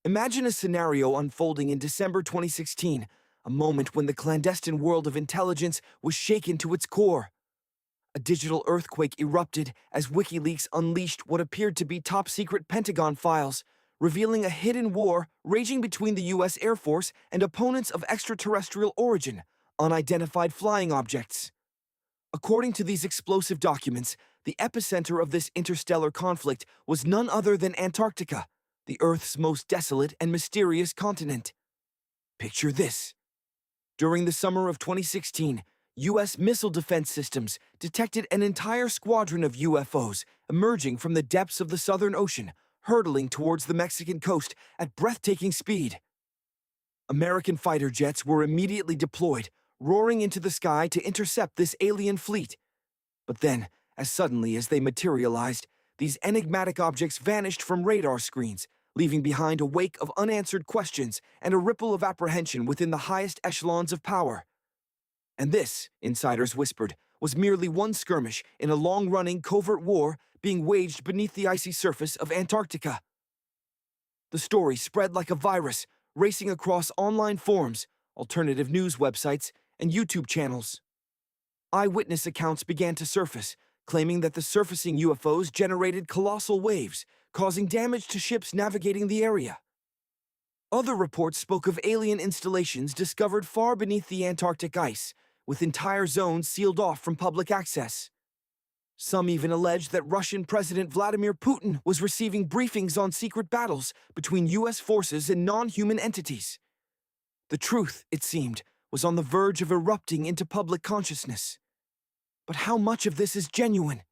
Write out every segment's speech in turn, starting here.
Imagine a scenario unfolding in December 2016, a moment when the clandestine world of intelligence was shaken to its core. A digital earthquake erupted as WikiLeaks unleashed what appeared to be top-secret Pentagon files, revealing a hidden war raging between the U.S. Air Force and opponents of extraterrestrial origin, unidentified flying objects. According to these explosive documents, the epicenter of this interstellar conflict was none other than Antarctica, the Earth's most desolate and mysterious continent. Picture this. During the summer of 2016, U.S. missile defense systems detected an entire squadron of UFOs emerging from the depths of the Southern Ocean, hurtling towards the Mexican coast at breathtaking speed. American fighter jets were immediately deployed, roaring into the sky to intercept this alien fleet. But then, as suddenly as they materialized, these enigmatic objects vanished from radar screens, leaving behind a wake of unanswered questions and a ripple of apprehension within the highest echelons of power. And this, insiders whispered, was merely one skirmish in a long-running covert war being waged beneath the icy surface of Antarctica. The story spread like a virus, racing across online forums, alternative news websites, and YouTube channels. Eyewitness accounts began to surface, claiming that the surfacing UFOs generated colossal waves, causing damage to ships navigating the area. Other reports spoke of alien installations discovered far beneath the Antarctic ice, with entire zones sealed off from public access. Some even alleged that Russian President Vladimir Putin was receiving briefings on secret battles between U.S. forces and non-human entities. The truth, it seemed, was on the verge of erupting into public consciousness. But how much of this is genuine?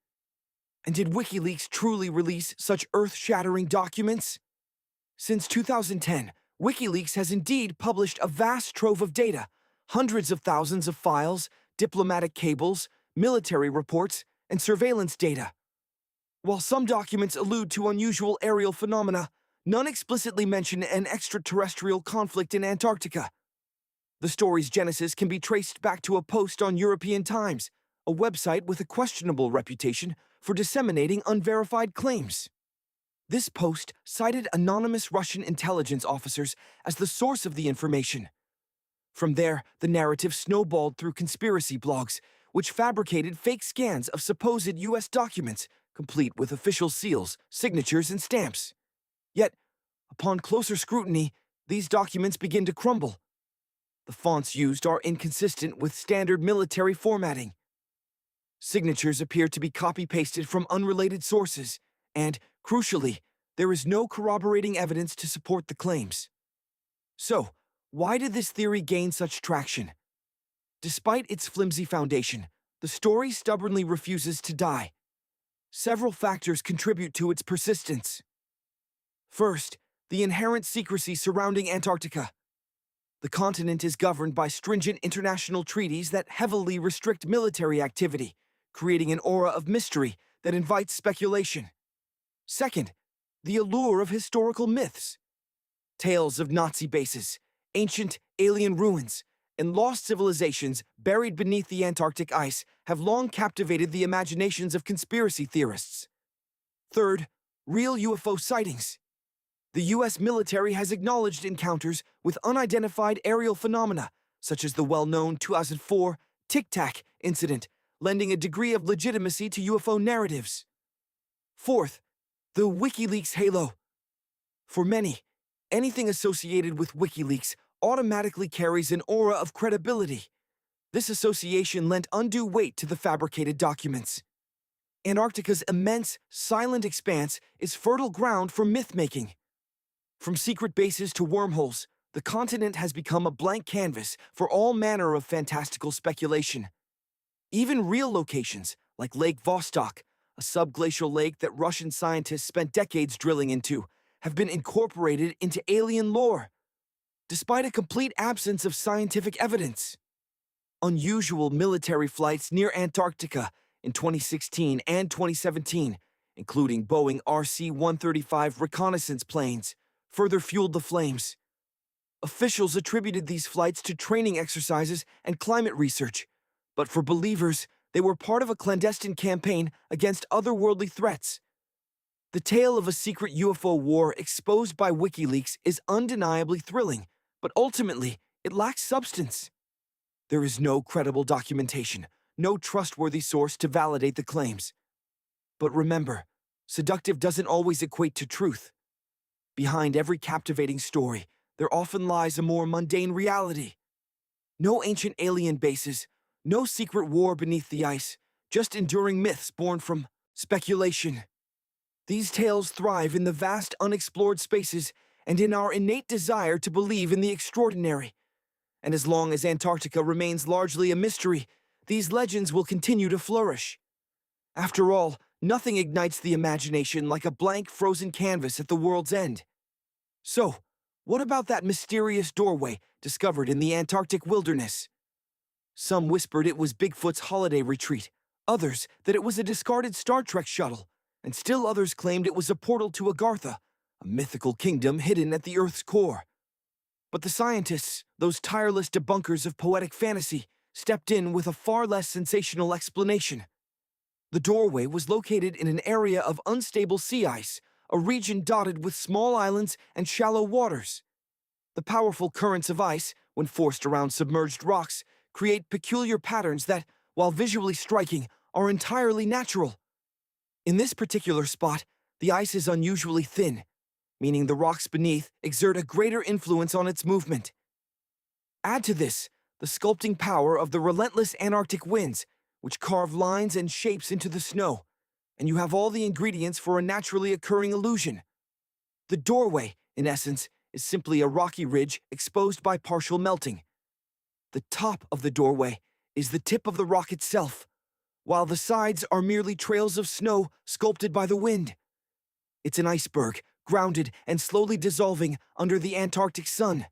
And did WikiLeaks truly release such earth-shattering documents? Since 2010, WikiLeaks has indeed published a vast trove of data, hundreds of thousands of files, diplomatic cables, military reports, and surveillance data. While some documents allude to unusual aerial phenomena, none explicitly mention an extraterrestrial conflict in Antarctica. The story's genesis can be traced back to a post on European Times, a website with a questionable reputation for disseminating unverified claims. This post cited anonymous Russian intelligence officers as the source of the information. From there, the narrative snowballed through conspiracy blogs, which fabricated fake scans of supposed U.S. documents, complete with official seals, signatures, and stamps. Yet, upon closer scrutiny, these documents begin to crumble. The fonts used are inconsistent with standard military formatting. Signatures appear to be copy-pasted from unrelated sources, and, crucially, there is no corroborating evidence to support the claims. So, why did this theory gain such traction? Despite its flimsy foundation, the story stubbornly refuses to die. Several factors contribute to its persistence. First, the inherent secrecy surrounding Antarctica. The continent is governed by stringent international treaties that heavily restrict military activity, creating an aura of mystery that invites speculation. Second, the allure of historical myths. Tales of Nazi bases, ancient alien ruins, and lost civilizations buried beneath the Antarctic ice have long captivated the imaginations of conspiracy theorists. Third, real UFO sightings. The U.S. military has acknowledged encounters with unidentified aerial phenomena, such as the well-known 2004 Tic Tac incident, lending a degree of legitimacy to UFO narratives. Fourth, the WikiLeaks halo. For many, anything associated with WikiLeaks automatically carries an aura of credibility. This association lent undue weight to the fabricated documents. Antarctica's immense, silent expanse is fertile ground for myth-making. From secret bases to wormholes, the continent has become a blank canvas for all manner of fantastical speculation. Even real locations, like Lake Vostok, a subglacial lake that Russian scientists spent decades drilling into, have been incorporated into alien lore, despite a complete absence of scientific evidence. Unusual military flights near Antarctica in 2016 and 2017, including Boeing RC-135 reconnaissance planes, further fueled the flames. Officials attributed these flights to training exercises and climate research, but for believers, they were part of a clandestine campaign against otherworldly threats. The tale of a secret UFO war exposed by WikiLeaks is undeniably thrilling, but ultimately, it lacks substance. There is no credible documentation, no trustworthy source to validate the claims. But remember, seductive doesn't always equate to truth. Behind every captivating story, there often lies a more mundane reality. No ancient alien bases, no secret war beneath the ice, just enduring myths born from speculation. These tales thrive in the vast unexplored spaces and in our innate desire to believe in the extraordinary. And as long as Antarctica remains largely a mystery, these legends will continue to flourish. After all, nothing ignites the imagination like a blank frozen canvas at the world's end. So, what about that mysterious doorway discovered in the Antarctic wilderness? Some whispered it was Bigfoot's holiday retreat, others that it was a discarded Star Trek shuttle, and still others claimed it was a portal to Agartha, a mythical kingdom hidden at the Earth's core. But the scientists, those tireless debunkers of poetic fantasy, stepped in with a far less sensational explanation. The doorway was located in an area of unstable sea ice, a region dotted with small islands and shallow waters. The powerful currents of ice, when forced around submerged rocks, create peculiar patterns that, while visually striking, are entirely natural. In this particular spot, the ice is unusually thin, meaning the rocks beneath exert a greater influence on its movement. Add to this the sculpting power of the relentless Antarctic winds, which carve lines and shapes into the snow, and you have all the ingredients for a naturally occurring illusion. The doorway, in essence, is simply a rocky ridge exposed by partial melting. The top of the doorway is the tip of the rock itself, while the sides are merely trails of snow sculpted by the wind. It's an iceberg, grounded and slowly dissolving under the Antarctic sun.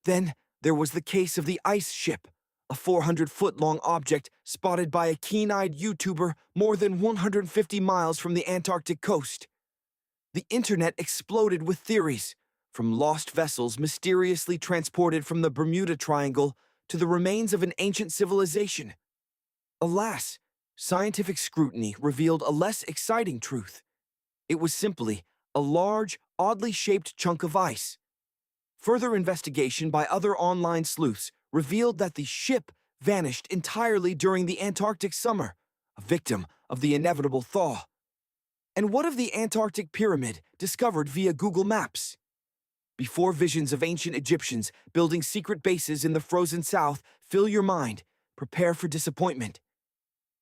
Then there was the case of the ice ship, a 400-foot-long object spotted by a keen-eyed YouTuber more than 150 miles from the Antarctic coast. The internet exploded with theories, from lost vessels mysteriously transported from the Bermuda Triangle to the remains of an ancient civilization. Alas, scientific scrutiny revealed a less exciting truth. It was simply a large, oddly shaped chunk of ice. Further investigation by other online sleuths revealed that the ship vanished entirely during the Antarctic summer, a victim of the inevitable thaw. And what of the Antarctic pyramid discovered via Google Maps? Before visions of ancient Egyptians building secret bases in the frozen south fill your mind, prepare for disappointment.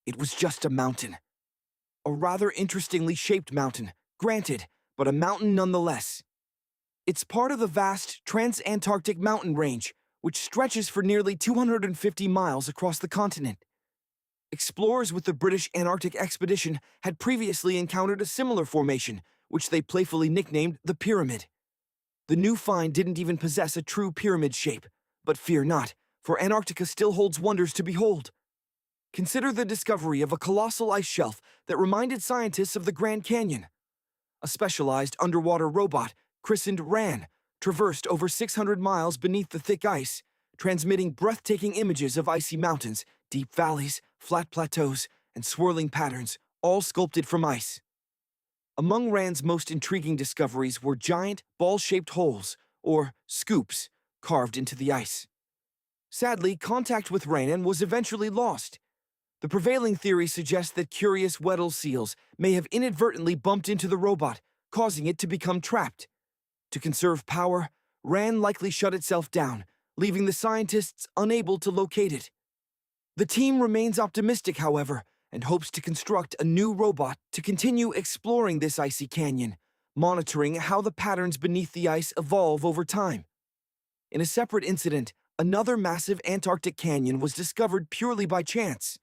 It was just a mountain. A rather interestingly shaped mountain, granted, but a mountain nonetheless. It's part of the vast Trans-Antarctic mountain range, which stretches for nearly 250 miles across the continent. Explorers with the British Antarctic Expedition had previously encountered a similar formation, which they playfully nicknamed the Pyramid. The new find didn't even possess a true pyramid shape, but fear not, for Antarctica still holds wonders to behold. Consider the discovery of a colossal ice shelf that reminded scientists of the Grand Canyon. A specialized underwater robot, christened RAN, traversed over 600 miles beneath the thick ice, transmitting breathtaking images of icy mountains, deep valleys, flat plateaus, and swirling patterns, all sculpted from ice. Among RAN's most intriguing discoveries were giant, ball-shaped holes, or scoops, carved into the ice. Sadly, contact with RAN was eventually lost. The prevailing theory suggests that curious Weddell seals may have inadvertently bumped into the robot, causing it to become trapped. To conserve power, RAN likely shut itself down, leaving the scientists unable to locate it. The team remains optimistic, however, and hopes to construct a new robot to continue exploring this icy canyon, monitoring how the patterns beneath the ice evolve over time. In a separate incident, another massive Antarctic canyon was discovered purely by chance.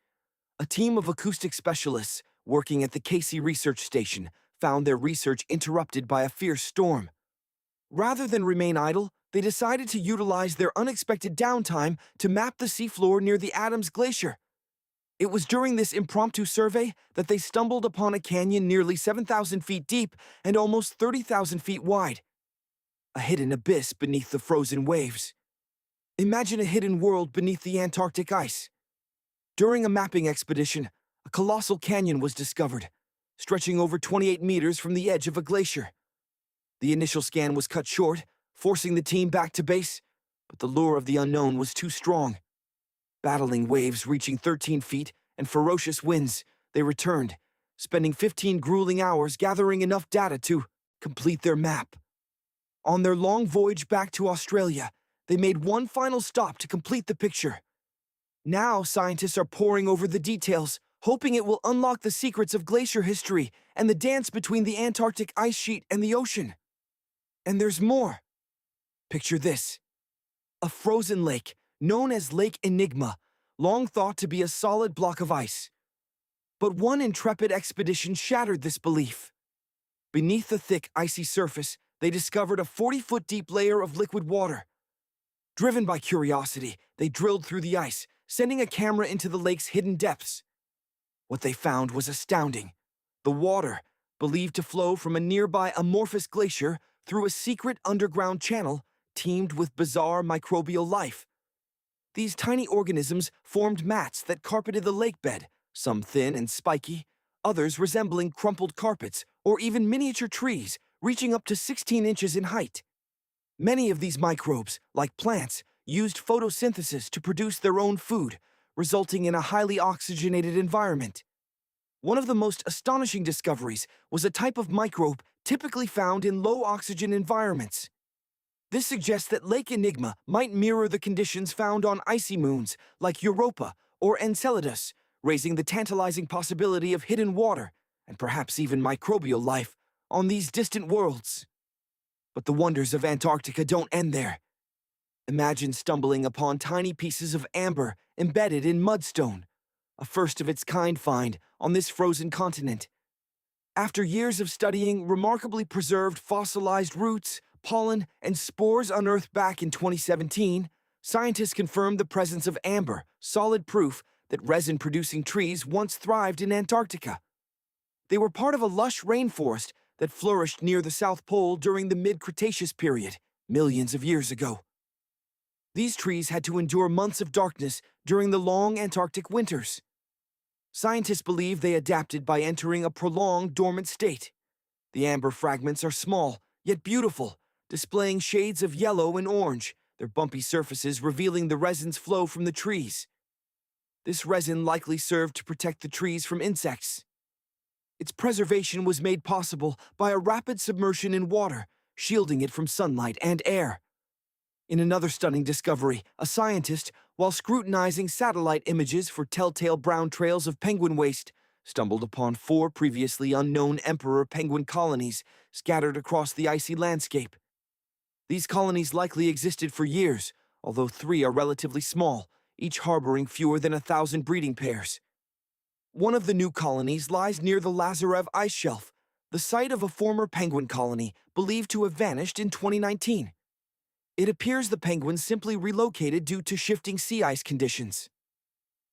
A team of acoustic specialists working at the Casey Research Station found their research interrupted by a fierce storm. Rather than remain idle, they decided to utilize their unexpected downtime to map the seafloor near the Adams Glacier. It was during this impromptu survey that they stumbled upon a canyon nearly 7,000 feet deep and almost 30,000 feet wide. A hidden abyss beneath the frozen waves. Imagine a hidden world beneath the Antarctic ice. During a mapping expedition, a colossal canyon was discovered, stretching over 28 meters from the edge of a glacier. The initial scan was cut short, forcing the team back to base, but the lure of the unknown was too strong. Battling waves reaching 13 feet and ferocious winds, they returned, spending 15 grueling hours gathering enough data to complete their map. On their long voyage back to Australia, they made one final stop to complete the picture. Now scientists are poring over the details, hoping it will unlock the secrets of glacier history and the dance between the Antarctic ice sheet and the ocean. And there's more. Picture this: a frozen lake, known as Lake Enigma, long thought to be a solid block of ice. But one intrepid expedition shattered this belief. Beneath the thick, icy surface, they discovered a 40-foot deep layer of liquid water. Driven by curiosity, they drilled through the ice, sending a camera into the lake's hidden depths. What they found was astounding. The water, believed to flow from a nearby amorphous glacier through a secret underground channel, teemed with bizarre microbial life. These tiny organisms formed mats that carpeted the lake bed, some thin and spiky, others resembling crumpled carpets or even miniature trees reaching up to 16 inches in height. Many of these microbes, like plants, used photosynthesis to produce their own food, resulting in a highly oxygenated environment. One of the most astonishing discoveries was a type of microbe typically found in low-oxygen environments. This suggests that Lake Enigma might mirror the conditions found on icy moons like Europa or Enceladus, raising the tantalizing possibility of hidden water, and perhaps even microbial life, on these distant worlds. But the wonders of Antarctica don't end there. Imagine stumbling upon tiny pieces of amber embedded in mudstone, a first-of-its-kind find on this frozen continent. After years of studying remarkably preserved fossilized roots, pollen, and spores unearthed back in 2017, scientists confirmed the presence of amber, solid proof that resin-producing trees once thrived in Antarctica. They were part of a lush rainforest that flourished near the South Pole during the mid-Cretaceous period, millions of years ago. These trees had to endure months of darkness during the long Antarctic winters. Scientists believe they adapted by entering a prolonged dormant state. The amber fragments are small, yet beautiful, displaying shades of yellow and orange, their bumpy surfaces revealing the resin's flow from the trees. This resin likely served to protect the trees from insects. Its preservation was made possible by a rapid submersion in water, shielding it from sunlight and air. In another stunning discovery, a scientist, while scrutinizing satellite images for telltale brown trails of penguin waste, stumbled upon 4 previously unknown emperor penguin colonies scattered across the icy landscape. These colonies likely existed for years, although 3 are relatively small, each harboring fewer than 1,000 breeding pairs. One of the new colonies lies near the Lazarev ice shelf, the site of a former penguin colony believed to have vanished in 2019. It appears the penguins simply relocated due to shifting sea ice conditions.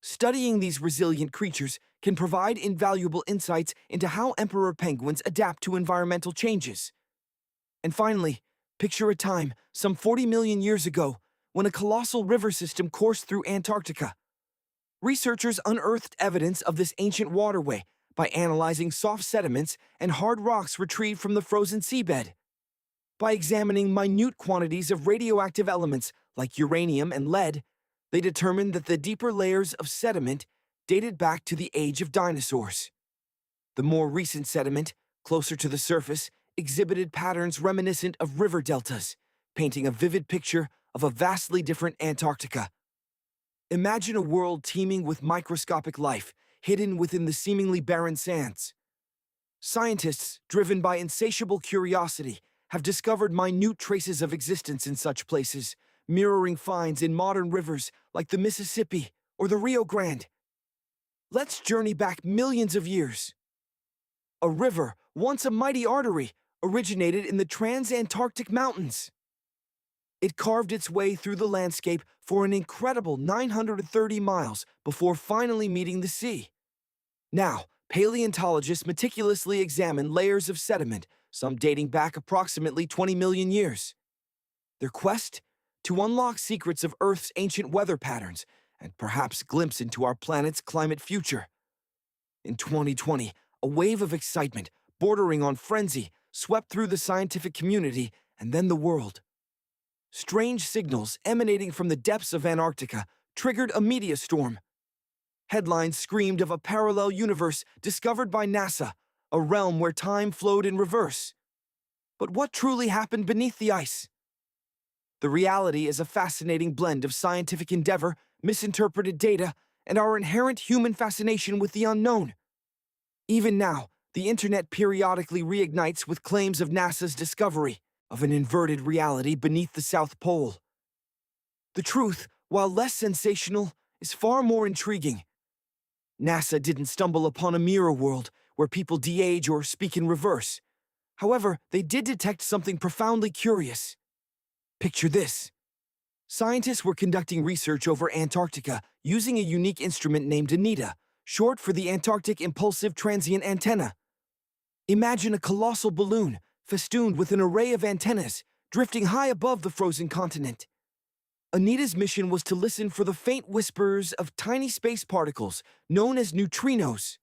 Studying these resilient creatures can provide invaluable insights into how emperor penguins adapt to environmental changes. And finally, picture a time, some 40 million years ago, when a colossal river system coursed through Antarctica. Researchers unearthed evidence of this ancient waterway by analyzing soft sediments and hard rocks retrieved from the frozen seabed. By examining minute quantities of radioactive elements like uranium and lead, they determined that the deeper layers of sediment dated back to the age of dinosaurs. The more recent sediment, closer to the surface, exhibited patterns reminiscent of river deltas, painting a vivid picture of a vastly different Antarctica. Imagine a world teeming with microscopic life, hidden within the seemingly barren sands. Scientists, driven by insatiable curiosity, have discovered minute traces of existence in such places, mirroring finds in modern rivers like the Mississippi or the Rio Grande. Let's journey back millions of years. A river, once a mighty artery, originated in the Transantarctic Mountains. It carved its way through the landscape for an incredible 930 miles before finally meeting the sea. Now, paleontologists meticulously examine layers of sediment, some dating back approximately 20 million years. Their quest? To unlock secrets of Earth's ancient weather patterns and perhaps glimpse into our planet's climate future. In 2020, A wave of excitement, bordering on frenzy, swept through the scientific community and then the world. Strange signals emanating from the depths of Antarctica triggered a media storm. Headlines screamed of a parallel universe discovered by NASA, a realm where time flowed in reverse. But what truly happened beneath the ice? The reality is a fascinating blend of scientific endeavor, misinterpreted data, and our inherent human fascination with the unknown. Even now, the internet periodically reignites with claims of NASA's discovery of an inverted reality beneath the South Pole. The truth, while less sensational, is far more intriguing. NASA didn't stumble upon a mirror world where people de-age or speak in reverse. However, they did detect something profoundly curious. Picture this. Scientists were conducting research over Antarctica using a unique instrument named ANITA, short for the Antarctic Impulsive Transient Antenna. Imagine a colossal balloon, festooned with an array of antennas, drifting high above the frozen continent. ANITA's mission was to listen for the faint whispers of tiny space particles, known as neutrinos.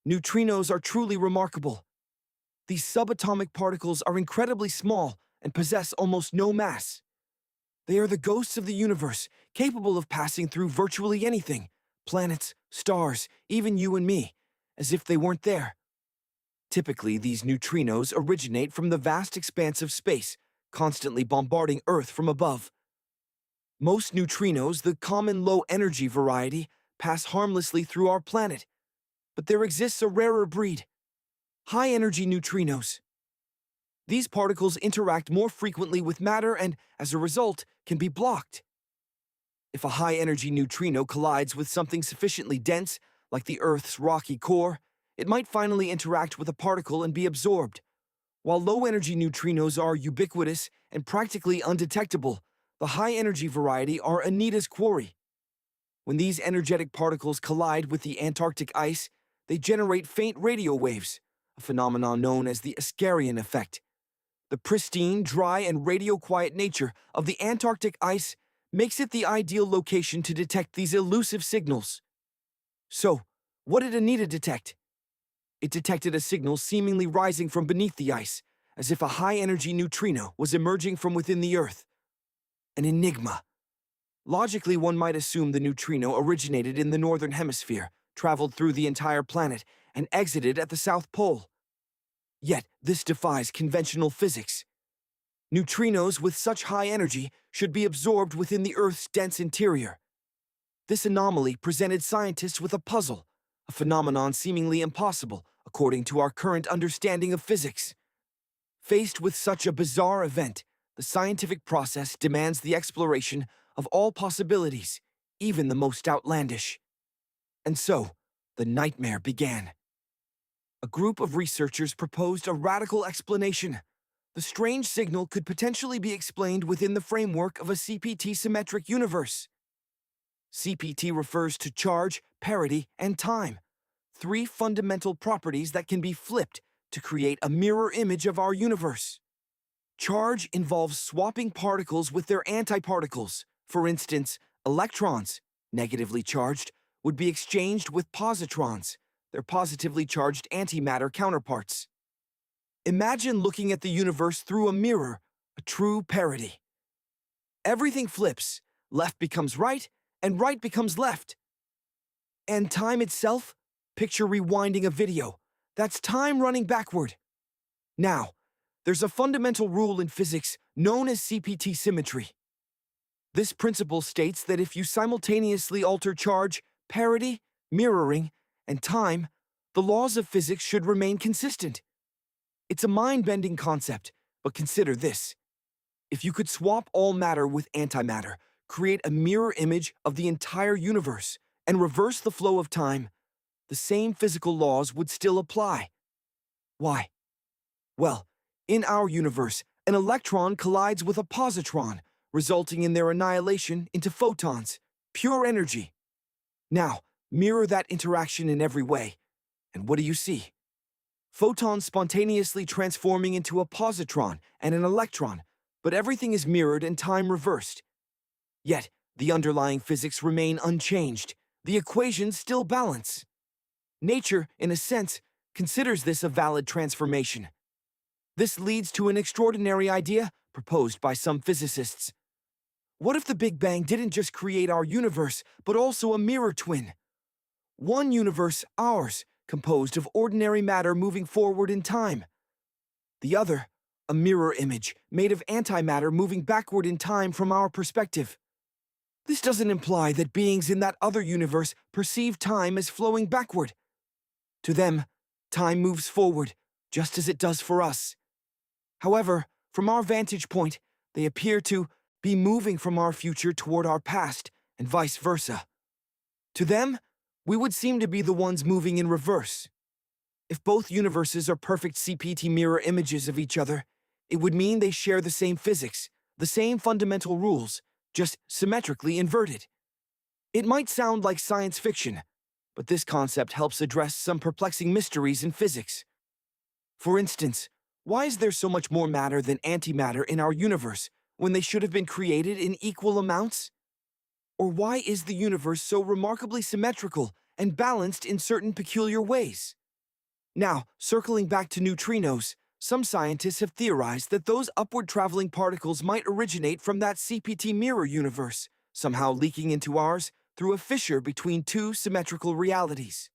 Neutrinos are truly remarkable. These subatomic particles are incredibly small and possess almost no mass. They are the ghosts of the universe, capable of passing through virtually anything, planets, stars, even you and me, as if they weren't there. Typically, these neutrinos originate from the vast expanse of space, constantly bombarding Earth from above. Most neutrinos, the common low-energy variety, pass harmlessly through our planet. But there exists a rarer breed, high-energy neutrinos. These particles interact more frequently with matter and, as a result, can be blocked. If a high-energy neutrino collides with something sufficiently dense, like the Earth's rocky core, it might finally interact with a particle and be absorbed. While low-energy neutrinos are ubiquitous and practically undetectable, the high-energy variety are ANITA's quarry. When these energetic particles collide with the Antarctic ice, they generate faint radio waves, a phenomenon known as the Ascarian effect. The pristine, dry, and radio-quiet nature of the Antarctic ice makes it the ideal location to detect these elusive signals. So, what did ANITA detect? It detected a signal seemingly rising from beneath the ice, as if a high-energy neutrino was emerging from within the Earth. An enigma. Logically, one might assume the neutrino originated in the northern hemisphere, traveled through the entire planet, and exited at the South Pole. Yet, this defies conventional physics. Neutrinos with such high energy should be absorbed within the Earth's dense interior. This anomaly presented scientists with a puzzle, a phenomenon seemingly impossible according to our current understanding of physics. Faced with such a bizarre event, the scientific process demands the exploration of all possibilities, even the most outlandish. And so, the nightmare began. A group of researchers proposed a radical explanation. The strange signal could potentially be explained within the framework of a CPT-symmetric universe. CPT refers to charge, parity, and time, three fundamental properties that can be flipped to create a mirror image of our universe. Charge involves swapping particles with their antiparticles. For instance, electrons, negatively charged, would be exchanged with positrons, their positively charged antimatter counterparts. Imagine looking at the universe through a mirror, a true parity. Everything flips, left becomes right, and right becomes left. And time itself? Picture rewinding a video. That's time running backward. Now, there's a fundamental rule in physics known as CPT symmetry. This principle states that if you simultaneously alter charge, parity, mirroring, and time, the laws of physics should remain consistent. It's a mind-bending concept, but consider this. If you could swap all matter with antimatter, create a mirror image of the entire universe, and reverse the flow of time, the same physical laws would still apply. Why? Well, in our universe, an electron collides with a positron, resulting in their annihilation into photons, pure energy. Now, mirror that interaction in every way, and what do you see? Photons spontaneously transforming into a positron and an electron, but everything is mirrored and time reversed. Yet, the underlying physics remain unchanged. The equations still balance. Nature, in a sense, considers this a valid transformation. This leads to an extraordinary idea proposed by some physicists. What if the Big Bang didn't just create our universe, but also a mirror twin? One universe, ours, composed of ordinary matter moving forward in time. The other, a mirror image made of antimatter moving backward in time from our perspective. This doesn't imply that beings in that other universe perceive time as flowing backward. To them, time moves forward, just as it does for us. However, from our vantage point, they appear to be moving from our future toward our past, and vice versa. To them, we would seem to be the ones moving in reverse. If both universes are perfect CPT mirror images of each other, it would mean they share the same physics, the same fundamental rules, just symmetrically inverted. It might sound like science fiction, but this concept helps address some perplexing mysteries in physics. For instance, why is there so much more matter than antimatter in our universe when they should have been created in equal amounts? Or why is the universe so remarkably symmetrical and balanced in certain peculiar ways? Now, circling back to neutrinos, some scientists have theorized that those upward-traveling particles might originate from that CPT mirror universe, somehow leaking into ours through a fissure between two symmetrical realities.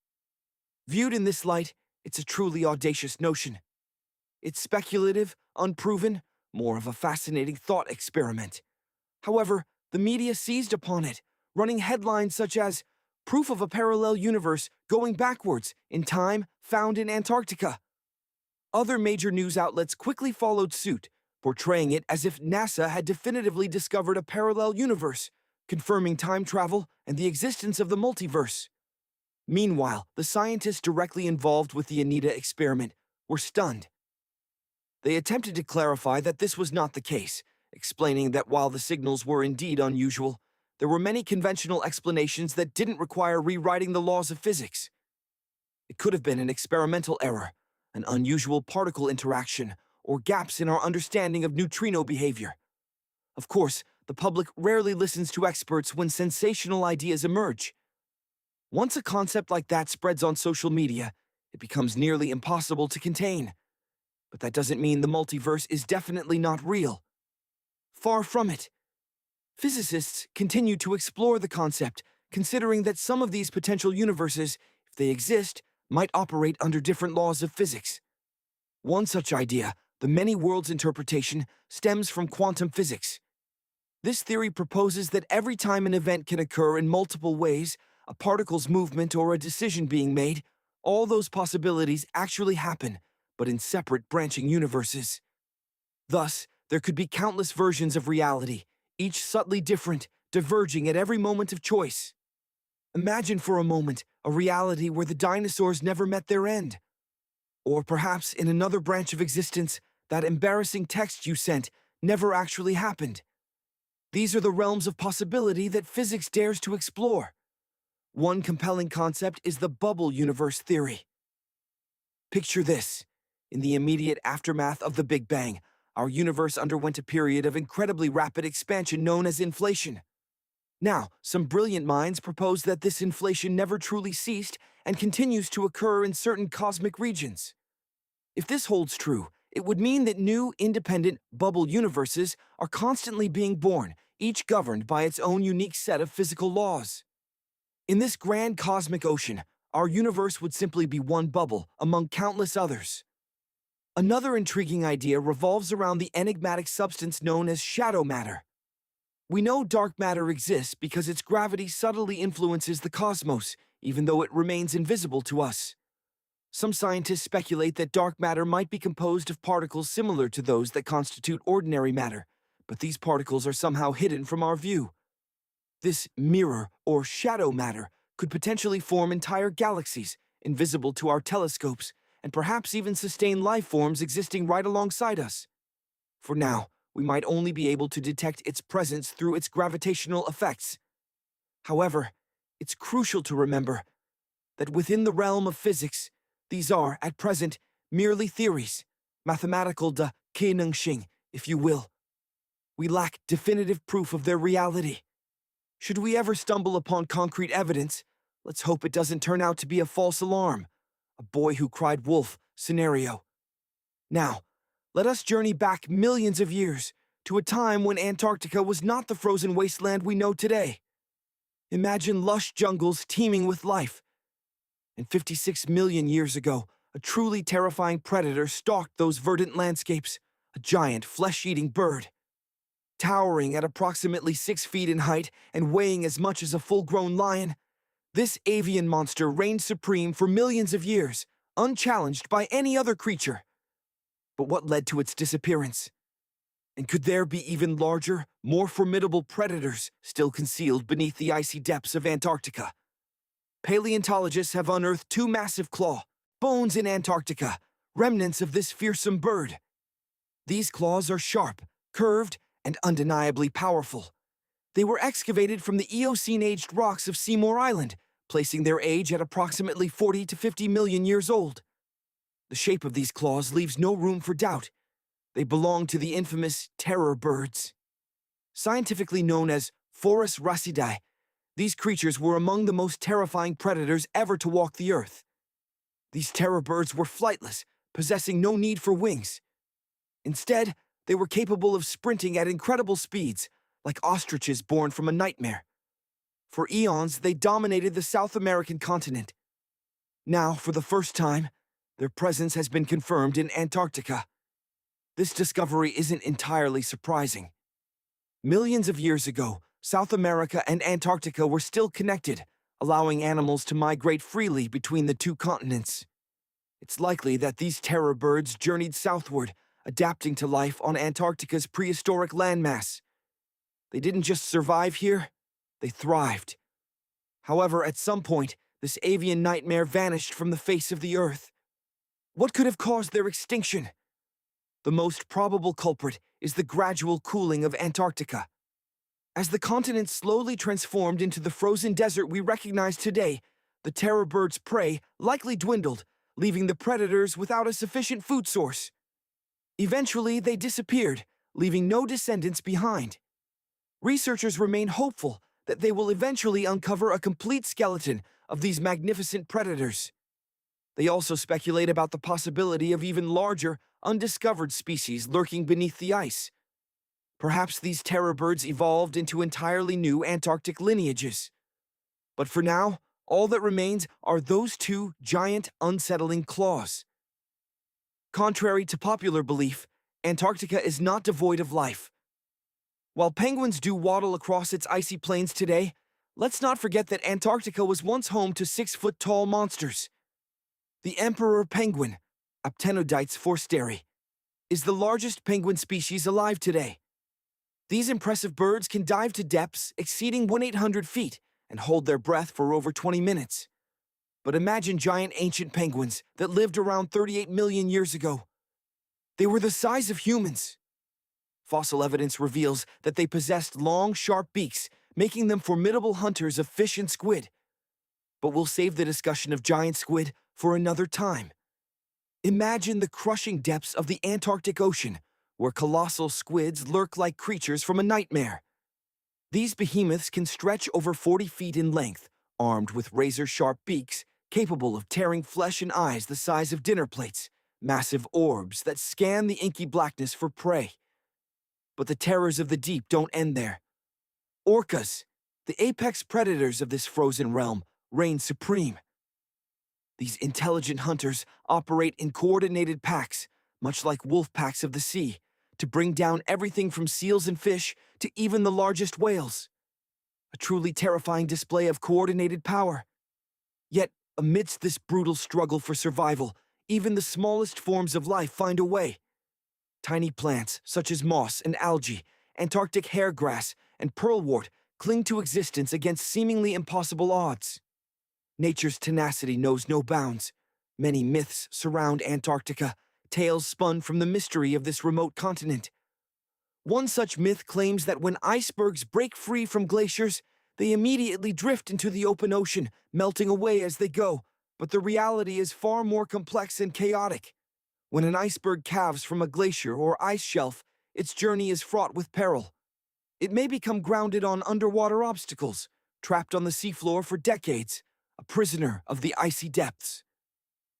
Viewed in this light, it's a truly audacious notion. It's speculative, unproven, more of a fascinating thought experiment. However, the media seized upon it, running headlines such as, "Proof of a parallel universe going backwards in time found in Antarctica." Other major news outlets quickly followed suit, portraying it as if NASA had definitively discovered a parallel universe, confirming time travel and the existence of the multiverse. Meanwhile, the scientists directly involved with the Anita experiment were stunned. They attempted to clarify that this was not the case, explaining that while the signals were indeed unusual, there were many conventional explanations that didn't require rewriting the laws of physics. It could have been an experimental error, an unusual particle interaction, or gaps in our understanding of neutrino behavior. Of course, the public rarely listens to experts when sensational ideas emerge. Once a concept like that spreads on social media, it becomes nearly impossible to contain. But that doesn't mean the multiverse is definitely not real. Far from it. Physicists continue to explore the concept, considering that some of these potential universes, if they exist, might operate under different laws of physics. One such idea, the many worlds interpretation, stems from quantum physics. This theory proposes that every time an event can occur in multiple ways, a particle's movement or a decision being made, all those possibilities actually happen, but in separate branching universes. Thus, there could be countless versions of reality, each subtly different, diverging at every moment of choice. Imagine for a moment a reality where the dinosaurs never met their end. Or perhaps in another branch of existence, that embarrassing text you sent never actually happened. These are the realms of possibility that physics dares to explore. One compelling concept is the bubble universe theory. Picture this. In the immediate aftermath of the Big Bang, our universe underwent a period of incredibly rapid expansion known as inflation. Now, some brilliant minds propose that this inflation never truly ceased and continues to occur in certain cosmic regions. If this holds true, it would mean that new, independent bubble universes are constantly being born, each governed by its own unique set of physical laws. In this grand cosmic ocean, our universe would simply be one bubble among countless others. Another intriguing idea revolves around the enigmatic substance known as shadow matter. We know dark matter exists because its gravity subtly influences the cosmos, even though it remains invisible to us. Some scientists speculate that dark matter might be composed of particles similar to those that constitute ordinary matter, but these particles are somehow hidden from our view. This mirror or shadow matter could potentially form entire galaxies, invisible to our telescopes, and perhaps even sustain life forms existing right alongside us. For now, we might only be able to detect its presence through its gravitational effects. However, it's crucial to remember that within the realm of physics, these are, at present, merely theories, mathematical debunking, if you will. We lack definitive proof of their reality. Should we ever stumble upon concrete evidence, let's hope it doesn't turn out to be a false alarm, a boy who cried wolf scenario. Now, let us journey back millions of years to a time when Antarctica was not the frozen wasteland we know today. Imagine lush jungles teeming with life. And 56 million years ago, a truly terrifying predator stalked those verdant landscapes, a giant flesh-eating bird. Towering at approximately 6 feet in height and weighing as much as a full-grown lion, this avian monster reigned supreme for millions of years, unchallenged by any other creature. But what led to its disappearance? And could there be even larger, more formidable predators still concealed beneath the icy depths of Antarctica? Paleontologists have unearthed 2 massive claw bones in Antarctica, remnants of this fearsome bird. These claws are sharp, curved, and undeniably powerful. They were excavated from the Eocene-aged rocks of Seymour Island, placing their age at approximately 40 to 50 million years old. The shape of these claws leaves no room for doubt. They belong to the infamous terror birds. Scientifically known as Forus racidae, these creatures were among the most terrifying predators ever to walk the earth. These terror birds were flightless, possessing no need for wings. Instead, they were capable of sprinting at incredible speeds, like ostriches born from a nightmare. For eons, they dominated the South American continent. Now, for the first time, their presence has been confirmed in Antarctica. This discovery isn't entirely surprising. Millions of years ago, South America and Antarctica were still connected, allowing animals to migrate freely between the 2 continents. It's likely that these terror birds journeyed southward, adapting to life on Antarctica's prehistoric landmass. They didn't just survive here, they thrived. However, at some point, this avian nightmare vanished from the face of the Earth. What could have caused their extinction? The most probable culprit is the gradual cooling of Antarctica. As the continent slowly transformed into the frozen desert we recognize today, the terror bird's prey likely dwindled, leaving the predators without a sufficient food source. Eventually, they disappeared, leaving no descendants behind. Researchers remain hopeful that they will eventually uncover a complete skeleton of these magnificent predators. They also speculate about the possibility of even larger, undiscovered species lurking beneath the ice. Perhaps these terror birds evolved into entirely new Antarctic lineages. But for now, all that remains are those 2 giant, unsettling claws. Contrary to popular belief, Antarctica is not devoid of life. While penguins do waddle across its icy plains today, let's not forget that Antarctica was once home to 6-foot-tall monsters. The emperor penguin, Aptenodytes forsteri, is the largest penguin species alive today. These impressive birds can dive to depths exceeding 1,800 feet and hold their breath for over 20 minutes. But imagine giant ancient penguins that lived around 38 million years ago. They were the size of humans. Fossil evidence reveals that they possessed long, sharp beaks, making them formidable hunters of fish and squid. But we'll save the discussion of giant squid for another time. Imagine the crushing depths of the Antarctic Ocean, where colossal squids lurk like creatures from a nightmare. These behemoths can stretch over 40 feet in length, armed with razor-sharp beaks, capable of tearing flesh and eyes the size of dinner plates, massive orbs that scan the inky blackness for prey. But the terrors of the deep don't end there. Orcas, the apex predators of this frozen realm, reign supreme. These intelligent hunters operate in coordinated packs, much like wolf packs of the sea, to bring down everything from seals and fish to even the largest whales. A truly terrifying display of coordinated power. Yet, amidst this brutal struggle for survival, even the smallest forms of life find a way. Tiny plants, such as moss and algae, Antarctic hairgrass, and pearlwort, cling to existence against seemingly impossible odds. Nature's tenacity knows no bounds. Many myths surround Antarctica, tales spun from the mystery of this remote continent. One such myth claims that when icebergs break free from glaciers, they immediately drift into the open ocean, melting away as they go. But the reality is far more complex and chaotic. When an iceberg calves from a glacier or ice shelf, its journey is fraught with peril. It may become grounded on underwater obstacles, trapped on the seafloor for decades, a prisoner of the icy depths.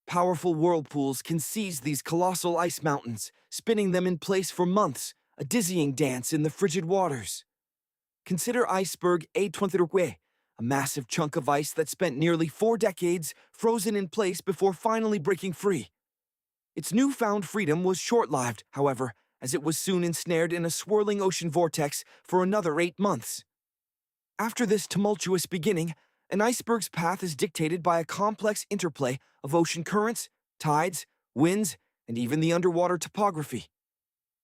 Powerful whirlpools can seize these colossal ice mountains, spinning them in place for months, a dizzying dance in the frigid waters. Consider iceberg A23, a massive chunk of ice that spent nearly 4 decades frozen in place before finally breaking free. Its newfound freedom was short-lived, however, as it was soon ensnared in a swirling ocean vortex for another 8 months. After this tumultuous beginning, an iceberg's path is dictated by a complex interplay of ocean currents, tides, winds, and even the underwater topography.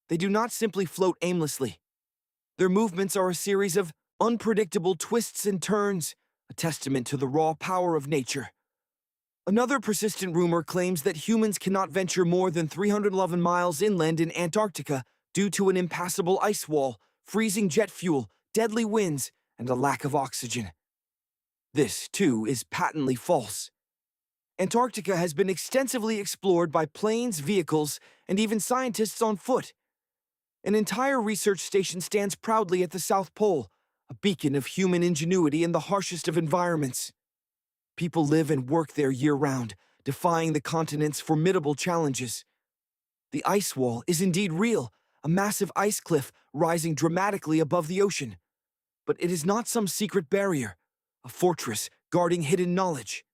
They do not simply float aimlessly. Their movements are a series of unpredictable twists and turns, a testament to the raw power of nature. Another persistent rumor claims that humans cannot venture more than 311 miles inland in Antarctica due to an impassable ice wall, freezing jet fuel, deadly winds, and a lack of oxygen. This, too, is patently false. Antarctica has been extensively explored by planes, vehicles, and even scientists on foot. An entire research station stands proudly at the South Pole, a beacon of human ingenuity in the harshest of environments. People live and work there year-round, defying the continent's formidable challenges. The ice wall is indeed real, a massive ice cliff rising dramatically above the ocean. But it is not some secret barrier, a fortress guarding hidden knowledge.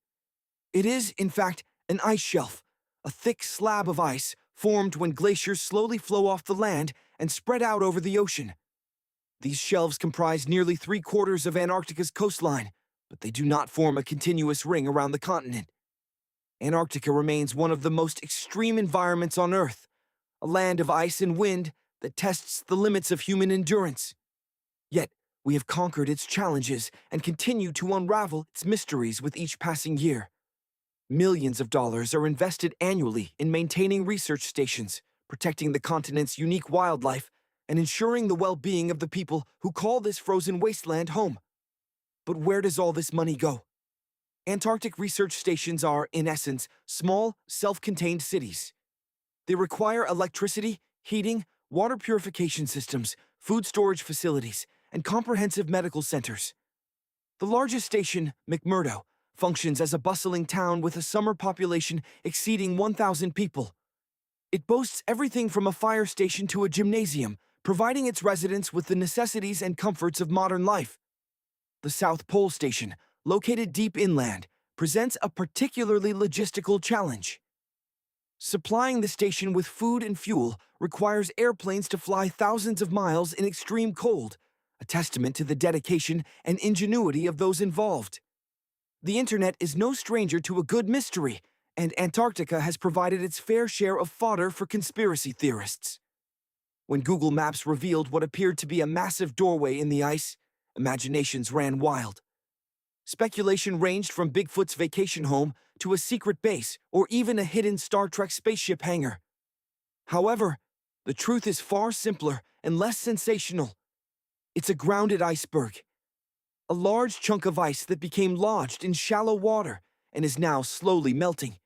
It is, in fact, an ice shelf, a thick slab of ice formed when glaciers slowly flow off the land and spread out over the ocean. These shelves comprise nearly 3/4 of Antarctica's coastline, but they do not form a continuous ring around the continent. Antarctica remains one of the most extreme environments on Earth, a land of ice and wind that tests the limits of human endurance. Yet, we have conquered its challenges and continue to unravel its mysteries with each passing year. Millions of dollars are invested annually in maintaining research stations, protecting the continent's unique wildlife, and ensuring the well-being of the people who call this frozen wasteland home. But where does all this money go? Antarctic research stations are, in essence, small, self-contained cities. They require electricity, heating, water purification systems, food storage facilities, and comprehensive medical centers. The largest station, McMurdo, functions as a bustling town with a summer population exceeding 1,000 people. It boasts everything from a fire station to a gymnasium, providing its residents with the necessities and comforts of modern life. The South Pole Station, located deep inland, presents a particularly logistical challenge. Supplying the station with food and fuel requires airplanes to fly thousands of miles in extreme cold, a testament to the dedication and ingenuity of those involved. The internet is no stranger to a good mystery, and Antarctica has provided its fair share of fodder for conspiracy theorists. When Google Maps revealed what appeared to be a massive doorway in the ice, imaginations ran wild. Speculation ranged from Bigfoot's vacation home to a secret base or even a hidden Star Trek spaceship hangar. However, the truth is far simpler and less sensational. It's a grounded iceberg, a large chunk of ice that became lodged in shallow water and is now slowly melting.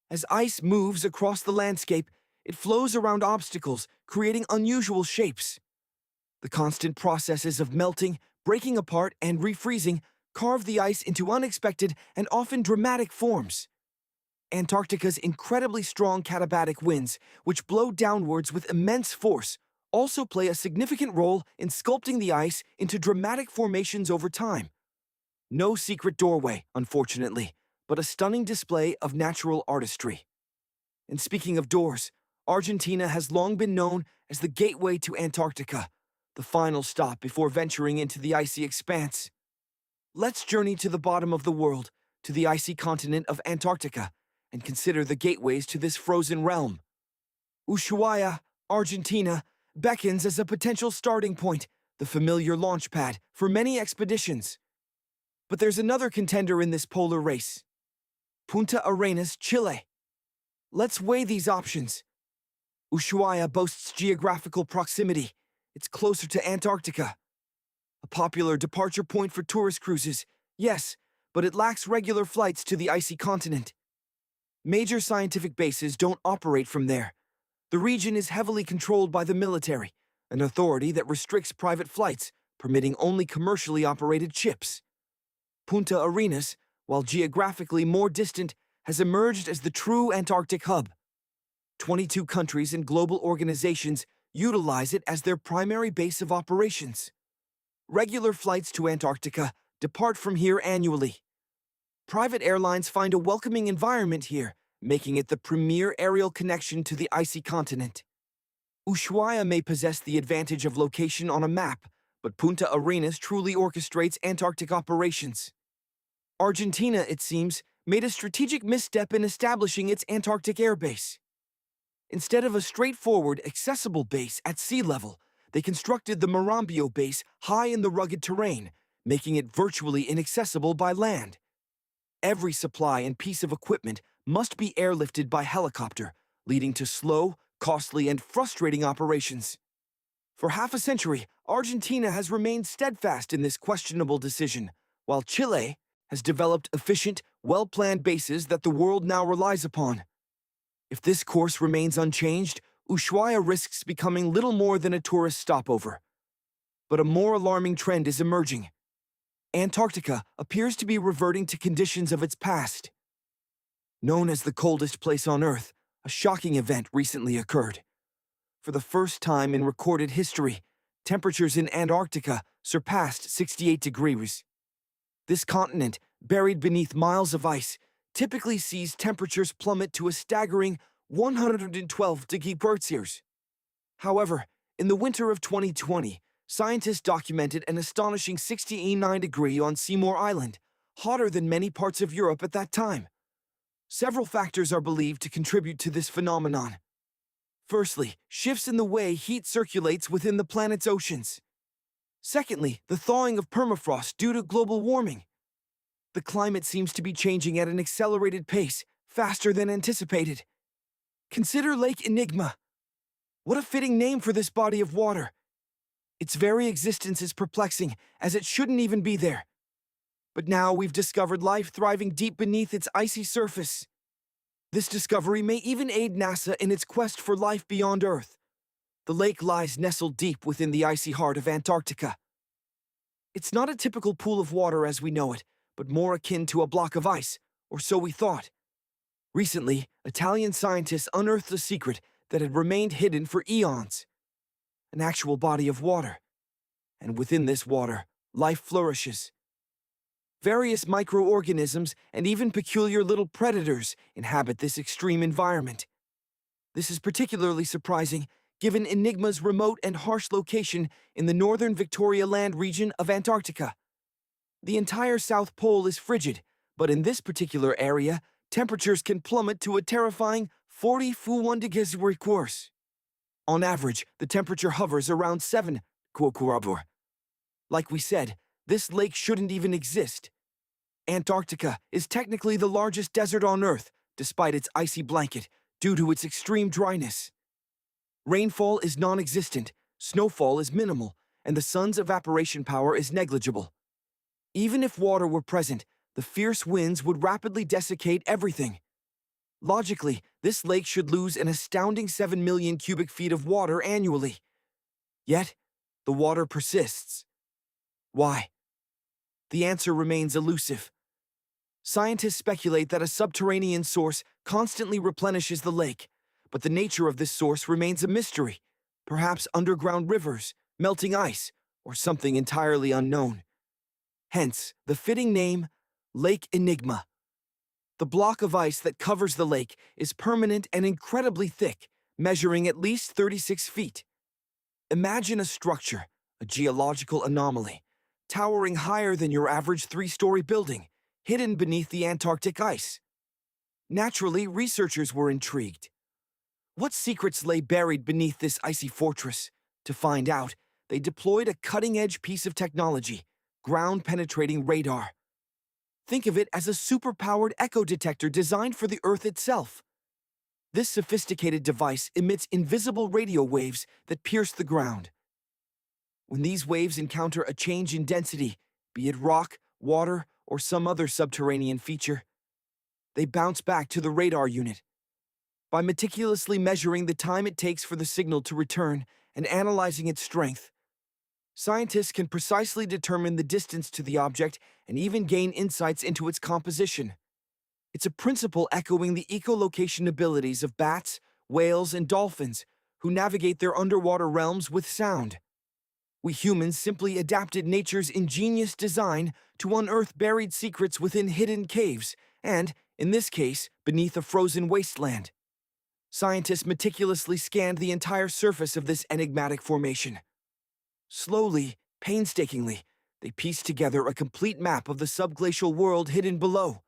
As ice moves across the landscape, it flows around obstacles, creating unusual shapes. The constant processes of melting, breaking apart, and refreezing carve the ice into unexpected and often dramatic forms. Antarctica's incredibly strong katabatic winds, which blow downwards with immense force, also play a significant role in sculpting the ice into dramatic formations over time. No secret doorway, unfortunately, but a stunning display of natural artistry. And speaking of doors, Argentina has long been known as the gateway to Antarctica, the final stop before venturing into the icy expanse. Let's journey to the bottom of the world, to the icy continent of Antarctica, and consider the gateways to this frozen realm. Ushuaia, Argentina, beckons as a potential starting point, the familiar launch pad for many expeditions. But there's another contender in this polar race: Punta Arenas, Chile. Let's weigh these options. Ushuaia boasts geographical proximity. It's closer to Antarctica. A popular departure point for tourist cruises, yes, but it lacks regular flights to the icy continent. Major scientific bases don't operate from there. The region is heavily controlled by the military, an authority that restricts private flights, permitting only commercially operated ships. Punta Arenas, while geographically more distant, has emerged as the true Antarctic hub. 22 countries and global organizations utilize it as their primary base of operations. Regular flights to Antarctica depart from here annually. Private airlines find a welcoming environment here, making it the premier aerial connection to the icy continent. Ushuaia may possess the advantage of location on a map, but Punta Arenas truly orchestrates Antarctic operations. Argentina, it seems, made a strategic misstep in establishing its Antarctic airbase. Instead of a straightforward, accessible base at sea level, they constructed the Marambio base high in the rugged terrain, making it virtually inaccessible by land. Every supply and piece of equipment must be airlifted by helicopter, leading to slow, costly, and frustrating operations. For half a century, Argentina has remained steadfast in this questionable decision, while Chile has developed efficient, well-planned bases that the world now relies upon. If this course remains unchanged, Ushuaia risks becoming little more than a tourist stopover. But a more alarming trend is emerging. Antarctica appears to be reverting to conditions of its past. Known as the coldest place on Earth, a shocking event recently occurred. For the first time in recorded history, temperatures in Antarctica surpassed 68 degrees. This continent, buried beneath miles of ice, typically sees temperatures plummet to a staggering 112 degrees Celsius. However, in the winter of 2020, scientists documented an astonishing 69 degrees on Seymour Island, hotter than many parts of Europe at that time. Several factors are believed to contribute to this phenomenon. Firstly, shifts in the way heat circulates within the planet's oceans. Secondly, the thawing of permafrost due to global warming. The climate seems to be changing at an accelerated pace, faster than anticipated. Consider Lake Enigma. What a fitting name for this body of water. Its very existence is perplexing, as it shouldn't even be there. But now we've discovered life thriving deep beneath its icy surface. This discovery may even aid NASA in its quest for life beyond Earth. The lake lies nestled deep within the icy heart of Antarctica. It's not a typical pool of water as we know it, but more akin to a block of ice, or so we thought. Recently, Italian scientists unearthed a secret that had remained hidden for eons. An actual body of water. And within this water, life flourishes. Various microorganisms and even peculiar little predators inhabit this extreme environment. This is particularly surprising given Enigma's remote and harsh location in the northern Victoria Land region of Antarctica. The entire South Pole is frigid, but in this particular area, temperatures can plummet to a terrifying 41 degrees Celsius. On average, the temperature hovers around 7 degrees. Like we said, this lake shouldn't even exist. Antarctica is technically the largest desert on Earth, despite its icy blanket, due to its extreme dryness. Rainfall is non-existent, snowfall is minimal, and the sun's evaporation power is negligible. Even if water were present, the fierce winds would rapidly desiccate everything. Logically, this lake should lose an astounding 7 million cubic feet of water annually. Yet, the water persists. Why? The answer remains elusive. Scientists speculate that a subterranean source constantly replenishes the lake, but the nature of this source remains a mystery. Perhaps underground rivers, melting ice, or something entirely unknown. Hence, the fitting name, Lake Enigma. The block of ice that covers the lake is permanent and incredibly thick, measuring at least 36 feet. Imagine a structure, a geological anomaly, towering higher than your average 3-story building, hidden beneath the Antarctic ice. Naturally, researchers were intrigued. What secrets lay buried beneath this icy fortress? To find out, they deployed a cutting-edge piece of technology, ground-penetrating radar. Think of it as a super-powered echo detector designed for the Earth itself. This sophisticated device emits invisible radio waves that pierce the ground. When these waves encounter a change in density, be it rock, water, or some other subterranean feature, they bounce back to the radar unit. By meticulously measuring the time it takes for the signal to return and analyzing its strength, scientists can precisely determine the distance to the object and even gain insights into its composition. It's a principle echoing the echolocation abilities of bats, whales, and dolphins, who navigate their underwater realms with sound. We humans simply adapted nature's ingenious design to unearth buried secrets within hidden caves, and, in this case, beneath a frozen wasteland. Scientists meticulously scanned the entire surface of this enigmatic formation. Slowly, painstakingly, they pieced together a complete map of the subglacial world hidden below.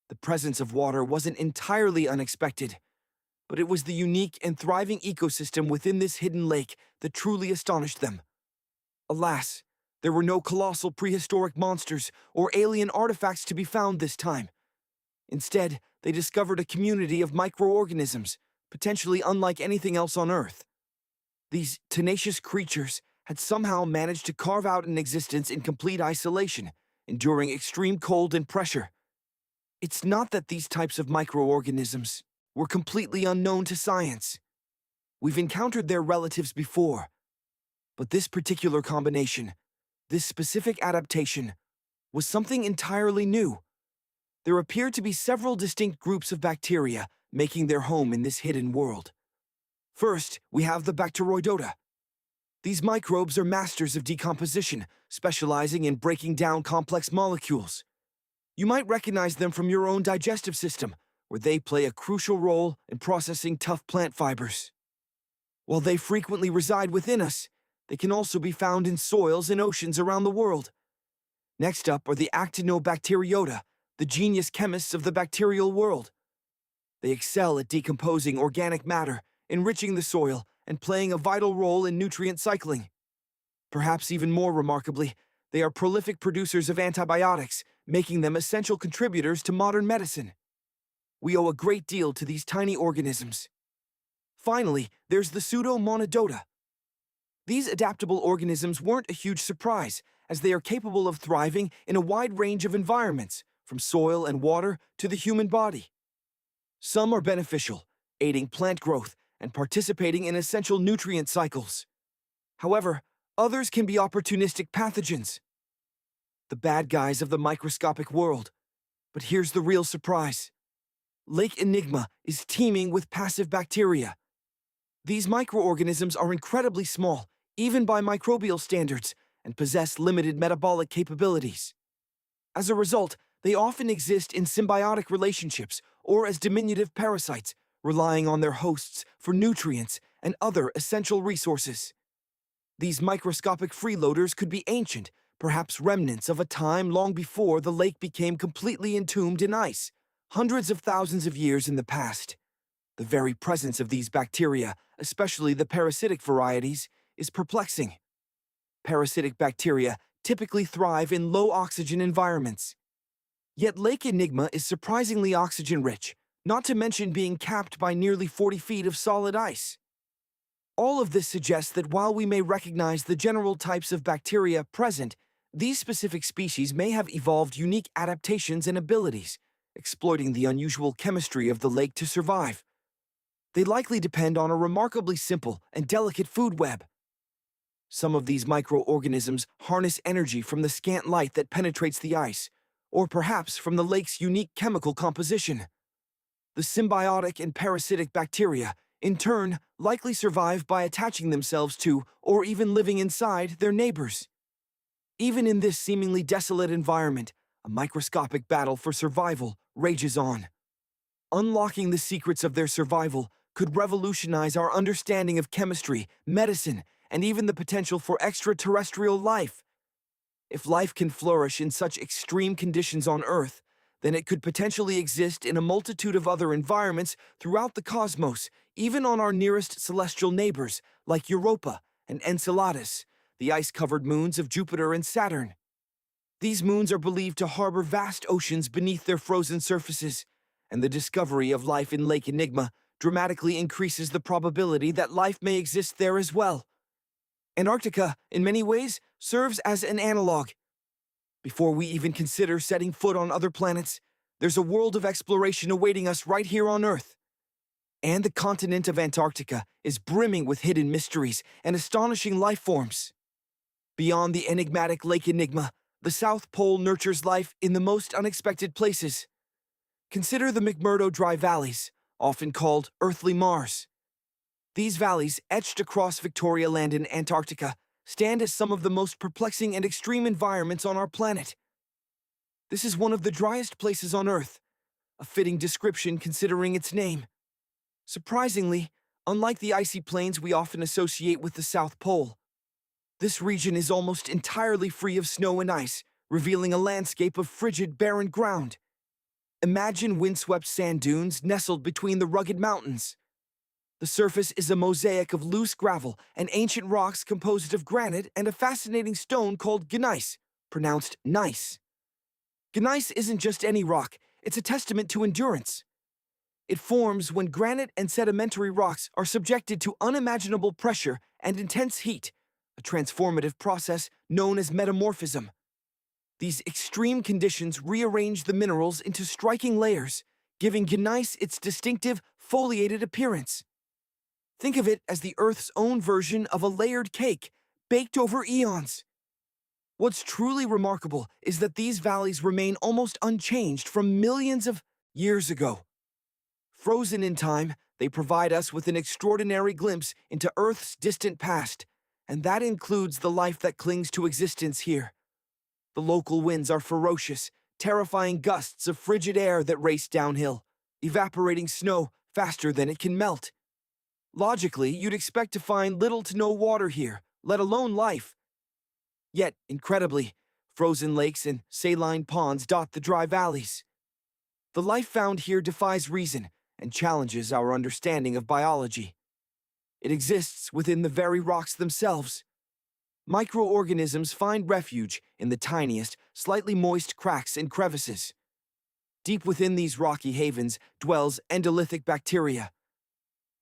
The presence of water wasn't entirely unexpected, but it was the unique and thriving ecosystem within this hidden lake that truly astonished them. Alas, there were no colossal prehistoric monsters or alien artifacts to be found this time. Instead, they discovered a community of microorganisms, potentially unlike anything else on Earth. These tenacious creatures had somehow managed to carve out an existence in complete isolation, enduring extreme cold and pressure. It's not that these types of microorganisms were completely unknown to science. We've encountered their relatives before, but this particular combination, this specific adaptation, was something entirely new. There appeared to be several distinct groups of bacteria making their home in this hidden world. First, we have the Bacteroidota. These microbes are masters of decomposition, specializing in breaking down complex molecules. You might recognize them from your own digestive system, where they play a crucial role in processing tough plant fibers. While they frequently reside within us, they can also be found in soils and oceans around the world. Next up are the Actinobacteriota, the genius chemists of the bacterial world. They excel at decomposing organic matter, enriching the soil, and playing a vital role in nutrient cycling. Perhaps even more remarkably, they are prolific producers of antibiotics, making them essential contributors to modern medicine. We owe a great deal to these tiny organisms. Finally, there's the Pseudomonadota. These adaptable organisms weren't a huge surprise, as they are capable of thriving in a wide range of environments, from soil and water to the human body. Some are beneficial, aiding plant growth and participating in essential nutrient cycles. However, others can be opportunistic pathogens, the bad guys of the microscopic world. But here's the real surprise. Lake Enigma is teeming with passive bacteria. These microorganisms are incredibly small, even by microbial standards, and possess limited metabolic capabilities. As a result, they often exist in symbiotic relationships or as diminutive parasites, relying on their hosts for nutrients and other essential resources. These microscopic freeloaders could be ancient, perhaps remnants of a time long before the lake became completely entombed in ice, hundreds of thousands of years in the past. The very presence of these bacteria, especially the parasitic varieties, is perplexing. Parasitic bacteria typically thrive in low-oxygen environments. Yet Lake Enigma is surprisingly oxygen-rich, not to mention being capped by nearly 40 feet of solid ice. All of this suggests that while we may recognize the general types of bacteria present, these specific species may have evolved unique adaptations and abilities, exploiting the unusual chemistry of the lake to survive. They likely depend on a remarkably simple and delicate food web. Some of these microorganisms harness energy from the scant light that penetrates the ice, or perhaps from the lake's unique chemical composition. The symbiotic and parasitic bacteria, in turn, likely survive by attaching themselves to, or even living inside, their neighbors. Even in this seemingly desolate environment, a microscopic battle for survival rages on. Unlocking the secrets of their survival could revolutionize our understanding of chemistry, medicine, and even the potential for extraterrestrial life. If life can flourish in such extreme conditions on Earth, then it could potentially exist in a multitude of other environments throughout the cosmos, even on our nearest celestial neighbors, like Europa and Enceladus, the ice-covered moons of Jupiter and Saturn. These moons are believed to harbor vast oceans beneath their frozen surfaces, and the discovery of life in Lake Enigma dramatically increases the probability that life may exist there as well. Antarctica, in many ways, serves as an analog. Before we even consider setting foot on other planets, there's a world of exploration awaiting us right here on Earth. And the continent of Antarctica is brimming with hidden mysteries and astonishing life forms. Beyond the enigmatic Lake Enigma, the South Pole nurtures life in the most unexpected places. Consider the McMurdo Dry Valleys, often called Earthly Mars. These valleys, etched across Victoria Land in Antarctica, stand as some of the most perplexing and extreme environments on our planet. This is one of the driest places on Earth, a fitting description considering its name. Surprisingly, unlike the icy plains we often associate with the South Pole, this region is almost entirely free of snow and ice, revealing a landscape of frigid, barren ground. Imagine windswept sand dunes nestled between the rugged mountains. The surface is a mosaic of loose gravel and ancient rocks composed of granite and a fascinating stone called gneiss, pronounced nice. Gneiss isn't just any rock, it's a testament to endurance. It forms when granite and sedimentary rocks are subjected to unimaginable pressure and intense heat, a transformative process known as metamorphism. These extreme conditions rearrange the minerals into striking layers, giving gneiss its distinctive, foliated appearance. Think of it as the Earth's own version of a layered cake, baked over eons. What's truly remarkable is that these valleys remain almost unchanged from millions of years ago. Frozen in time, they provide us with an extraordinary glimpse into Earth's distant past, and that includes the life that clings to existence here. The local winds are ferocious, terrifying gusts of frigid air that race downhill, evaporating snow faster than it can melt. Logically, you'd expect to find little to no water here, let alone life. Yet, incredibly, frozen lakes and saline ponds dot the dry valleys. The life found here defies reason and challenges our understanding of biology. It exists within the very rocks themselves. Microorganisms find refuge in the tiniest, slightly moist cracks and crevices. Deep within these rocky havens dwells endolithic bacteria.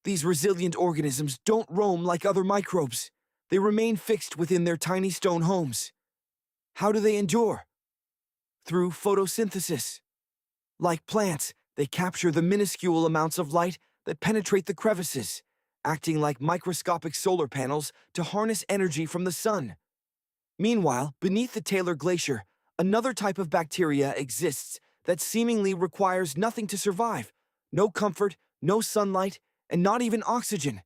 These resilient organisms don't roam like other microbes. They remain fixed within their tiny stone homes. How do they endure? Through photosynthesis. Like plants, they capture the minuscule amounts of light that penetrate the crevices, acting like microscopic solar panels to harness energy from the sun. Meanwhile, beneath the Taylor Glacier, another type of bacteria exists that seemingly requires nothing to survive: no comfort, no sunlight, and not even oxygen.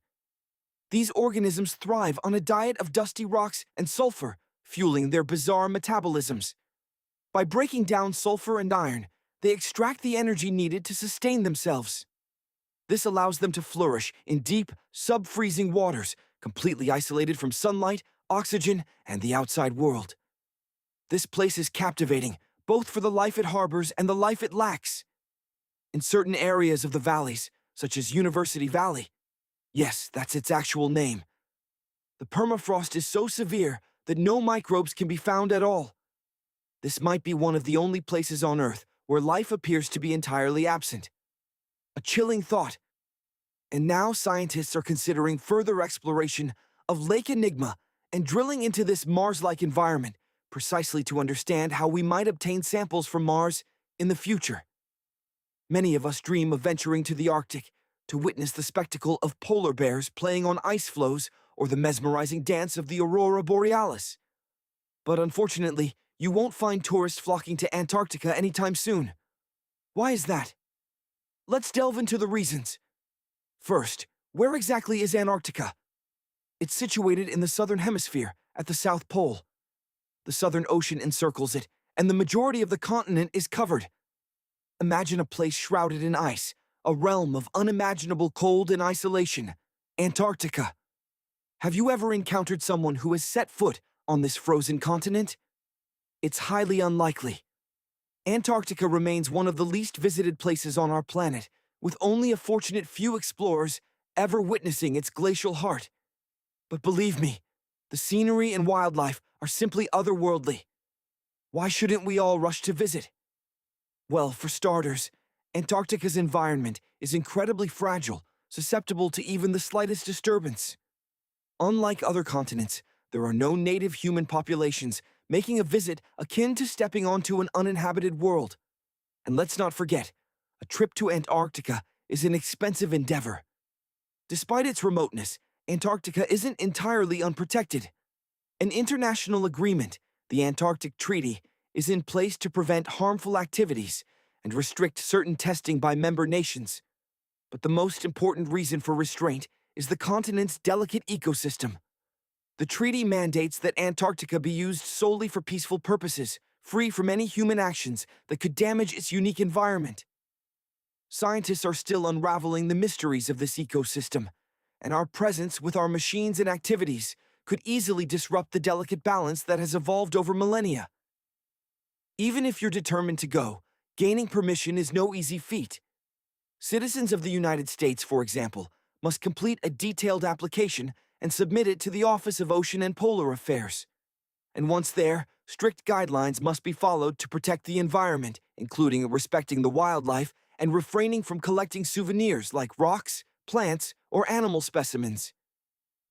These organisms thrive on a diet of dusty rocks and sulfur, fueling their bizarre metabolisms. By breaking down sulfur and iron, they extract the energy needed to sustain themselves. This allows them to flourish in deep, sub-freezing waters, completely isolated from sunlight, oxygen, and the outside world. This place is captivating, both for the life it harbors and the life it lacks. In certain areas of the valleys, such as University Valley, yes, that's its actual name, the permafrost is so severe that no microbes can be found at all. This might be one of the only places on Earth where life appears to be entirely absent. A chilling thought. And now scientists are considering further exploration of Lake Enigma and drilling into this Mars-like environment, precisely to understand how we might obtain samples from Mars in the future. Many of us dream of venturing to the Arctic to witness the spectacle of polar bears playing on ice floes or the mesmerizing dance of the aurora borealis. But unfortunately, you won't find tourists flocking to Antarctica anytime soon. Why is that? Let's delve into the reasons. First, where exactly is Antarctica? It's situated in the southern hemisphere, at the South Pole. The Southern Ocean encircles it, and the majority of the continent is covered. Imagine a place shrouded in ice, a realm of unimaginable cold and isolation, Antarctica. Have you ever encountered someone who has set foot on this frozen continent? It's highly unlikely. Antarctica remains one of the least visited places on our planet, with only a fortunate few explorers ever witnessing its glacial heart. But believe me, the scenery and wildlife are simply otherworldly. Why shouldn't we all rush to visit? Well, for starters, Antarctica's environment is incredibly fragile, susceptible to even the slightest disturbance. Unlike other continents, there are no native human populations, making a visit akin to stepping onto an uninhabited world. And let's not forget, a trip to Antarctica is an expensive endeavor. Despite its remoteness, Antarctica isn't entirely unprotected. An international agreement, the Antarctic Treaty, is in place to prevent harmful activities, and restrict certain testing by member nations. But the most important reason for restraint is the continent's delicate ecosystem. The treaty mandates that Antarctica be used solely for peaceful purposes, free from any human actions that could damage its unique environment. Scientists are still unraveling the mysteries of this ecosystem, and our presence with our machines and activities could easily disrupt the delicate balance that has evolved over millennia. Even if you're determined to go, gaining permission is no easy feat. Citizens of the United States, for example, must complete a detailed application and submit it to the Office of Ocean and Polar Affairs. And once there, strict guidelines must be followed to protect the environment, including respecting the wildlife and refraining from collecting souvenirs like rocks, plants, or animal specimens.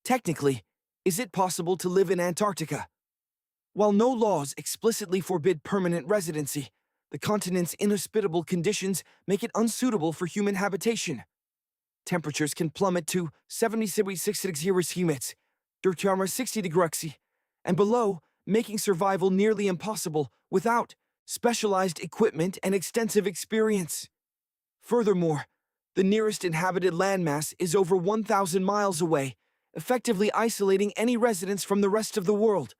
Technically, is it possible to live in Antarctica? While no laws explicitly forbid permanent residency, the continent's inhospitable conditions make it unsuitable for human habitation. Temperatures can plummet to 60 degrees and below, making survival nearly impossible without specialized equipment and extensive experience. Furthermore, the nearest inhabited landmass is over 1,000 miles away, effectively isolating any residents from the rest of the world.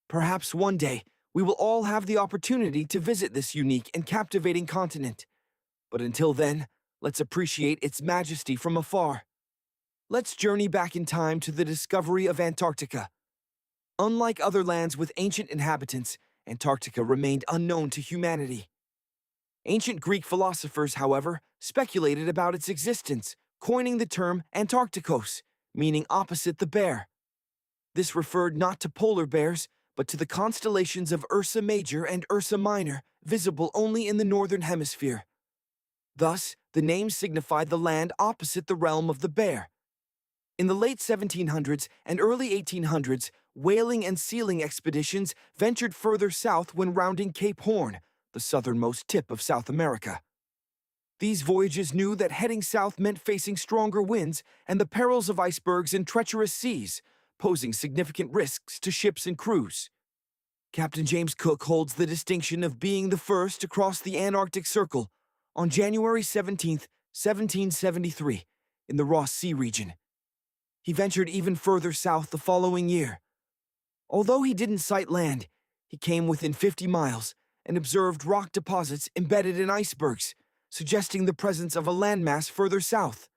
Perhaps one day, we will all have the opportunity to visit this unique and captivating continent. But until then, let's appreciate its majesty from afar. Let's journey back in time to the discovery of Antarctica. Unlike other lands with ancient inhabitants, Antarctica remained unknown to humanity. Ancient Greek philosophers, however, speculated about its existence, coining the term Antarcticos, meaning opposite the bear. This referred not to polar bears, but to the constellations of Ursa Major and Ursa Minor, visible only in the northern hemisphere. Thus, the name signified the land opposite the realm of the bear. In the late 1700s and early 1800s, whaling and sealing expeditions ventured further south when rounding Cape Horn, the southernmost tip of South America. These voyages knew that heading south meant facing stronger winds and the perils of icebergs and treacherous seas, posing significant risks to ships and crews. Captain James Cook holds the distinction of being the first to cross the Antarctic Circle on January 17, 1773, in the Ross Sea region. He ventured even further south the following year. Although he didn't sight land, he came within 50 miles and observed rock deposits embedded in icebergs, suggesting the presence of a landmass further south.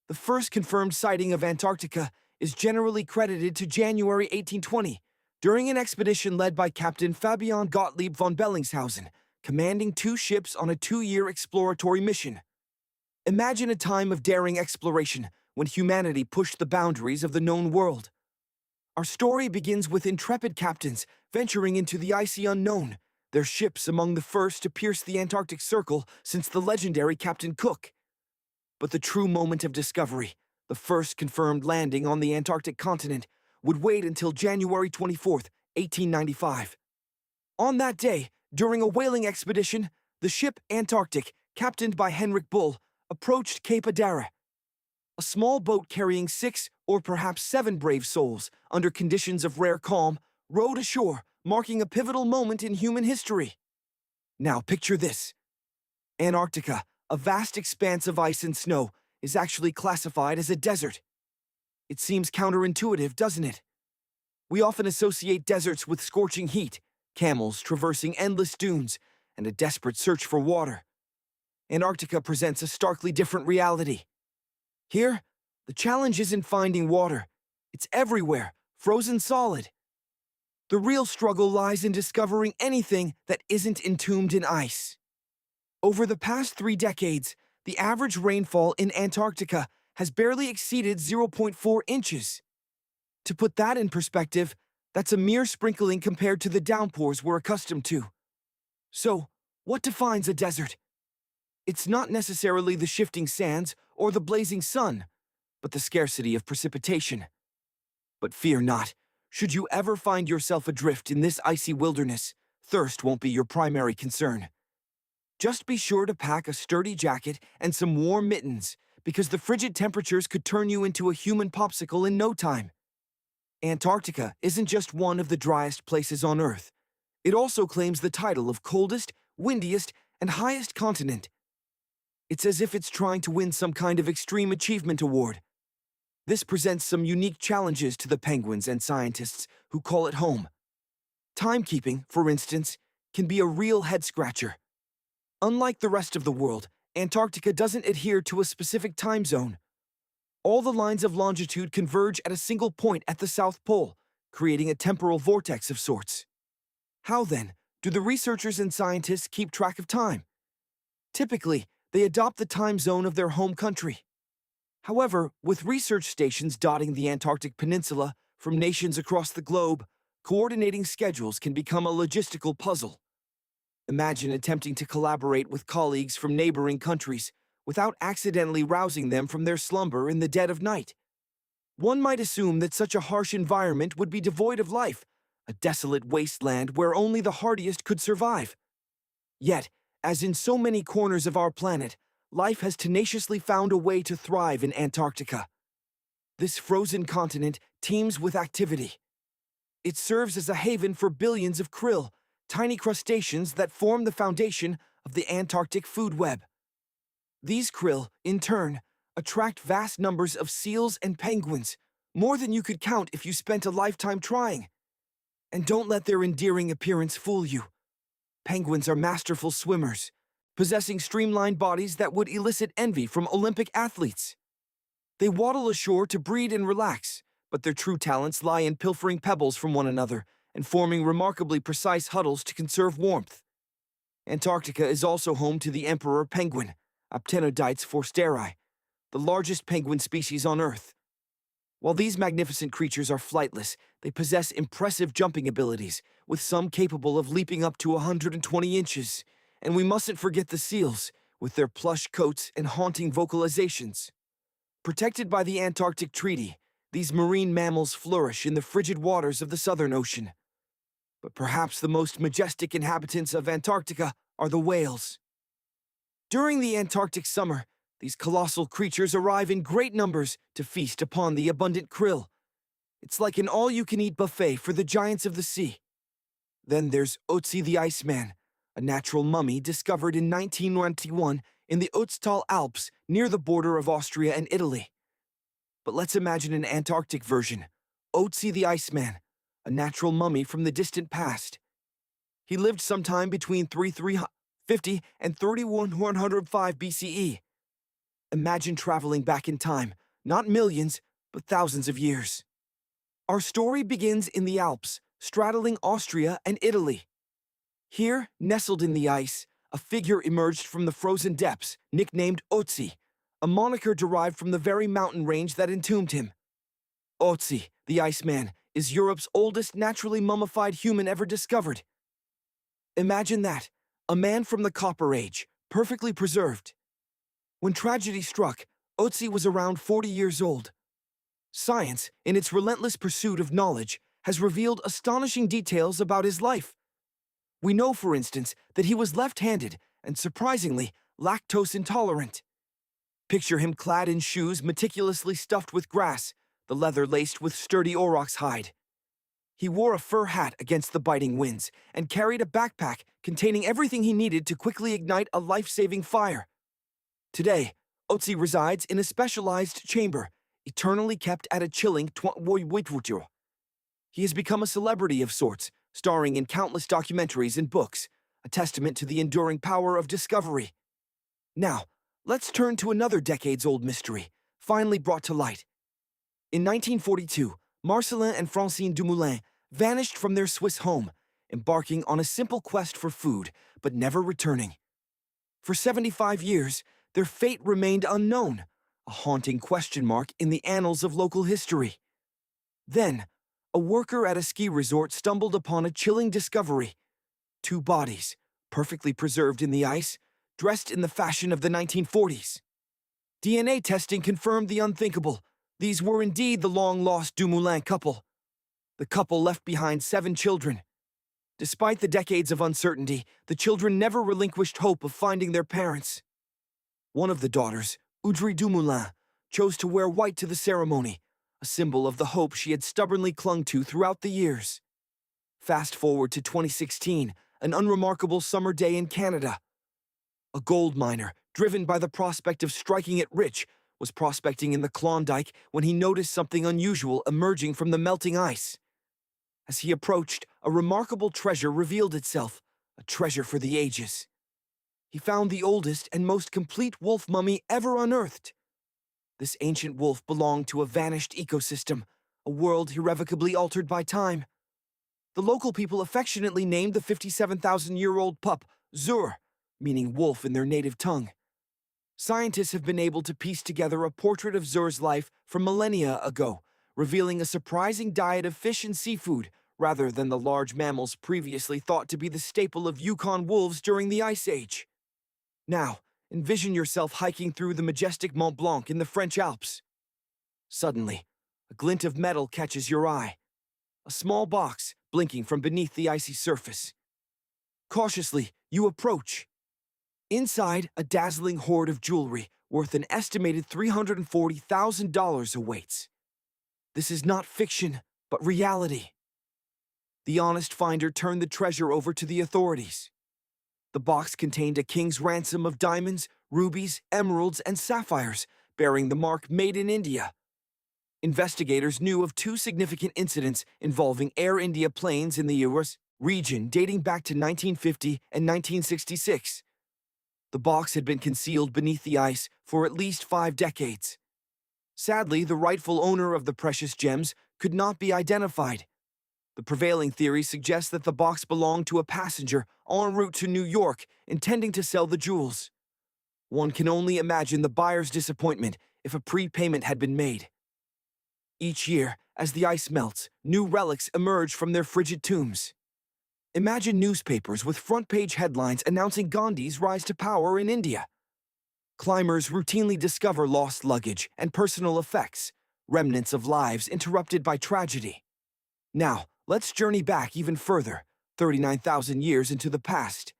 The first confirmed sighting of Antarctica is generally credited to January 1820, during an expedition led by Captain Fabian Gottlieb von Bellingshausen, commanding 2 ships on a 2-year exploratory mission. Imagine a time of daring exploration when humanity pushed the boundaries of the known world. Our story begins with intrepid captains venturing into the icy unknown, their ships among the first to pierce the Antarctic Circle since the legendary Captain Cook. But the true moment of discovery, the first confirmed landing on the Antarctic continent, would wait until January 24, 1895. On that day, during a whaling expedition, the ship Antarctic, captained by Henrik Bull, approached Cape Adare. A small boat carrying 6 or perhaps 7 brave souls, under conditions of rare calm, rowed ashore, marking a pivotal moment in human history. Now picture this. Antarctica, a vast expanse of ice and snow, is actually classified as a desert. It seems counterintuitive, doesn't it? We often associate deserts with scorching heat, camels traversing endless dunes, and a desperate search for water. Antarctica presents a starkly different reality. Here, the challenge isn't finding water. It's everywhere, frozen solid. The real struggle lies in discovering anything that isn't entombed in ice. Over the past 3 decades, the average rainfall in Antarctica has barely exceeded 0.4 inches. To put that in perspective, that's a mere sprinkling compared to the downpours we're accustomed to. So, what defines a desert? It's not necessarily the shifting sands or the blazing sun, but the scarcity of precipitation. But fear not. Should you ever find yourself adrift in this icy wilderness, thirst won't be your primary concern. Just be sure to pack a sturdy jacket and some warm mittens, because the frigid temperatures could turn you into a human popsicle in no time. Antarctica isn't just one of the driest places on Earth. It also claims the title of coldest, windiest, and highest continent. It's as if it's trying to win some kind of extreme achievement award. This presents some unique challenges to the penguins and scientists who call it home. Timekeeping, for instance, can be a real head-scratcher. Unlike the rest of the world, Antarctica doesn't adhere to a specific time zone. All the lines of longitude converge at a single point at the South Pole, creating a temporal vortex of sorts. How, then, do the researchers and scientists keep track of time? Typically, they adopt the time zone of their home country. However, with research stations dotting the Antarctic Peninsula from nations across the globe, coordinating schedules can become a logistical puzzle. Imagine attempting to collaborate with colleagues from neighboring countries without accidentally rousing them from their slumber in the dead of night. One might assume that such a harsh environment would be devoid of life, a desolate wasteland where only the hardiest could survive. Yet, as in so many corners of our planet, life has tenaciously found a way to thrive in Antarctica. This frozen continent teems with activity. It serves as a haven for billions of krill, tiny crustaceans that form the foundation of the Antarctic food web. These krill, in turn, attract vast numbers of seals and penguins, more than you could count if you spent a lifetime trying. And don't let their endearing appearance fool you. Penguins are masterful swimmers, possessing streamlined bodies that would elicit envy from Olympic athletes. They waddle ashore to breed and relax, but their true talents lie in pilfering pebbles from one another and forming remarkably precise huddles to conserve warmth. Antarctica is also home to the emperor penguin, Aptenodytes forsteri, the largest penguin species on Earth. While these magnificent creatures are flightless, they possess impressive jumping abilities, with some capable of leaping up to 120 inches. And we mustn't forget the seals, with their plush coats and haunting vocalizations. Protected by the Antarctic Treaty, these marine mammals flourish in the frigid waters of the Southern Ocean. But perhaps the most majestic inhabitants of Antarctica are the whales. During the Antarctic summer, these colossal creatures arrive in great numbers to feast upon the abundant krill. It's like an all-you-can-eat buffet for the giants of the sea. Then there's Otzi the Iceman, a natural mummy discovered in 1991 in the Ötztal Alps near the border of Austria and Italy. But let's imagine an Antarctic version, Otzi the Iceman, a natural mummy from the distant past. He lived sometime between 3350 and 3105 BCE. Imagine traveling back in time, not millions, but thousands of years. Our story begins in the Alps, straddling Austria and Italy. Here, nestled in the ice, a figure emerged from the frozen depths, nicknamed Otzi, a moniker derived from the very mountain range that entombed him. Otzi, the Iceman, is Europe's oldest naturally mummified human ever discovered. Imagine that, a man from the Copper Age, perfectly preserved. When tragedy struck, Otzi was around 40 years old. Science, in its relentless pursuit of knowledge, has revealed astonishing details about his life. We know, for instance, that he was left-handed and, surprisingly, lactose intolerant. Picture him clad in shoes meticulously stuffed with grass, the leather laced with sturdy aurochs hide. He wore a fur hat against the biting winds and carried a backpack containing everything he needed to quickly ignite a life-saving fire. Today, Otzi resides in a specialized chamber, eternally kept at a chilling He has become a celebrity of sorts, starring in countless documentaries and books, a testament to the enduring power of discovery. Now, let's turn to another decades-old mystery, finally brought to light. In 1942, Marcelin and Francine Dumoulin vanished from their Swiss home, embarking on a simple quest for food, but never returning. For 75 years, their fate remained unknown, a haunting question mark in the annals of local history. Then, a worker at a ski resort stumbled upon a chilling discovery. 2 bodies, perfectly preserved in the ice, dressed in the fashion of the 1940s. DNA testing confirmed the unthinkable. These were indeed the long-lost Dumoulin couple. The couple left behind 7 children. Despite the decades of uncertainty, the children never relinquished hope of finding their parents. One of the daughters, Audrey Dumoulin, chose to wear white to the ceremony, a symbol of the hope she had stubbornly clung to throughout the years. Fast forward to 2016, an unremarkable summer day in Canada. A gold miner, driven by the prospect of striking it rich, was prospecting in the Klondike when he noticed something unusual emerging from the melting ice. As he approached, a remarkable treasure revealed itself, a treasure for the ages. He found the oldest and most complete wolf mummy ever unearthed. This ancient wolf belonged to a vanished ecosystem, a world irrevocably altered by time. The local people affectionately named the 57,000-year-old pup Zur, meaning wolf in their native tongue. Scientists have been able to piece together a portrait of Zur's life from millennia ago, revealing a surprising diet of fish and seafood, rather than the large mammals previously thought to be the staple of Yukon wolves during the Ice Age. Now, envision yourself hiking through the majestic Mont Blanc in the French Alps. Suddenly, a glint of metal catches your eye. A small box blinking from beneath the icy surface. Cautiously, you approach. Inside, a dazzling hoard of jewelry worth an estimated $340,000 awaits. This is not fiction, but reality. The honest finder turned the treasure over to the authorities. The box contained a king's ransom of diamonds, rubies, emeralds, and sapphires, bearing the mark Made in India. Investigators knew of two significant incidents involving Air India planes in the U.S. region dating back to 1950 and 1966. The box had been concealed beneath the ice for at least 5 decades. Sadly, the rightful owner of the precious gems could not be identified. The prevailing theory suggests that the box belonged to a passenger en route to New York, intending to sell the jewels. One can only imagine the buyer's disappointment if a prepayment had been made. Each year, as the ice melts, new relics emerge from their frigid tombs. Imagine newspapers with front-page headlines announcing Gandhi's rise to power in India. Climbers routinely discover lost luggage and personal effects, remnants of lives interrupted by tragedy. Now, let's journey back even further, 39,000 years into the past.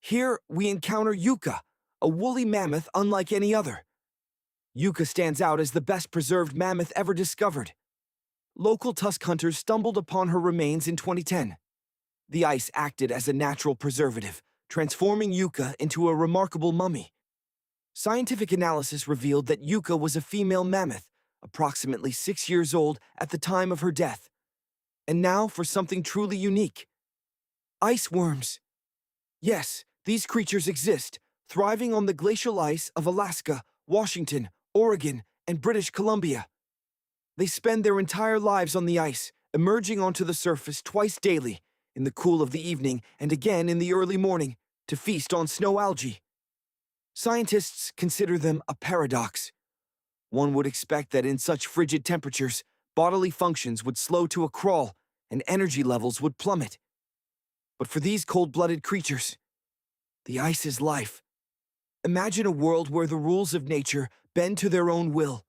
Here, we encounter Yucca, a woolly mammoth unlike any other. Yucca stands out as the best-preserved mammoth ever discovered. Local tusk hunters stumbled upon her remains in 2010. The ice acted as a natural preservative, transforming Yucca into a remarkable mummy. Scientific analysis revealed that Yucca was a female mammoth, approximately 6 years old at the time of her death. And now for something truly unique. Ice worms. Yes, these creatures exist, thriving on the glacial ice of Alaska, Washington, Oregon, and British Columbia. They spend their entire lives on the ice, emerging onto the surface twice daily, in the cool of the evening and again in the early morning, to feast on snow algae. Scientists consider them a paradox. One would expect that in such frigid temperatures, bodily functions would slow to a crawl and energy levels would plummet. But for these cold-blooded creatures, the ice is life. Imagine a world where the rules of nature bend to their own will.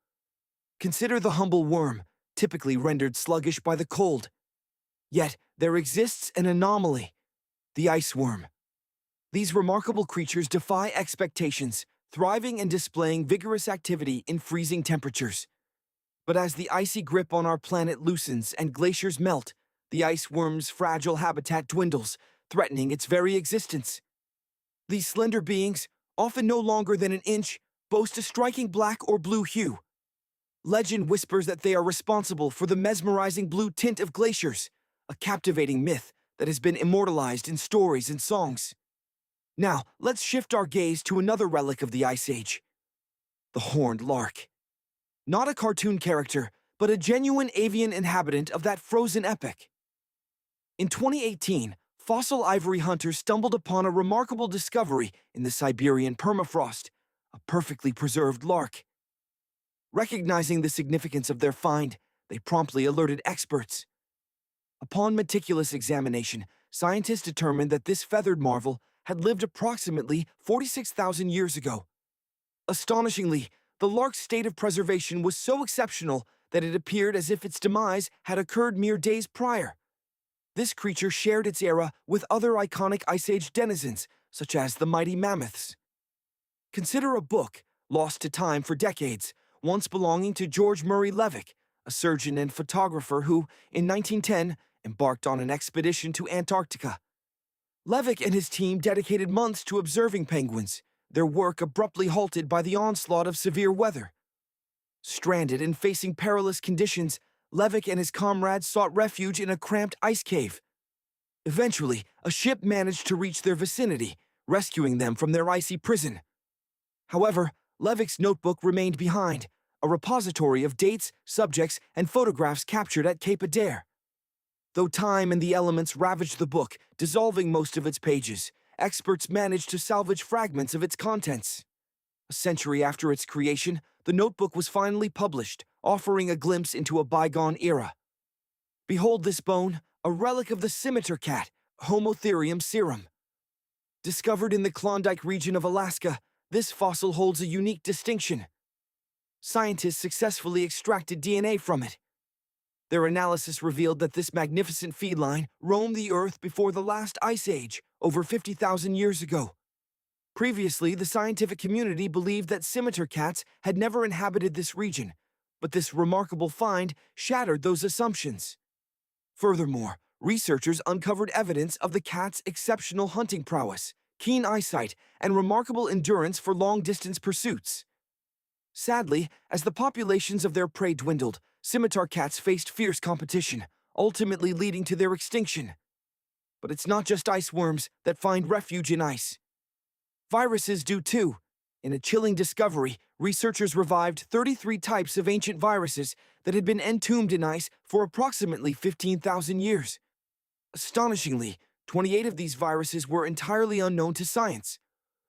Consider the humble worm, typically rendered sluggish by the cold. Yet, there exists an anomaly, the ice worm. These remarkable creatures defy expectations, thriving and displaying vigorous activity in freezing temperatures. But as the icy grip on our planet loosens and glaciers melt, the ice worm's fragile habitat dwindles, threatening its very existence. These slender beings, often no longer than an inch, boast a striking black or blue hue. Legend whispers that they are responsible for the mesmerizing blue tint of glaciers, a captivating myth that has been immortalized in stories and songs. Now, let's shift our gaze to another relic of the Ice Age, the horned lark. Not a cartoon character, but a genuine avian inhabitant of that frozen epoch. In 2018, fossil ivory hunters stumbled upon a remarkable discovery in the Siberian permafrost, a perfectly preserved lark. Recognizing the significance of their find, they promptly alerted experts. Upon meticulous examination, scientists determined that this feathered marvel had lived approximately 46,000 years ago. Astonishingly, the lark's state of preservation was so exceptional that it appeared as if its demise had occurred mere days prior. This creature shared its era with other iconic Ice Age denizens, such as the mighty mammoths. Consider a book, lost to time for decades, once belonging to George Murray Levick, a surgeon and photographer who, in 1910, embarked on an expedition to Antarctica. Levick and his team dedicated months to observing penguins, their work abruptly halted by the onslaught of severe weather. Stranded and facing perilous conditions, Levick and his comrades sought refuge in a cramped ice cave. Eventually, a ship managed to reach their vicinity, rescuing them from their icy prison. However, Levick's notebook remained behind, a repository of dates, subjects, and photographs captured at Cape Adare. Though time and the elements ravaged the book, dissolving most of its pages, experts managed to salvage fragments of its contents. A century after its creation, the notebook was finally published, offering a glimpse into a bygone era. Behold this bone, a relic of the scimitar cat, Homotherium serum. Discovered in the Klondike region of Alaska, this fossil holds a unique distinction. Scientists successfully extracted DNA from it. Their analysis revealed that this magnificent feline roamed the Earth before the last ice age, over 50,000 years ago. Previously, the scientific community believed that scimitar cats had never inhabited this region, but this remarkable find shattered those assumptions. Furthermore, researchers uncovered evidence of the cat's exceptional hunting prowess, keen eyesight, and remarkable endurance for long-distance pursuits. Sadly, as the populations of their prey dwindled, scimitar cats faced fierce competition, ultimately leading to their extinction. But it's not just ice worms that find refuge in ice. Viruses do too. In a chilling discovery, researchers revived 33 types of ancient viruses that had been entombed in ice for approximately 15,000 years. Astonishingly, 28 of these viruses were entirely unknown to science.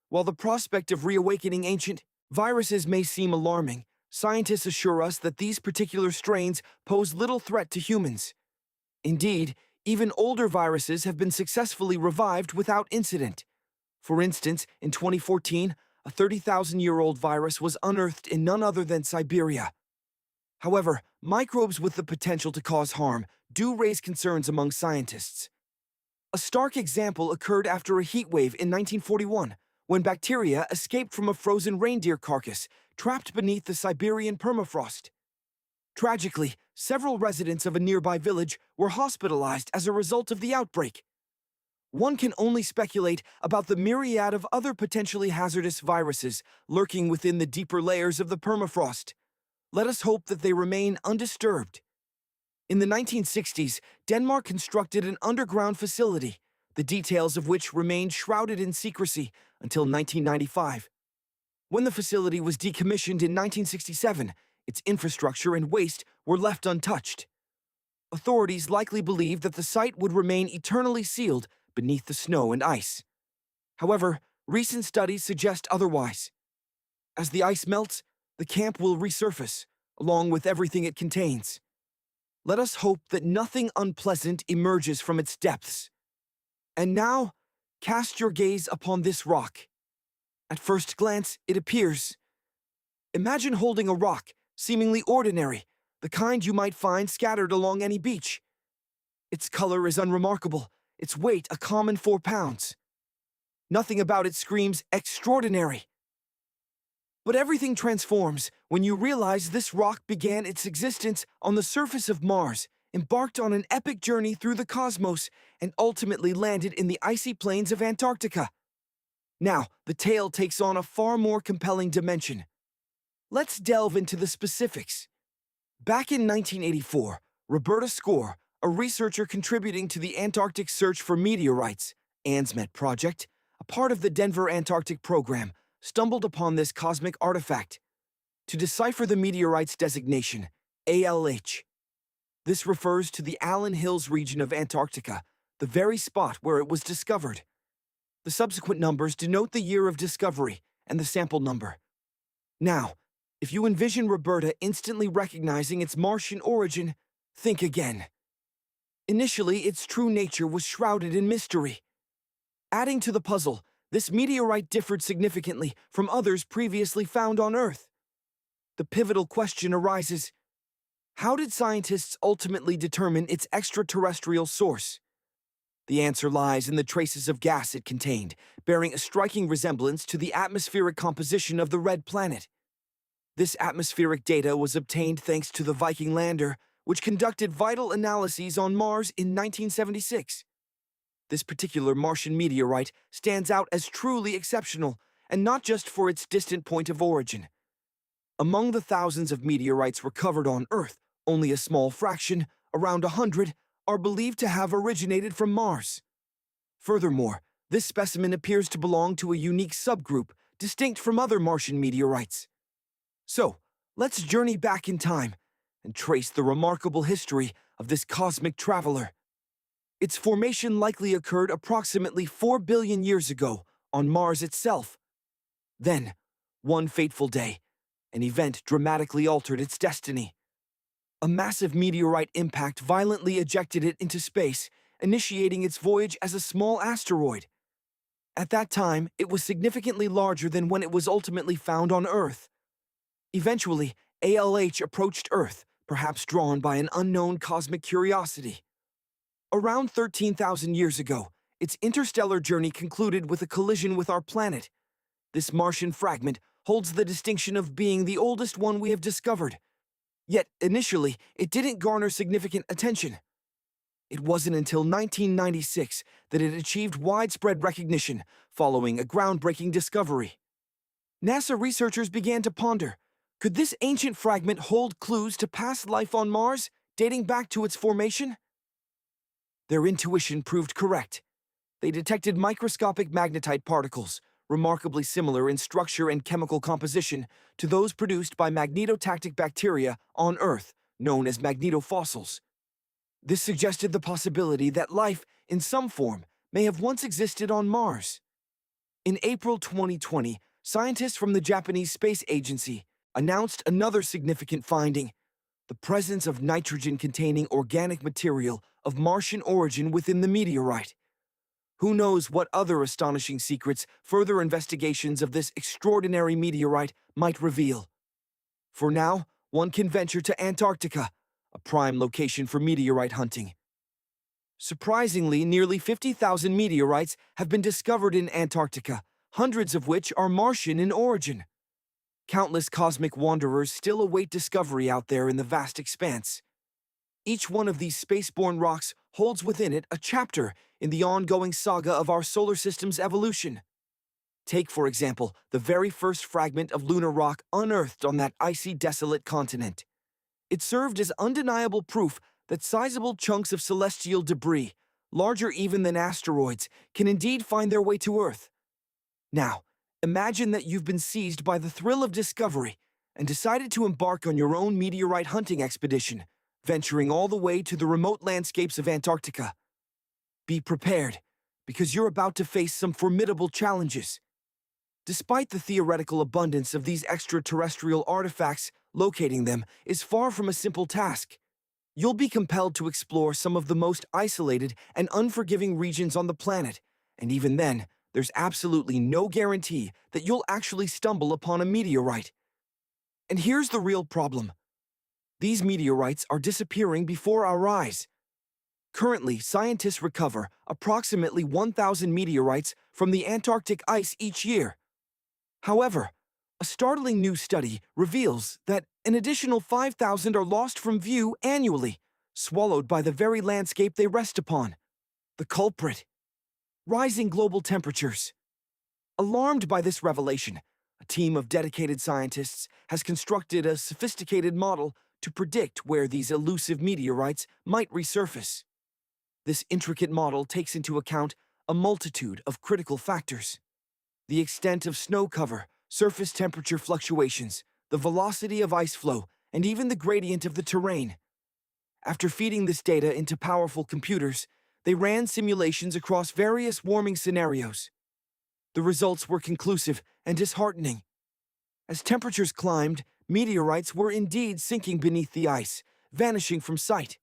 While the prospect of reawakening ancient viruses may seem alarming, scientists assure us that these particular strains pose little threat to humans. Indeed, even older viruses have been successfully revived without incident. For instance, in 2014, a 30,000-year-old virus was unearthed in none other than Siberia. However, microbes with the potential to cause harm do raise concerns among scientists. A stark example occurred after a heat wave in 1941, when bacteria escaped from a frozen reindeer carcass trapped beneath the Siberian permafrost. Tragically, several residents of a nearby village were hospitalized as a result of the outbreak. One can only speculate about the myriad of other potentially hazardous viruses lurking within the deeper layers of the permafrost. Let us hope that they remain undisturbed. In the 1960s, Denmark constructed an underground facility, the details of which remained shrouded in secrecy until 1995. When the facility was decommissioned in 1967, its infrastructure and waste were left untouched. Authorities likely believed that the site would remain eternally sealed beneath the snow and ice. However, recent studies suggest otherwise. As the ice melts, the camp will resurface, along with everything it contains. Let us hope that nothing unpleasant emerges from its depths. And now, cast your gaze upon this rock. At first glance, it appears. Imagine holding a rock, seemingly ordinary, the kind you might find scattered along any beach. Its color is unremarkable, its weight a common 4 pounds. Nothing about it screams extraordinary. But everything transforms when you realize this rock began its existence on the surface of Mars, embarked on an epic journey through the cosmos, and ultimately landed in the icy plains of Antarctica. Now, the tale takes on a far more compelling dimension. Let's delve into the specifics. Back in 1984, Roberta Score, a researcher contributing to the Antarctic Search for Meteorites, ANSMET project, a part of the Denver Antarctic program, stumbled upon this cosmic artifact. To decipher the meteorite's designation, ALH. This refers to the Allen Hills region of Antarctica, the very spot where it was discovered. The subsequent numbers denote the year of discovery and the sample number. Now, if you envision Roberta instantly recognizing its Martian origin, think again. Initially, its true nature was shrouded in mystery. Adding to the puzzle, this meteorite differed significantly from others previously found on Earth. The pivotal question arises: how did scientists ultimately determine its extraterrestrial source? The answer lies in the traces of gas it contained, bearing a striking resemblance to the atmospheric composition of the red planet. This atmospheric data was obtained thanks to the Viking lander, which conducted vital analyses on Mars in 1976. This particular Martian meteorite stands out as truly exceptional, and not just for its distant point of origin. Among the thousands of meteorites recovered on Earth, only a small fraction, around 100, are believed to have originated from Mars. Furthermore, this specimen appears to belong to a unique subgroup, distinct from other Martian meteorites. So, let's journey back in time and trace the remarkable history of this cosmic traveler. Its formation likely occurred approximately 4 billion years ago on Mars itself. Then, one fateful day, an event dramatically altered its destiny. A massive meteorite impact violently ejected it into space, initiating its voyage as a small asteroid. At that time, it was significantly larger than when it was ultimately found on Earth. Eventually, ALH approached Earth, perhaps drawn by an unknown cosmic curiosity. Around 13,000 years ago, its interstellar journey concluded with a collision with our planet. This Martian fragment holds the distinction of being the oldest one we have discovered. Yet, initially, it didn't garner significant attention. It wasn't until 1996 that it achieved widespread recognition following a groundbreaking discovery. NASA researchers began to ponder, could this ancient fragment hold clues to past life on Mars, dating back to its formation? Their intuition proved correct. They detected microscopic magnetite particles, remarkably similar in structure and chemical composition to those produced by magnetotactic bacteria on Earth, known as magnetofossils. This suggested the possibility that life, in some form, may have once existed on Mars. In April 2020, scientists from the Japanese Space Agency announced another significant finding: the presence of nitrogen-containing organic material of Martian origin within the meteorite. Who knows what other astonishing secrets further investigations of this extraordinary meteorite might reveal. For now, one can venture to Antarctica, a prime location for meteorite hunting. Surprisingly, nearly 50,000 meteorites have been discovered in Antarctica, hundreds of which are Martian in origin. Countless cosmic wanderers still await discovery out there in the vast expanse. Each one of these spaceborne rocks holds within it a chapter in the ongoing saga of our solar system's evolution. Take, for example, the very first fragment of lunar rock unearthed on that icy, desolate continent. It served as undeniable proof that sizable chunks of celestial debris, larger even than asteroids, can indeed find their way to Earth. Now, imagine that you've been seized by the thrill of discovery and decided to embark on your own meteorite hunting expedition, venturing all the way to the remote landscapes of Antarctica. Be prepared, because you're about to face some formidable challenges. Despite the theoretical abundance of these extraterrestrial artifacts, locating them is far from a simple task. You'll be compelled to explore some of the most isolated and unforgiving regions on the planet, and even then, there's absolutely no guarantee that you'll actually stumble upon a meteorite. And here's the real problem. These meteorites are disappearing before our eyes. Currently, scientists recover approximately 1,000 meteorites from the Antarctic ice each year. However, a startling new study reveals that an additional 5,000 are lost from view annually, swallowed by the very landscape they rest upon. The culprit: rising global temperatures. Alarmed by this revelation, a team of dedicated scientists has constructed a sophisticated model to predict where these elusive meteorites might resurface. This intricate model takes into account a multitude of critical factors: the extent of snow cover, surface temperature fluctuations, the velocity of ice flow, and even the gradient of the terrain. After feeding this data into powerful computers, they ran simulations across various warming scenarios. The results were conclusive and disheartening. As temperatures climbed, meteorites were indeed sinking beneath the ice, vanishing from sight.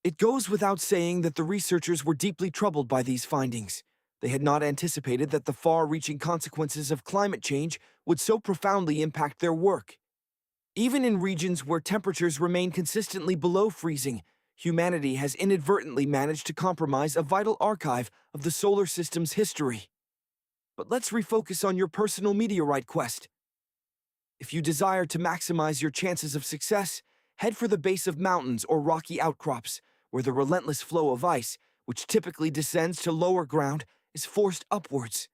It goes without saying that the researchers were deeply troubled by these findings. They had not anticipated that the far-reaching consequences of climate change would so profoundly impact their work. Even in regions where temperatures remain consistently below freezing, humanity has inadvertently managed to compromise a vital archive of the solar system's history. But let's refocus on your personal meteorite quest. If you desire to maximize your chances of success, head for the base of mountains or rocky outcrops, where the relentless flow of ice, which typically descends to lower ground, is forced upwards.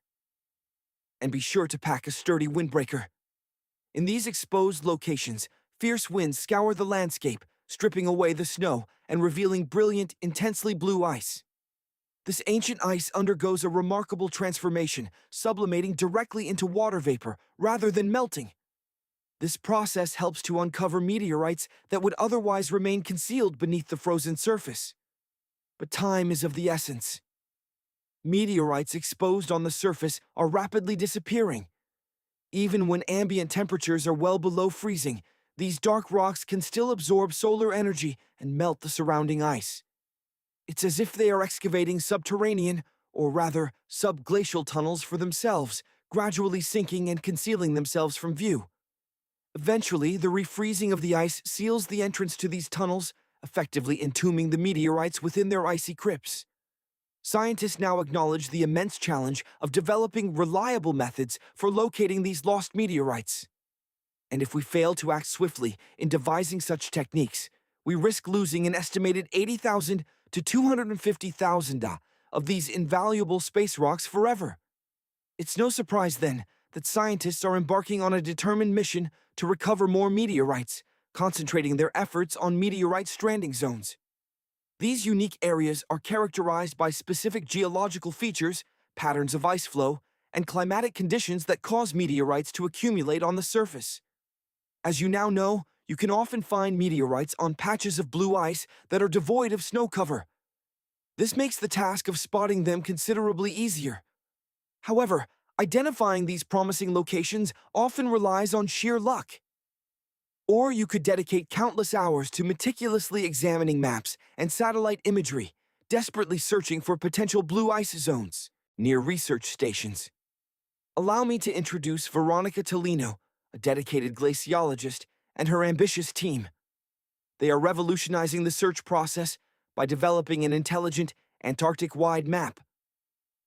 And be sure to pack a sturdy windbreaker. In these exposed locations, fierce winds scour the landscape, stripping away the snow and revealing brilliant, intensely blue ice. This ancient ice undergoes a remarkable transformation, sublimating directly into water vapor rather than melting. This process helps to uncover meteorites that would otherwise remain concealed beneath the frozen surface. But time is of the essence. Meteorites exposed on the surface are rapidly disappearing. Even when ambient temperatures are well below freezing, these dark rocks can still absorb solar energy and melt the surrounding ice. It's as if they are excavating subterranean, or rather, subglacial tunnels for themselves, gradually sinking and concealing themselves from view. Eventually, the refreezing of the ice seals the entrance to these tunnels, effectively entombing the meteorites within their icy crypts. Scientists now acknowledge the immense challenge of developing reliable methods for locating these lost meteorites. And if we fail to act swiftly in devising such techniques, we risk losing an estimated 80,000 to 250,000 of these invaluable space rocks forever. It's no surprise, then, that scientists are embarking on a determined mission to recover more meteorites, concentrating their efforts on meteorite stranding zones. These unique areas are characterized by specific geological features, patterns of ice flow, and climatic conditions that cause meteorites to accumulate on the surface. As you now know, you can often find meteorites on patches of blue ice that are devoid of snow cover. This makes the task of spotting them considerably easier. However, identifying these promising locations often relies on sheer luck. Or you could dedicate countless hours to meticulously examining maps and satellite imagery, desperately searching for potential blue ice zones near research stations. Allow me to introduce Veronica Tolino, a dedicated glaciologist, and her ambitious team. They are revolutionizing the search process by developing an intelligent, Antarctic-wide map.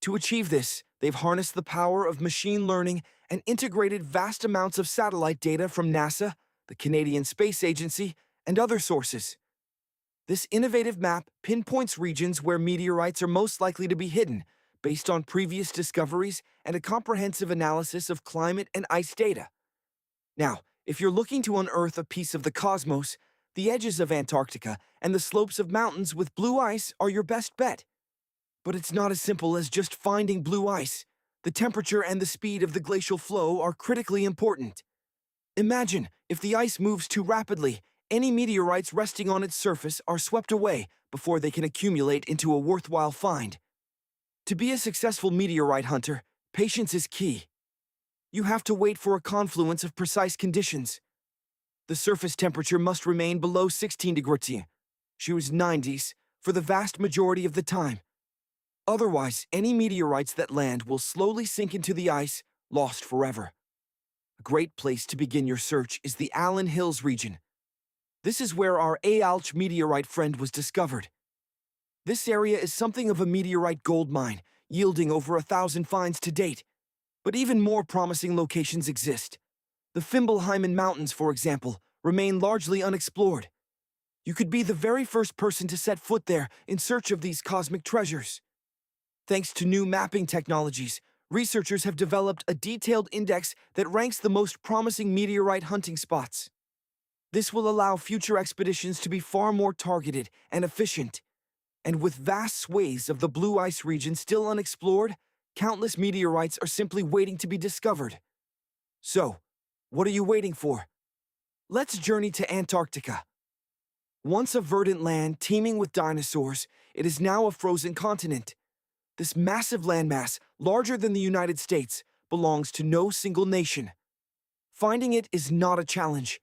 To achieve this, they've harnessed the power of machine learning and integrated vast amounts of satellite data from NASA, the Canadian Space Agency, and other sources. This innovative map pinpoints regions where meteorites are most likely to be hidden, based on previous discoveries and a comprehensive analysis of climate and ice data. Now, if you're looking to unearth a piece of the cosmos, the edges of Antarctica and the slopes of mountains with blue ice are your best bet. But it's not as simple as just finding blue ice. The temperature and the speed of the glacial flow are critically important. Imagine if the ice moves too rapidly, any meteorites resting on its surface are swept away before they can accumulate into a worthwhile find. To be a successful meteorite hunter, patience is key. You have to wait for a confluence of precise conditions. The surface temperature must remain below 16 degrees (-90s) for the vast majority of the time. Otherwise, any meteorites that land will slowly sink into the ice, lost forever. A great place to begin your search is the Allen Hills region. This is where our Aalch meteorite friend was discovered. This area is something of a meteorite gold mine, yielding over 1,000 finds to date. But even more promising locations exist. The Fimbulheimen Mountains, for example, remain largely unexplored. You could be the very first person to set foot there in search of these cosmic treasures. Thanks to new mapping technologies, researchers have developed a detailed index that ranks the most promising meteorite hunting spots. This will allow future expeditions to be far more targeted and efficient. And with vast swathes of the blue ice region still unexplored, countless meteorites are simply waiting to be discovered. So, what are you waiting for? Let's journey to Antarctica. Once a verdant land teeming with dinosaurs, it is now a frozen continent. This massive landmass, larger than the United States, belongs to no single nation. Finding it is not a challenge.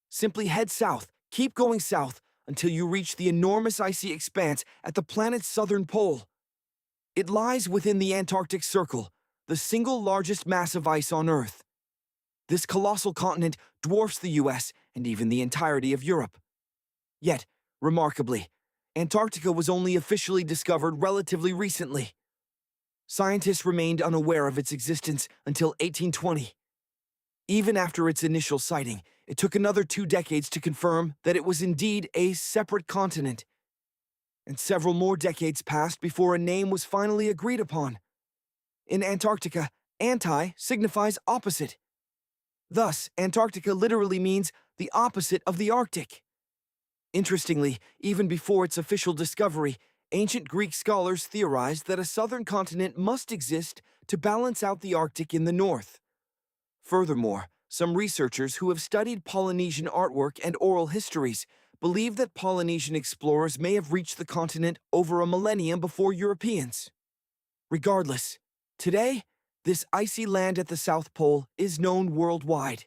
Simply head south, keep going south, until you reach the enormous icy expanse at the planet's southern pole. It lies within the Antarctic Circle, the single largest mass of ice on Earth. This colossal continent dwarfs the US and even the entirety of Europe. Yet, remarkably, Antarctica was only officially discovered relatively recently. Scientists remained unaware of its existence until 1820. Even after its initial sighting, it took another 2 decades to confirm that it was indeed a separate continent. and several more decades passed before a name was finally agreed upon. In Antarctica, anti signifies opposite. Thus, Antarctica literally means the opposite of the Arctic. Interestingly, even before its official discovery, ancient Greek scholars theorized that a southern continent must exist to balance out the Arctic in the north. Furthermore, some researchers who have studied Polynesian artwork and oral histories believe that Polynesian explorers may have reached the continent over a millennium before Europeans. Regardless, today, this icy land at the South Pole is known worldwide.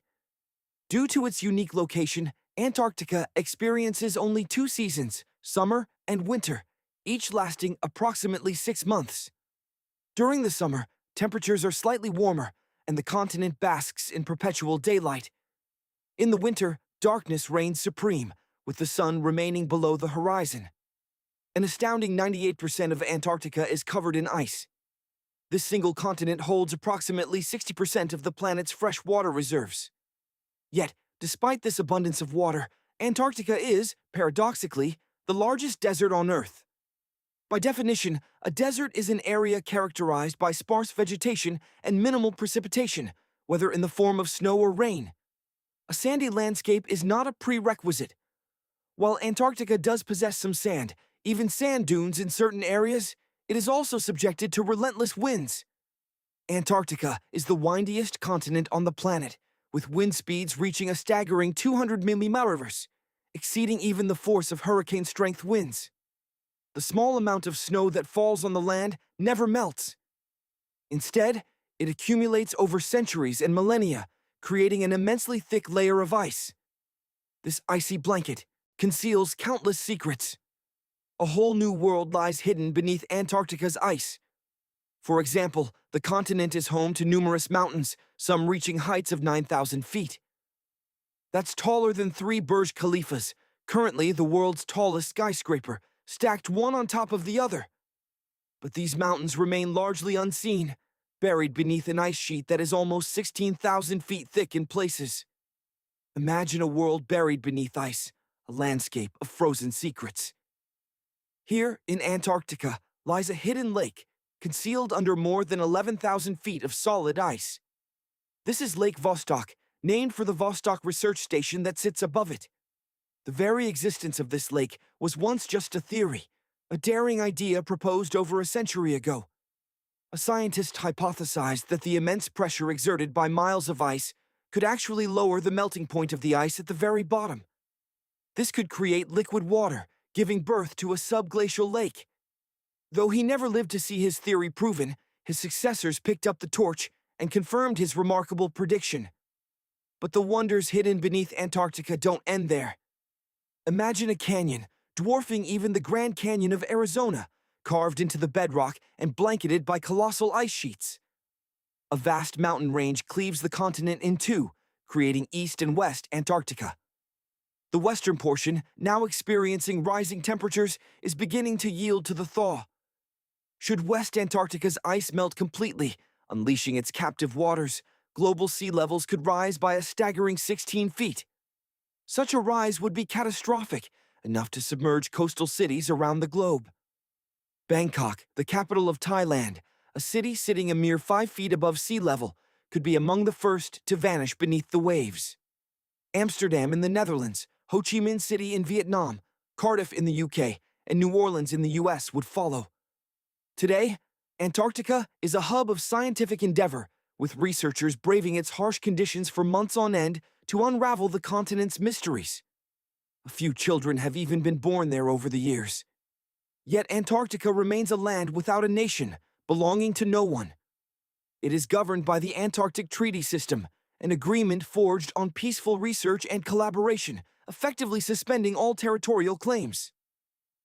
Due to its unique location, Antarctica experiences only 2 seasons, summer and winter, each lasting approximately 6 months. During the summer, temperatures are slightly warmer, and the continent basks in perpetual daylight. In the winter, darkness reigns supreme, with the sun remaining below the horizon. An astounding 98% of Antarctica is covered in ice. This single continent holds approximately 60% of the planet's fresh water reserves. Yet, despite this abundance of water, Antarctica is, paradoxically, the largest desert on Earth. By definition, a desert is an area characterized by sparse vegetation and minimal precipitation, whether in the form of snow or rain. A sandy landscape is not a prerequisite. While Antarctica does possess some sand, even sand dunes in certain areas, it is also subjected to relentless winds. Antarctica is the windiest continent on the planet, with wind speeds reaching a staggering 200 mm, exceeding even the force of hurricane-strength winds. The small amount of snow that falls on the land never melts. Instead, it accumulates over centuries and millennia, creating an immensely thick layer of ice. This icy blanket conceals countless secrets. A whole new world lies hidden beneath Antarctica's ice. For example, the continent is home to numerous mountains, some reaching heights of 9,000 feet. That's taller than 3 Burj Khalifas, currently the world's tallest skyscraper, stacked one on top of the other. But these mountains remain largely unseen, buried beneath an ice sheet that is almost 16,000 feet thick in places. Imagine a world buried beneath ice, a landscape of frozen secrets. Here, in Antarctica, lies a hidden lake, concealed under more than 11,000 feet of solid ice. This is Lake Vostok, named for the Vostok research station that sits above it. The very existence of this lake was once just a theory, a daring idea proposed over a century ago. A scientist hypothesized that the immense pressure exerted by miles of ice could actually lower the melting point of the ice at the very bottom. This could create liquid water, giving birth to a subglacial lake. Though he never lived to see his theory proven, his successors picked up the torch and confirmed his remarkable prediction. But the wonders hidden beneath Antarctica don't end there. Imagine a canyon, dwarfing even the Grand Canyon of Arizona, carved into the bedrock and blanketed by colossal ice sheets. A vast mountain range cleaves the continent in two, creating East and West Antarctica. The western portion, now experiencing rising temperatures, is beginning to yield to the thaw. Should West Antarctica's ice melt completely, unleashing its captive waters, global sea levels could rise by a staggering 16 feet. Such a rise would be catastrophic, enough to submerge coastal cities around the globe. Bangkok, the capital of Thailand, a city sitting a mere 5 feet above sea level, could be among the first to vanish beneath the waves. Amsterdam in the Netherlands, Ho Chi Minh City in Vietnam, Cardiff in the UK, and New Orleans in the US would follow. Today, Antarctica is a hub of scientific endeavor, with researchers braving its harsh conditions for months on end to unravel the continent's mysteries. A few children have even been born there over the years. Yet Antarctica remains a land without a nation, belonging to no one. It is governed by the Antarctic Treaty System, an agreement forged on peaceful research and collaboration, effectively suspending all territorial claims.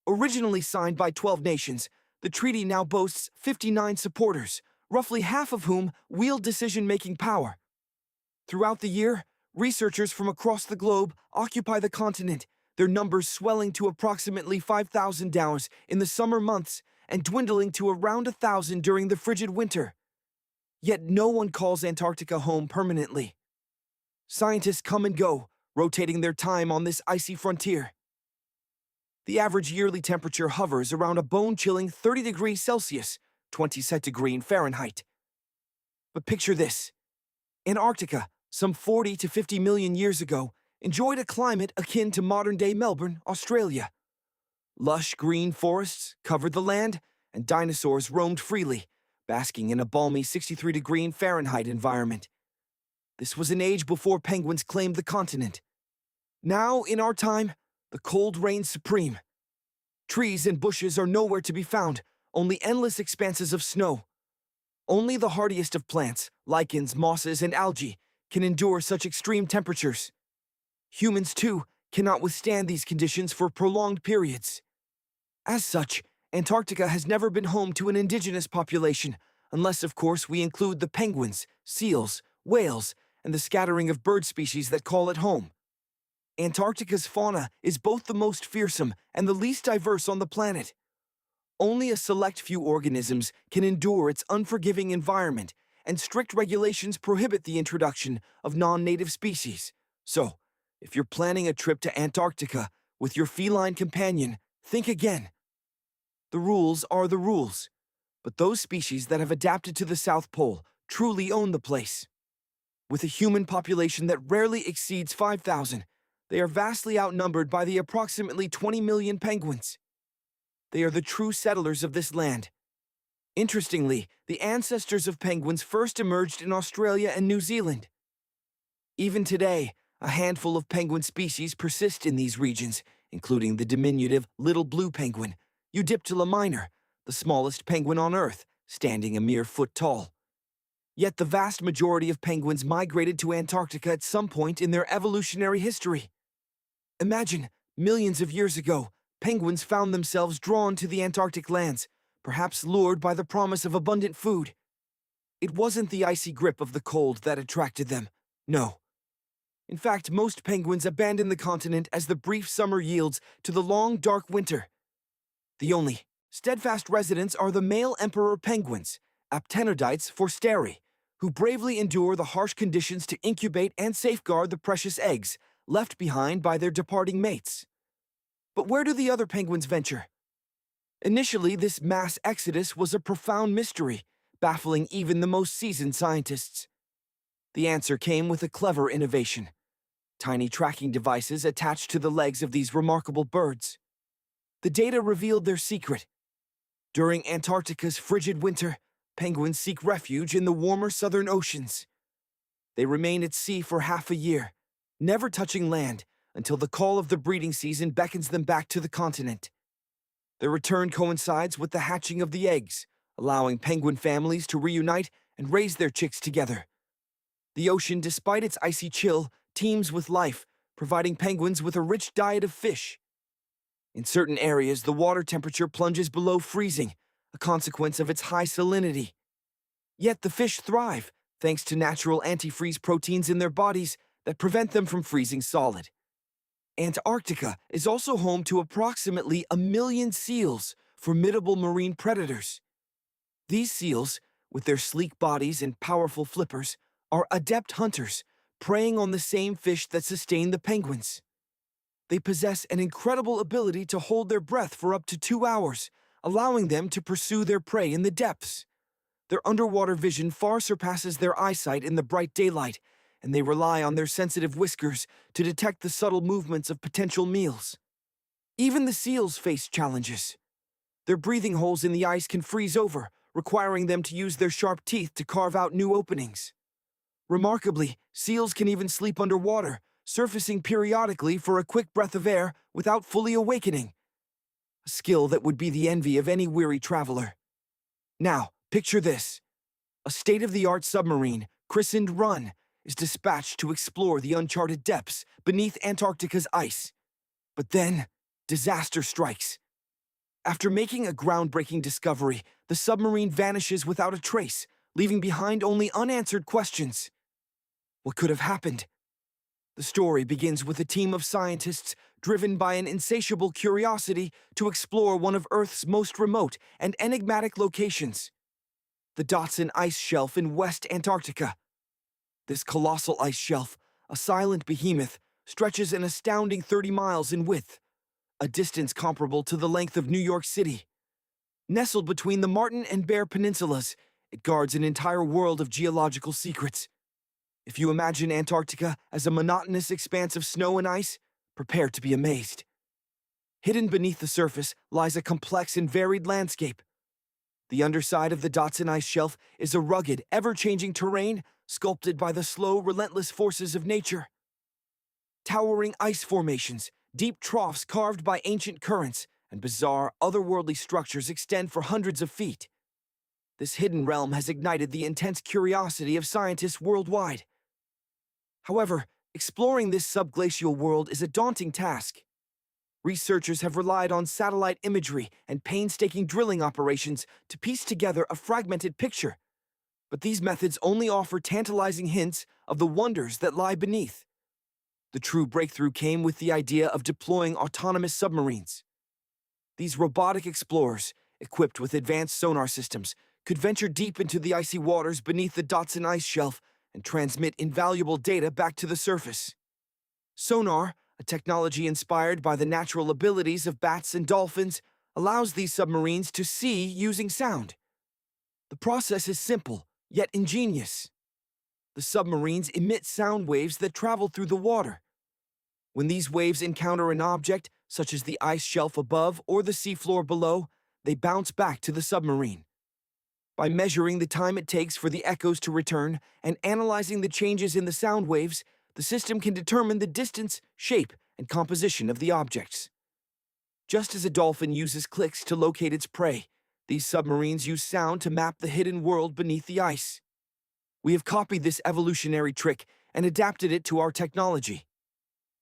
Originally signed by 12 nations, the treaty now boasts 59 supporters, roughly half of whom wield decision-making power. Throughout the year, researchers from across the globe occupy the continent, their numbers swelling to approximately 5,000 hours in the summer months and dwindling to around 1,000 during the frigid winter. Yet no one calls Antarctica home permanently. Scientists come and go, rotating their time on this icy frontier. The average yearly temperature hovers around a bone-chilling 30 degrees Celsius, 20 centigrade Fahrenheit. But picture this. Antarctica, some 40 to 50 million years ago, enjoyed a climate akin to modern-day Melbourne, Australia. Lush green forests covered the land, and dinosaurs roamed freely, basking in a balmy 63 degree Fahrenheit environment. This was an age before penguins claimed the continent. Now, in our time, the cold reigns supreme. Trees and bushes are nowhere to be found, only endless expanses of snow. Only the hardiest of plants, lichens, mosses, and algae, can endure such extreme temperatures. Humans, too, cannot withstand these conditions for prolonged periods. As such, Antarctica has never been home to an indigenous population, unless, of course, we include the penguins, seals, whales, and the scattering of bird species that call it home. Antarctica's fauna is both the most fearsome and the least diverse on the planet. Only a select few organisms can endure its unforgiving environment, and strict regulations prohibit the introduction of non-native species. So, if you're planning a trip to Antarctica with your feline companion, think again. The rules are the rules, but those species that have adapted to the South Pole truly own the place. With a human population that rarely exceeds 5,000, they are vastly outnumbered by the approximately 20 million penguins. They are the true settlers of this land. Interestingly, the ancestors of penguins first emerged in Australia and New Zealand. Even today, a handful of penguin species persist in these regions, including the diminutive little blue penguin, Udiptera minor, the smallest penguin on Earth, standing a mere foot tall. Yet the vast majority of penguins migrated to Antarctica at some point in their evolutionary history. Imagine, millions of years ago, penguins found themselves drawn to the Antarctic lands, perhaps lured by the promise of abundant food. It wasn't the icy grip of the cold that attracted them, no. In fact, most penguins abandon the continent as the brief summer yields to the long, dark winter. The only steadfast residents are the male emperor penguins, Aptenodytes forsteri, who bravely endure the harsh conditions to incubate and safeguard the precious eggs left behind by their departing mates. But where do the other penguins venture? Initially, this mass exodus was a profound mystery, baffling even the most seasoned scientists. The answer came with a clever innovation: tiny tracking devices attached to the legs of these remarkable birds. The data revealed their secret. During Antarctica's frigid winter, penguins seek refuge in the warmer southern oceans. They remain at sea for half a year, never touching land until the call of the breeding season beckons them back to the continent. Their return coincides with the hatching of the eggs, allowing penguin families to reunite and raise their chicks together. The ocean, despite its icy chill, teems with life, providing penguins with a rich diet of fish. In certain areas, the water temperature plunges below freezing, a consequence of its high salinity. Yet the fish thrive, thanks to natural antifreeze proteins in their bodies that prevent them from freezing solid. Antarctica is also home to approximately 1 million seals, formidable marine predators. These seals, with their sleek bodies and powerful flippers, are adept hunters, preying on the same fish that sustain the penguins. They possess an incredible ability to hold their breath for up to 2 hours, allowing them to pursue their prey in the depths. Their underwater vision far surpasses their eyesight in the bright daylight, and they rely on their sensitive whiskers to detect the subtle movements of potential meals. Even the seals face challenges. Their breathing holes in the ice can freeze over, requiring them to use their sharp teeth to carve out new openings. Remarkably, seals can even sleep underwater, surfacing periodically for a quick breath of air without fully awakening. A skill that would be the envy of any weary traveler. Now, picture this. A state-of-the-art submarine, christened Run, is dispatched to explore the uncharted depths beneath Antarctica's ice. But then, disaster strikes. After making a groundbreaking discovery, the submarine vanishes without a trace, leaving behind only unanswered questions. What could have happened? The story begins with a team of scientists driven by an insatiable curiosity to explore one of Earth's most remote and enigmatic locations: the Dotson Ice Shelf in West Antarctica. This colossal ice shelf, a silent behemoth, stretches an astounding 30 miles in width. a distance comparable to the length of New York City. Nestled between the Martin and Bear Peninsulas, it guards an entire world of geological secrets. If you imagine Antarctica as a monotonous expanse of snow and ice, prepare to be amazed. Hidden beneath the surface lies a complex and varied landscape. The underside of the Dotson ice shelf is a rugged, ever-changing terrain sculpted by the slow, relentless forces of nature. Towering ice formations, deep troughs carved by ancient currents, and bizarre, otherworldly structures extend for hundreds of feet. This hidden realm has ignited the intense curiosity of scientists worldwide. However, exploring this subglacial world is a daunting task. Researchers have relied on satellite imagery and painstaking drilling operations to piece together a fragmented picture, but these methods only offer tantalizing hints of the wonders that lie beneath. The true breakthrough came with the idea of deploying autonomous submarines. These robotic explorers, equipped with advanced sonar systems, could venture deep into the icy waters beneath the Dotson ice shelf and transmit invaluable data back to the surface. Sonar, a technology inspired by the natural abilities of bats and dolphins, allows these submarines to see using sound. The process is simple, yet ingenious. The submarines emit sound waves that travel through the water. When these waves encounter an object, such as the ice shelf above or the seafloor below, they bounce back to the submarine. By measuring the time it takes for the echoes to return and analyzing the changes in the sound waves, the system can determine the distance, shape, and composition of the objects. Just as a dolphin uses clicks to locate its prey, these submarines use sound to map the hidden world beneath the ice. We have copied this evolutionary trick and adapted it to our technology.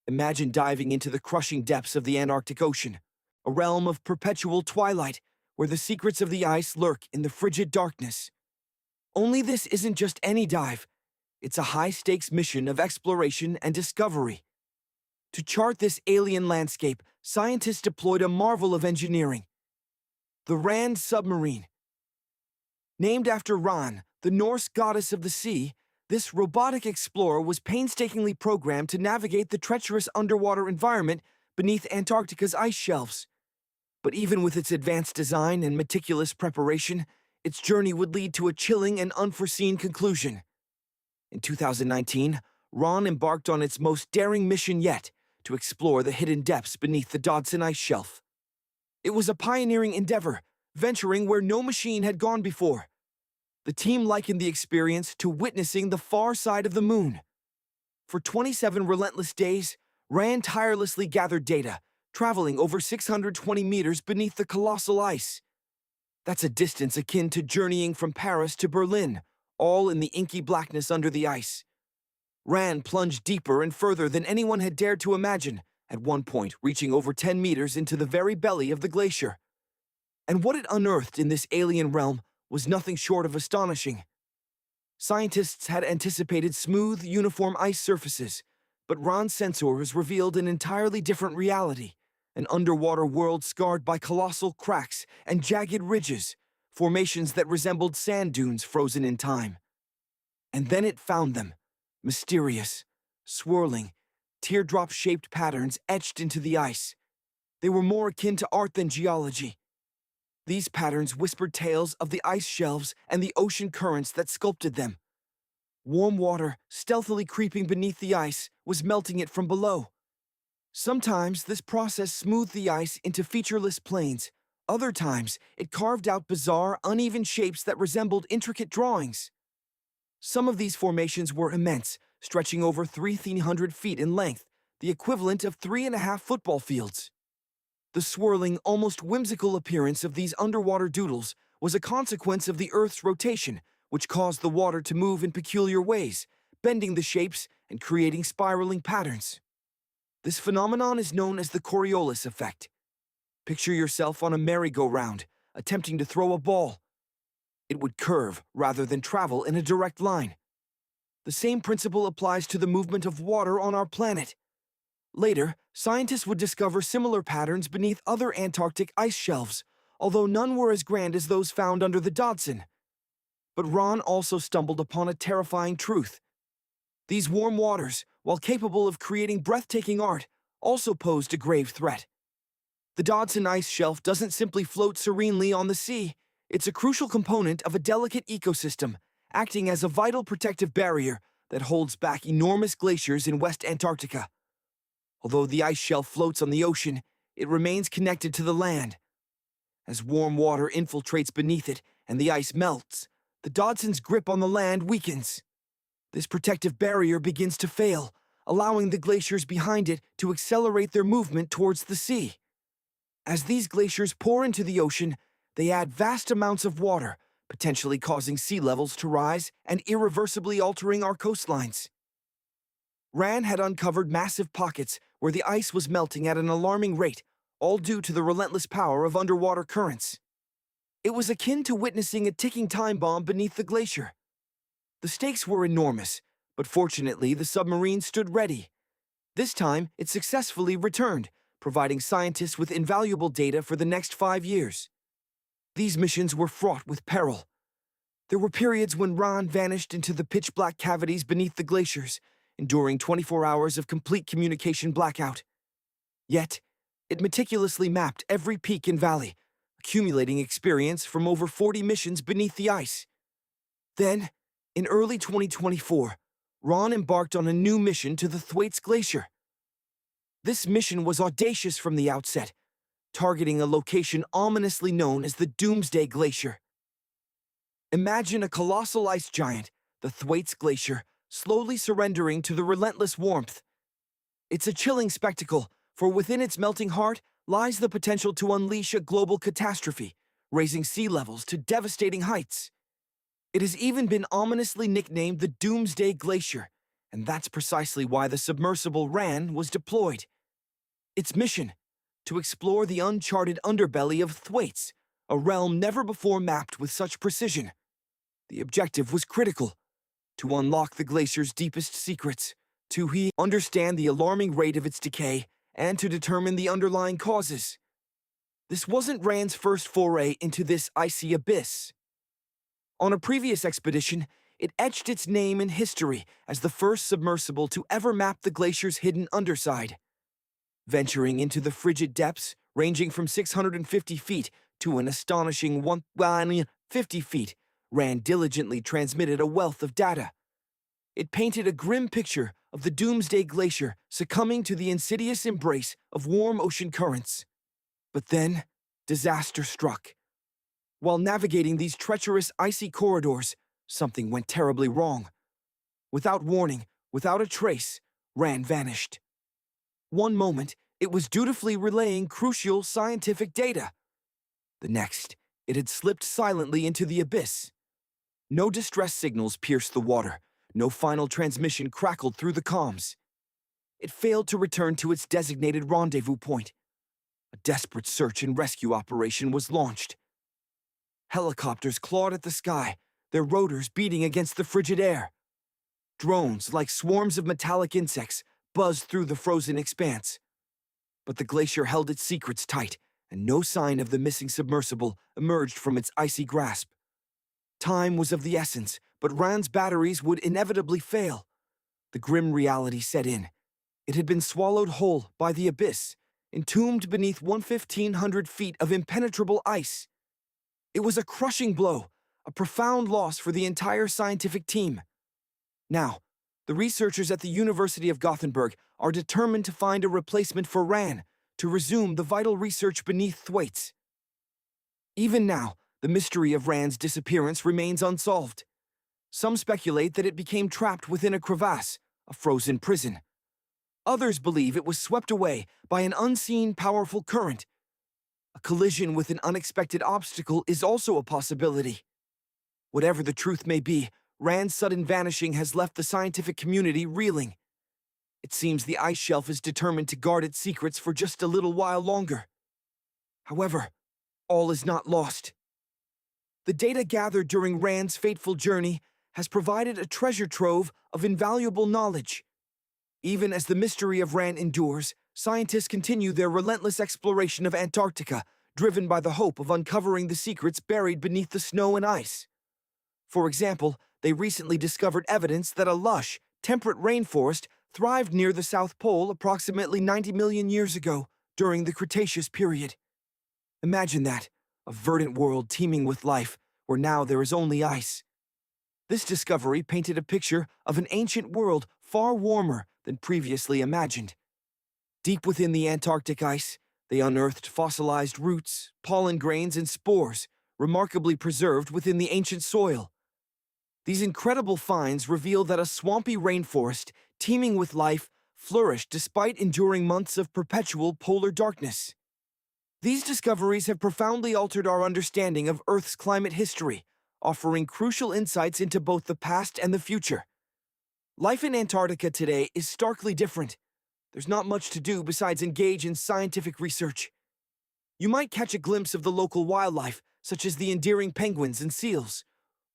Imagine diving into the crushing depths of the Antarctic Ocean, a realm of perpetual twilight where the secrets of the ice lurk in the frigid darkness. Only this isn't just any dive. It's a high-stakes mission of exploration and discovery. To chart this alien landscape, scientists deployed a marvel of engineering: the Rand submarine. Named after Ran, the Norse goddess of the sea, this robotic explorer was painstakingly programmed to navigate the treacherous underwater environment beneath Antarctica's ice shelves. But even with its advanced design and meticulous preparation, its journey would lead to a chilling and unforeseen conclusion. In 2019, Ran embarked on its most daring mission yet, to explore the hidden depths beneath the Dotson ice shelf. It was a pioneering endeavor, venturing where no machine had gone before. The team likened the experience to witnessing the far side of the moon. For 27 relentless days, Ran tirelessly gathered data, traveling over 620 meters beneath the colossal ice. That's a distance akin to journeying from Paris to Berlin, all in the inky blackness under the ice. Ran plunged deeper and further than anyone had dared to imagine, at one point reaching over 10 meters into the very belly of the glacier. And what it unearthed in this alien realm was nothing short of astonishing. Scientists had anticipated smooth, uniform ice surfaces, but Ran's sensors revealed an entirely different reality: an underwater world scarred by colossal cracks and jagged ridges, formations that resembled sand dunes frozen in time. And then it found them, mysterious, swirling, teardrop-shaped patterns etched into the ice. They were more akin to art than geology. These patterns whispered tales of the ice shelves and the ocean currents that sculpted them. Warm water, stealthily creeping beneath the ice, was melting it from below. Sometimes this process smoothed the ice into featureless plains. Other times, it carved out bizarre, uneven shapes that resembled intricate drawings. Some of these formations were immense, stretching over 300 feet in length, the equivalent of 3.5 football fields. The swirling, almost whimsical appearance of these underwater doodles was a consequence of the Earth's rotation, which caused the water to move in peculiar ways, bending the shapes and creating spiraling patterns. This phenomenon is known as the Coriolis effect. Picture yourself on a merry-go-round, attempting to throw a ball. It would curve rather than travel in a direct line. The same principle applies to the movement of water on our planet. Later, scientists would discover similar patterns beneath other Antarctic ice shelves, although none were as grand as those found under the Dotson. But Ran also stumbled upon a terrifying truth. These warm waters, while capable of creating breathtaking art, also posed a grave threat. The Dodson ice shelf doesn't simply float serenely on the sea. It's a crucial component of a delicate ecosystem, acting as a vital protective barrier that holds back enormous glaciers in West Antarctica. Although the ice shelf floats on the ocean, it remains connected to the land. As warm water infiltrates beneath it and the ice melts, the Dodson's grip on the land weakens. This protective barrier begins to fail, allowing the glaciers behind it to accelerate their movement towards the sea. As these glaciers pour into the ocean, they add vast amounts of water, potentially causing sea levels to rise and irreversibly altering our coastlines. RAN had uncovered massive pockets where the ice was melting at an alarming rate, all due to the relentless power of underwater currents. It was akin to witnessing a ticking time bomb beneath the glacier. The stakes were enormous, but fortunately the submarine stood ready. This time, it successfully returned, providing scientists with invaluable data for the next 5 years. These missions were fraught with peril. There were periods when RAN vanished into the pitch-black cavities beneath the glaciers, enduring 24 hours of complete communication blackout. Yet, it meticulously mapped every peak and valley, accumulating experience from over 40 missions beneath the ice. Then, in early 2024, RAN embarked on a new mission to the Thwaites Glacier. This mission was audacious from the outset, targeting a location ominously known as the Doomsday Glacier. Imagine a colossal ice giant, the Thwaites Glacier, slowly surrendering to the relentless warmth. It's a chilling spectacle, for within its melting heart lies the potential to unleash a global catastrophe, raising sea levels to devastating heights. It has even been ominously nicknamed the Doomsday Glacier, and that's precisely why the submersible RAN was deployed. Its mission: to explore the uncharted underbelly of Thwaites, a realm never before mapped with such precision. The objective was critical: to unlock the glacier's deepest secrets, to understand the alarming rate of its decay, and to determine the underlying causes. This wasn't RAN's first foray into this icy abyss. On a previous expedition, it etched its name in history as the first submersible to ever map the glacier's hidden underside. Venturing into the frigid depths, ranging from 650 feet to an astonishing 150 feet, RAN diligently transmitted a wealth of data. It painted a grim picture of the Doomsday Glacier succumbing to the insidious embrace of warm ocean currents. But then, disaster struck. While navigating these treacherous icy corridors, something went terribly wrong. Without warning, without a trace, RAN vanished. One moment, it was dutifully relaying crucial scientific data. The next, it had slipped silently into the abyss. No distress signals pierced the water. No final transmission crackled through the comms. It failed to return to its designated rendezvous point. A desperate search and rescue operation was launched. Helicopters clawed at the sky, their rotors beating against the frigid air. Drones, like swarms of metallic insects, buzzed through the frozen expanse. But the glacier held its secrets tight, and no sign of the missing submersible emerged from its icy grasp. Time was of the essence, but RAN's batteries would inevitably fail. The grim reality set in. It had been swallowed whole by the abyss, entombed beneath 1,500 feet of impenetrable ice. It was a crushing blow, a profound loss for the entire scientific team. Now, the researchers at the University of Gothenburg are determined to find a replacement for RAN to resume the vital research beneath Thwaites. Even now, the mystery of RAN's disappearance remains unsolved. Some speculate that it became trapped within a crevasse, a frozen prison. Others believe it was swept away by an unseen powerful current. A collision with an unexpected obstacle is also a possibility. Whatever the truth may be, RAN's sudden vanishing has left the scientific community reeling. It seems the ice shelf is determined to guard its secrets for just a little while longer. However, all is not lost. The data gathered during RAN's fateful journey has provided a treasure trove of invaluable knowledge. Even as the mystery of RAN endures, scientists continue their relentless exploration of Antarctica, driven by the hope of uncovering the secrets buried beneath the snow and ice. For example, they recently discovered evidence that a lush, temperate rainforest thrived near the South Pole approximately 90 million years ago, during the Cretaceous period. Imagine that, a verdant world teeming with life, where now there is only ice. This discovery painted a picture of an ancient world far warmer than previously imagined. Deep within the Antarctic ice, they unearthed fossilized roots, pollen grains, and spores, remarkably preserved within the ancient soil. These incredible finds reveal that a swampy rainforest, teeming with life, flourished despite enduring months of perpetual polar darkness. These discoveries have profoundly altered our understanding of Earth's climate history, offering crucial insights into both the past and the future. Life in Antarctica today is starkly different. There's not much to do besides engage in scientific research. You might catch a glimpse of the local wildlife, such as the endearing penguins and seals,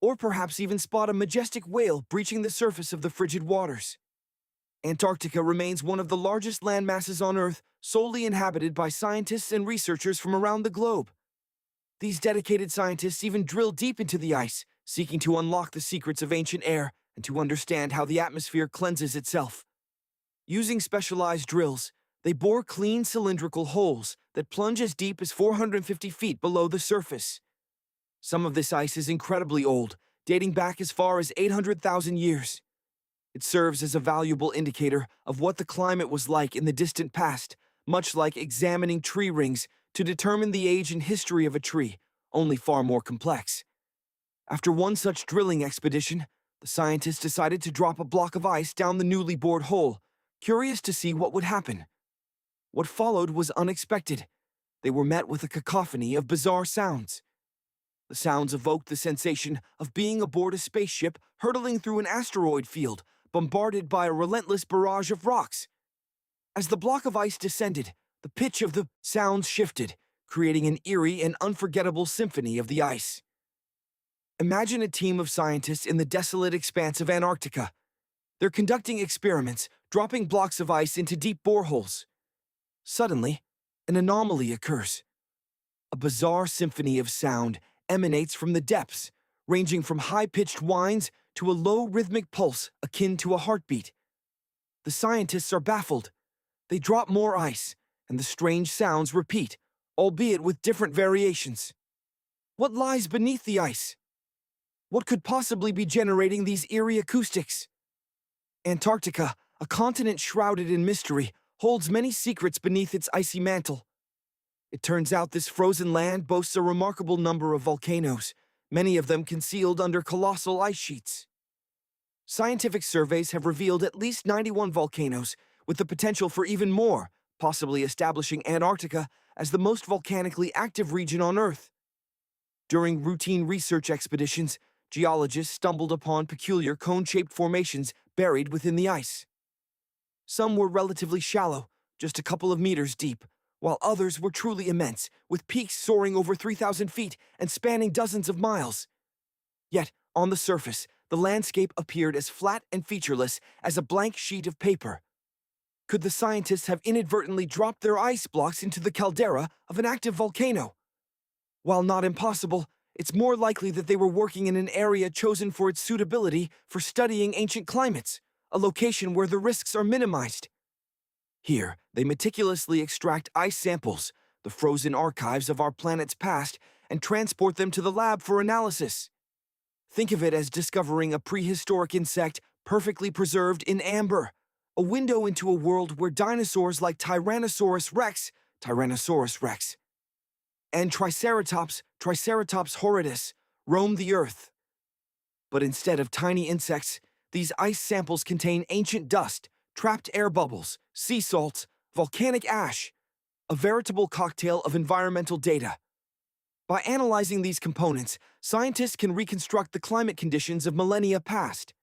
or perhaps even spot a majestic whale breaching the surface of the frigid waters. Antarctica remains one of the largest landmasses on Earth, solely inhabited by scientists and researchers from around the globe. These dedicated scientists even drill deep into the ice, seeking to unlock the secrets of ancient air and to understand how the atmosphere cleanses itself. Using specialized drills, they bore clean cylindrical holes that plunge as deep as 450 feet below the surface. Some of this ice is incredibly old, dating back as far as 800,000 years. It serves as a valuable indicator of what the climate was like in the distant past, much like examining tree rings to determine the age and history of a tree, only far more complex. After one such drilling expedition, the scientists decided to drop a block of ice down the newly bored hole, curious to see what would happen. What followed was unexpected. They were met with a cacophony of bizarre sounds. The sounds evoked the sensation of being aboard a spaceship hurtling through an asteroid field, bombarded by a relentless barrage of rocks. As the block of ice descended, the pitch of the sounds shifted, creating an eerie and unforgettable symphony of the ice. Imagine a team of scientists in the desolate expanse of Antarctica. They're conducting experiments, dropping blocks of ice into deep boreholes. Suddenly, an anomaly occurs. A bizarre symphony of sound emanates from the depths, ranging from high-pitched whines to a low rhythmic pulse akin to a heartbeat. The scientists are baffled. They drop more ice, and the strange sounds repeat, albeit with different variations. What lies beneath the ice? What could possibly be generating these eerie acoustics? Antarctica, a continent shrouded in mystery, holds many secrets beneath its icy mantle. It turns out this frozen land boasts a remarkable number of volcanoes, many of them concealed under colossal ice sheets. Scientific surveys have revealed at least 91 volcanoes, with the potential for even more, possibly establishing Antarctica as the most volcanically active region on Earth. During routine research expeditions, geologists stumbled upon peculiar cone-shaped formations buried within the ice. Some were relatively shallow, just a couple of meters deep, while others were truly immense, with peaks soaring over 3,000 feet and spanning dozens of miles. Yet, on the surface, the landscape appeared as flat and featureless as a blank sheet of paper. Could the scientists have inadvertently dropped their ice blocks into the caldera of an active volcano? While not impossible, it's more likely that they were working in an area chosen for its suitability for studying ancient climates, a location where the risks are minimized. Here, they meticulously extract ice samples, the frozen archives of our planet's past, and transport them to the lab for analysis. Think of it as discovering a prehistoric insect perfectly preserved in amber, a window into a world where dinosaurs like Tyrannosaurus rex, and Triceratops horridus, roam the Earth. But instead of tiny insects, these ice samples contain ancient dust, trapped air bubbles, sea salts, volcanic ash, a veritable cocktail of environmental data. By analyzing these components, scientists can reconstruct the climate conditions of millennia past.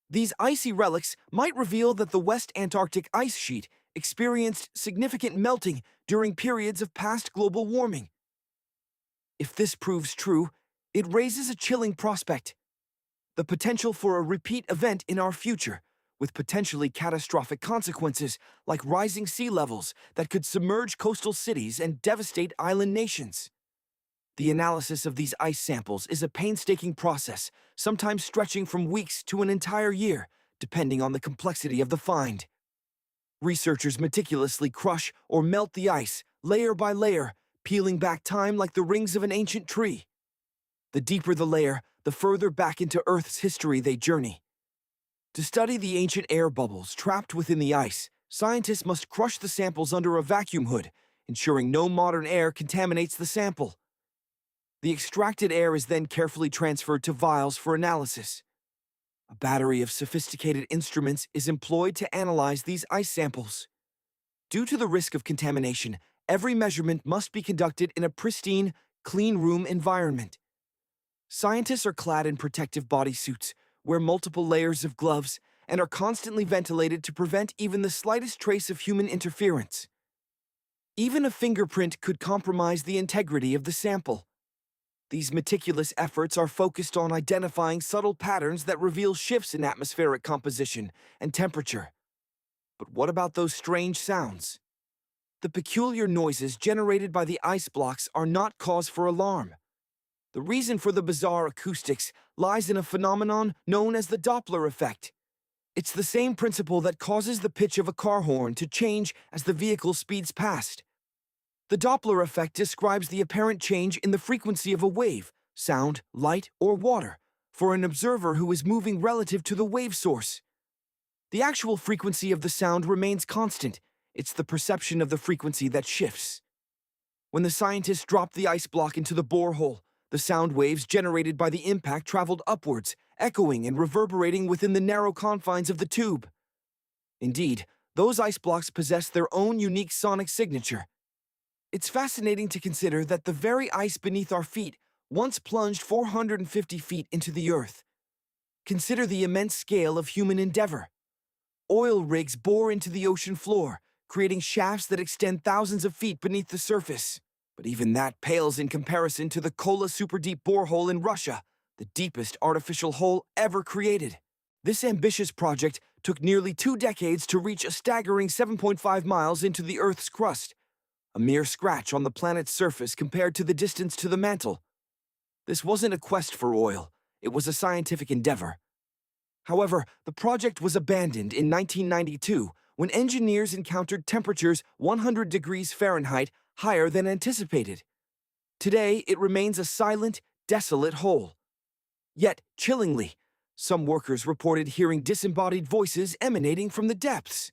These icy relics might reveal that the West Antarctic ice sheet experienced significant melting during periods of past global warming. If this proves true, it raises a chilling prospect: the potential for a repeat event in our future, with potentially catastrophic consequences like rising sea levels that could submerge coastal cities and devastate island nations. The analysis of these ice samples is a painstaking process, sometimes stretching from weeks to an entire year, depending on the complexity of the find. Researchers meticulously crush or melt the ice, layer by layer, peeling back time like the rings of an ancient tree. The deeper the layer, the further back into Earth's history they journey. To study the ancient air bubbles trapped within the ice, scientists must crush the samples under a vacuum hood, ensuring no modern air contaminates the sample. The extracted air is then carefully transferred to vials for analysis. A battery of sophisticated instruments is employed to analyze these ice samples. Due to the risk of contamination, every measurement must be conducted in a pristine, clean room environment. Scientists are clad in protective bodysuits, wear multiple layers of gloves, and are constantly ventilated to prevent even the slightest trace of human interference. Even a fingerprint could compromise the integrity of the sample. These meticulous efforts are focused on identifying subtle patterns that reveal shifts in atmospheric composition and temperature. But what about those strange sounds? The peculiar noises generated by the ice blocks are not cause for alarm. The reason for the bizarre acoustics lies in a phenomenon known as the Doppler effect. It's the same principle that causes the pitch of a car horn to change as the vehicle speeds past. The Doppler effect describes the apparent change in the frequency of a wave, sound, light, or water, for an observer who is moving relative to the wave source. The actual frequency of the sound remains constant. It's the perception of the frequency that shifts. When the scientists dropped the ice block into the borehole, the sound waves generated by the impact traveled upwards, echoing and reverberating within the narrow confines of the tube. Indeed, those ice blocks possess their own unique sonic signature. It's fascinating to consider that the very ice beneath our feet once plunged 450 feet into the earth. Consider the immense scale of human endeavor. Oil rigs bore into the ocean floor, creating shafts that extend thousands of feet beneath the surface. But even that pales in comparison to the Kola super-deep borehole in Russia, the deepest artificial hole ever created. This ambitious project took nearly 2 decades to reach a staggering 7.5 miles into the Earth's crust, a mere scratch on the planet's surface compared to the distance to the mantle. This wasn't a quest for oil, it was a scientific endeavor. However, the project was abandoned in 1992 when engineers encountered temperatures 100 degrees Fahrenheit higher than anticipated. Today, it remains a silent, desolate hole. Yet, chillingly, some workers reported hearing disembodied voices emanating from the depths.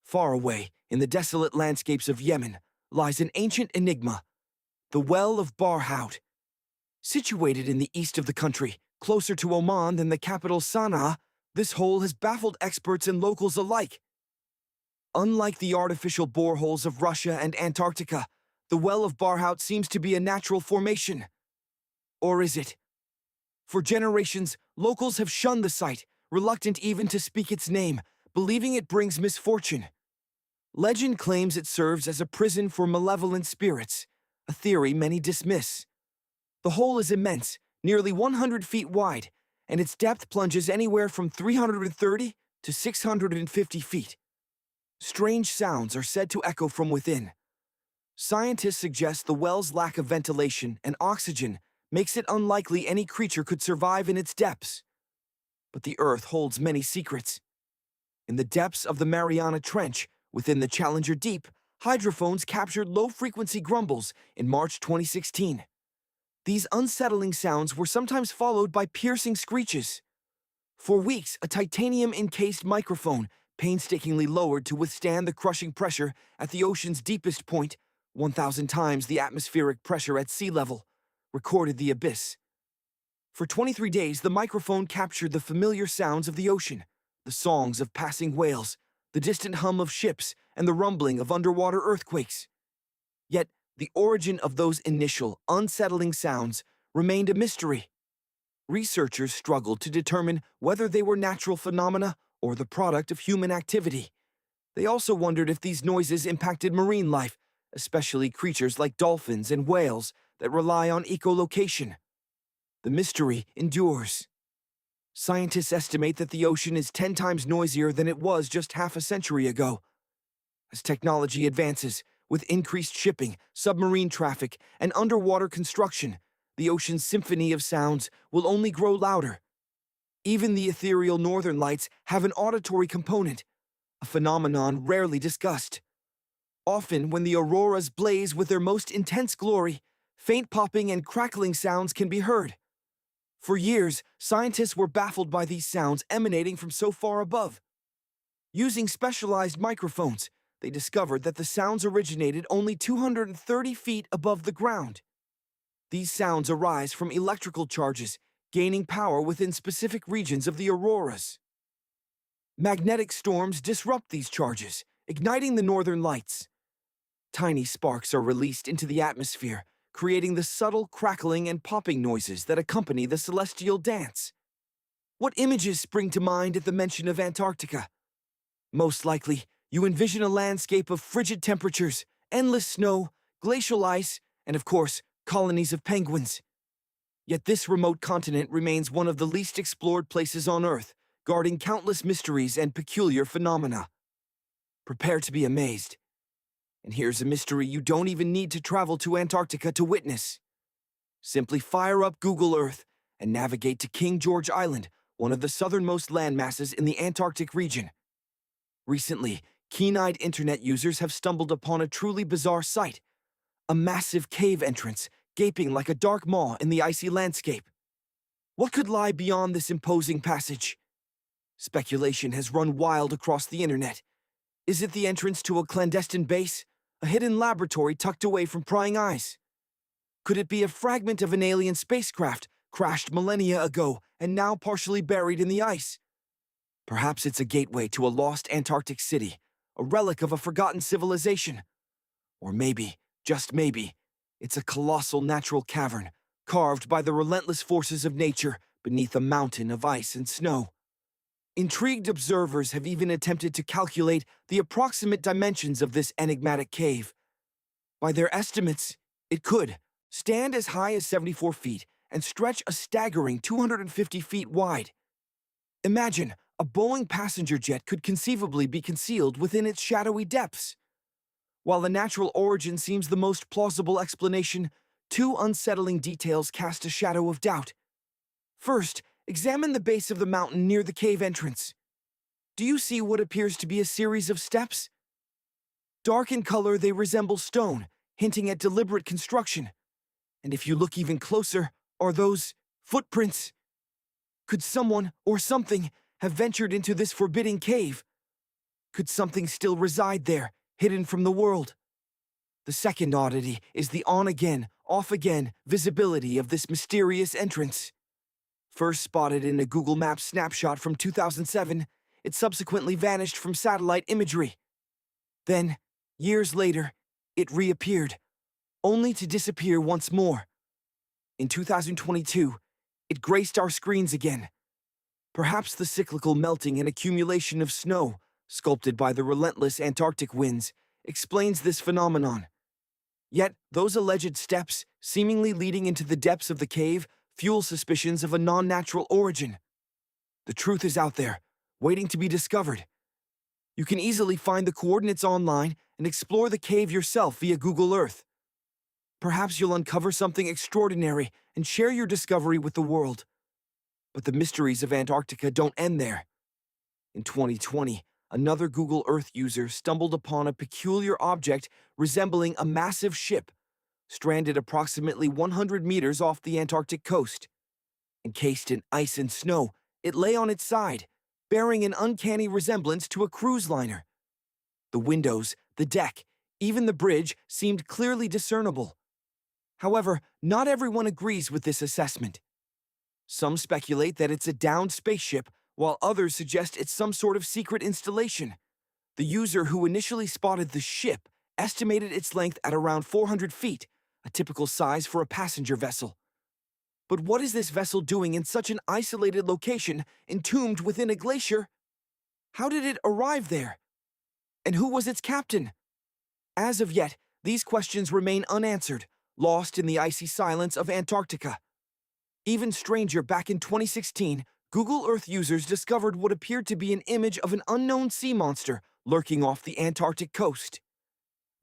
Far away, in the desolate landscapes of Yemen, lies an ancient enigma, the Well of Barhout. Situated in the east of the country, closer to Oman than the capital Sana'a, this hole has baffled experts and locals alike. Unlike the artificial boreholes of Russia and Antarctica, the Well of Barhout seems to be a natural formation. Or is it? For generations, locals have shunned the site, reluctant even to speak its name, believing it brings misfortune. Legend claims it serves as a prison for malevolent spirits, a theory many dismiss. The hole is immense, nearly 100 feet wide, and its depth plunges anywhere from 330 to 650 feet. Strange sounds are said to echo from within. Scientists suggest the well's lack of ventilation and oxygen makes it unlikely any creature could survive in its depths. But the Earth holds many secrets. In the depths of the Mariana Trench, within the Challenger Deep, hydrophones captured low-frequency grumbles in March 2016. These unsettling sounds were sometimes followed by piercing screeches. For weeks, a titanium-encased microphone, painstakingly lowered to withstand the crushing pressure at the ocean's deepest point, 1,000 times the atmospheric pressure at sea level, recorded the abyss. For 23 days, the microphone captured the familiar sounds of the ocean, the songs of passing whales, the distant hum of ships, and the rumbling of underwater earthquakes. Yet, the origin of those initial, unsettling sounds remained a mystery. Researchers struggled to determine whether they were natural phenomena or the product of human activity. They also wondered if these noises impacted marine life, especially creatures like dolphins and whales that rely on echolocation. The mystery endures. Scientists estimate that the ocean is 10 times noisier than it was just half a century ago. As technology advances, with increased shipping, submarine traffic, and underwater construction, the ocean's symphony of sounds will only grow louder. Even the ethereal northern lights have an auditory component, a phenomenon rarely discussed. Often, when the auroras blaze with their most intense glory, faint popping and crackling sounds can be heard. For years, scientists were baffled by these sounds emanating from so far above. Using specialized microphones, they discovered that the sounds originated only 230 feet above the ground. These sounds arise from electrical charges, gaining power within specific regions of the auroras. Magnetic storms disrupt these charges, igniting the northern lights. Tiny sparks are released into the atmosphere, creating the subtle crackling and popping noises that accompany the celestial dance. What images spring to mind at the mention of Antarctica? Most likely, you envision a landscape of frigid temperatures, endless snow, glacial ice, and of course, colonies of penguins. Yet this remote continent remains one of the least explored places on Earth, guarding countless mysteries and peculiar phenomena. Prepare to be amazed. And here's a mystery you don't even need to travel to Antarctica to witness. Simply fire up Google Earth and navigate to King George Island, one of the southernmost landmasses in the Antarctic region. Recently, keen-eyed internet users have stumbled upon a truly bizarre sight, a massive cave entrance gaping like a dark maw in the icy landscape. What could lie beyond this imposing passage? Speculation has run wild across the internet. Is it the entrance to a clandestine base, a hidden laboratory tucked away from prying eyes? Could it be a fragment of an alien spacecraft crashed millennia ago and now partially buried in the ice? Perhaps it's a gateway to a lost Antarctic city, a relic of a forgotten civilization. Or maybe, just maybe, it's a colossal natural cavern carved by the relentless forces of nature beneath a mountain of ice and snow. Intrigued observers have even attempted to calculate the approximate dimensions of this enigmatic cave. By their estimates, it could stand as high as 74 feet and stretch a staggering 250 feet wide. Imagine, a Boeing passenger jet could conceivably be concealed within its shadowy depths. While the natural origin seems the most plausible explanation, two unsettling details cast a shadow of doubt. First, examine the base of the mountain near the cave entrance. Do you see what appears to be a series of steps? Dark in color, they resemble stone, hinting at deliberate construction. And if you look even closer, are those footprints? Could someone or something have ventured into this forbidding cave? Could something still reside there, hidden from the world? The second oddity is the on-again, off-again visibility of this mysterious entrance. First spotted in a Google Maps snapshot from 2007, it subsequently vanished from satellite imagery. Then, years later, it reappeared, only to disappear once more. In 2022, it graced our screens again. Perhaps the cyclical melting and accumulation of snow, sculpted by the relentless Antarctic winds, explains this phenomenon. Yet, those alleged steps, seemingly leading into the depths of the cave, fuel suspicions of a non-natural origin. The truth is out there, waiting to be discovered. You can easily find the coordinates online and explore the cave yourself via Google Earth. Perhaps you'll uncover something extraordinary and share your discovery with the world. But the mysteries of Antarctica don't end there. In 2020, another Google Earth user stumbled upon a peculiar object resembling a massive ship, stranded approximately 100 meters off the Antarctic coast. Encased in ice and snow, it lay on its side, bearing an uncanny resemblance to a cruise liner. The windows, the deck, even the bridge seemed clearly discernible. However, not everyone agrees with this assessment. Some speculate that it's a downed spaceship, while others suggest it's some sort of secret installation. The user who initially spotted the ship estimated its length at around 400 feet, a typical size for a passenger vessel. But what is this vessel doing in such an isolated location, entombed within a glacier? How did it arrive there? And who was its captain? As of yet, these questions remain unanswered, lost in the icy silence of Antarctica. Even stranger, back in 2016, Google Earth users discovered what appeared to be an image of an unknown sea monster lurking off the Antarctic coast.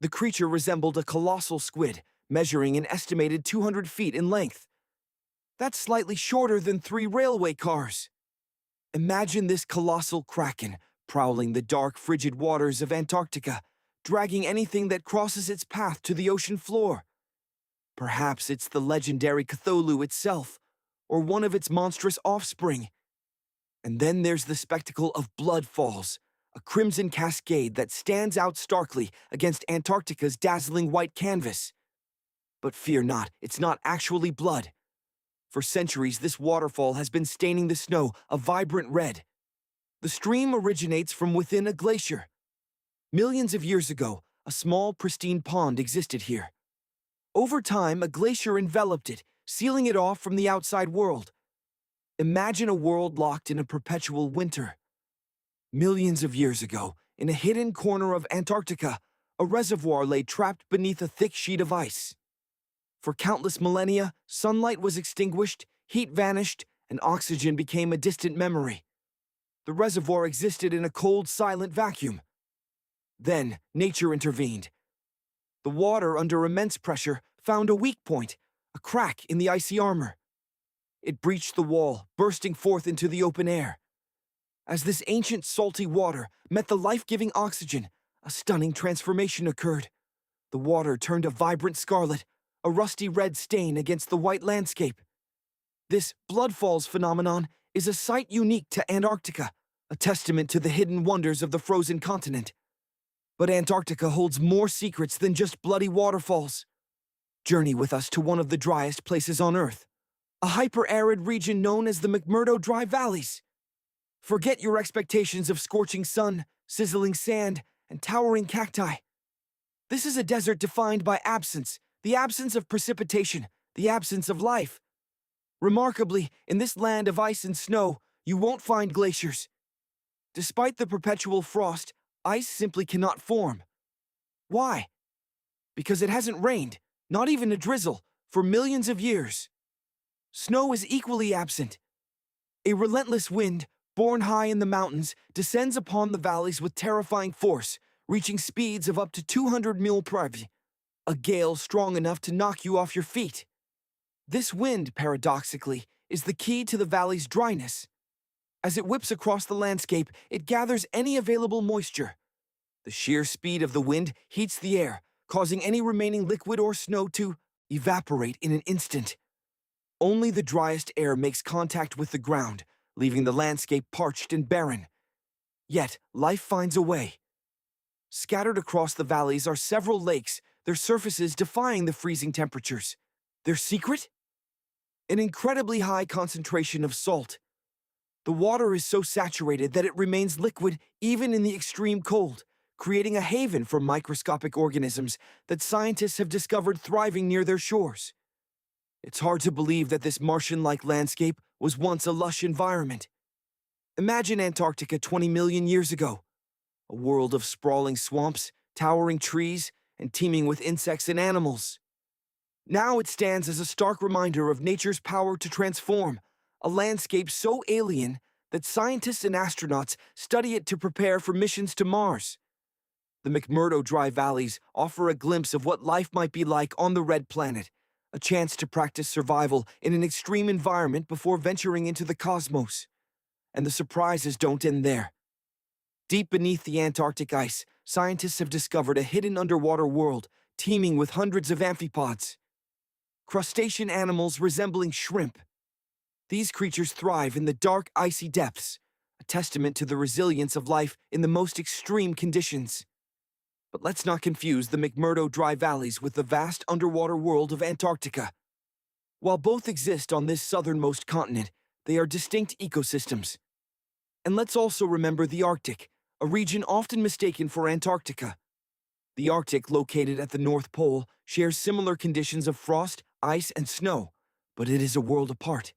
The creature resembled a colossal squid, measuring an estimated 200 feet in length. That's slightly shorter than 3 railway cars. Imagine this colossal kraken, prowling the dark, frigid waters of Antarctica, dragging anything that crosses its path to the ocean floor. Perhaps it's the legendary Cthulhu itself, or one of its monstrous offspring. And then there's the spectacle of blood falls, a crimson cascade that stands out starkly against Antarctica's dazzling white canvas. But fear not, it's not actually blood. For centuries, this waterfall has been staining the snow a vibrant red. The stream originates from within a glacier. Millions of years ago, a small, pristine pond existed here. Over time, a glacier enveloped it, sealing it off from the outside world. Imagine a world locked in a perpetual winter. Millions of years ago, in a hidden corner of Antarctica, a reservoir lay trapped beneath a thick sheet of ice. For countless millennia, sunlight was extinguished, heat vanished, and oxygen became a distant memory. The reservoir existed in a cold, silent vacuum. Then, nature intervened. The water, under immense pressure, found a weak point, a crack in the icy armor. It breached the wall, bursting forth into the open air. As this ancient salty water met the life-giving oxygen, a stunning transformation occurred. The water turned a vibrant scarlet, a rusty red stain against the white landscape. This blood falls phenomenon is a sight unique to Antarctica, a testament to the hidden wonders of the frozen continent. But Antarctica holds more secrets than just bloody waterfalls. Journey with us to one of the driest places on Earth, a hyper-arid region known as the McMurdo Dry Valleys. Forget your expectations of scorching sun, sizzling sand, and towering cacti. This is a desert defined by absence, the absence of precipitation, the absence of life. Remarkably, in this land of ice and snow, you won't find glaciers. Despite the perpetual frost, ice simply cannot form. Why? Because it hasn't rained, not even a drizzle, for millions of years. Snow is equally absent. A relentless wind, born high in the mountains, descends upon the valleys with terrifying force, reaching speeds of up to 200 mph per hour, a gale strong enough to knock you off your feet. This wind, paradoxically, is the key to the valley's dryness. As it whips across the landscape, it gathers any available moisture. The sheer speed of the wind heats the air, causing any remaining liquid or snow to evaporate in an instant. Only the driest air makes contact with the ground, leaving the landscape parched and barren. Yet, life finds a way. Scattered across the valleys are several lakes, their surfaces defying the freezing temperatures. Their secret? An incredibly high concentration of salt. The water is so saturated that it remains liquid even in the extreme cold, creating a haven for microscopic organisms that scientists have discovered thriving near their shores. It's hard to believe that this Martian-like landscape was once a lush environment. Imagine Antarctica 20 million years ago, a world of sprawling swamps, towering trees, and teeming with insects and animals. Now it stands as a stark reminder of nature's power to transform, a landscape so alien that scientists and astronauts study it to prepare for missions to Mars. The McMurdo Dry Valleys offer a glimpse of what life might be like on the Red Planet, a chance to practice survival in an extreme environment before venturing into the cosmos. And the surprises don't end there. Deep beneath the Antarctic ice, scientists have discovered a hidden underwater world teeming with hundreds of amphipods. Crustacean animals resembling shrimp. These creatures thrive in the dark, icy depths, a testament to the resilience of life in the most extreme conditions. But let's not confuse the McMurdo Dry Valleys with the vast underwater world of Antarctica. While both exist on this southernmost continent, they are distinct ecosystems. And let's also remember the Arctic, a region often mistaken for Antarctica. The Arctic, located at the North Pole, shares similar conditions of frost, ice, and snow, but it is a world apart.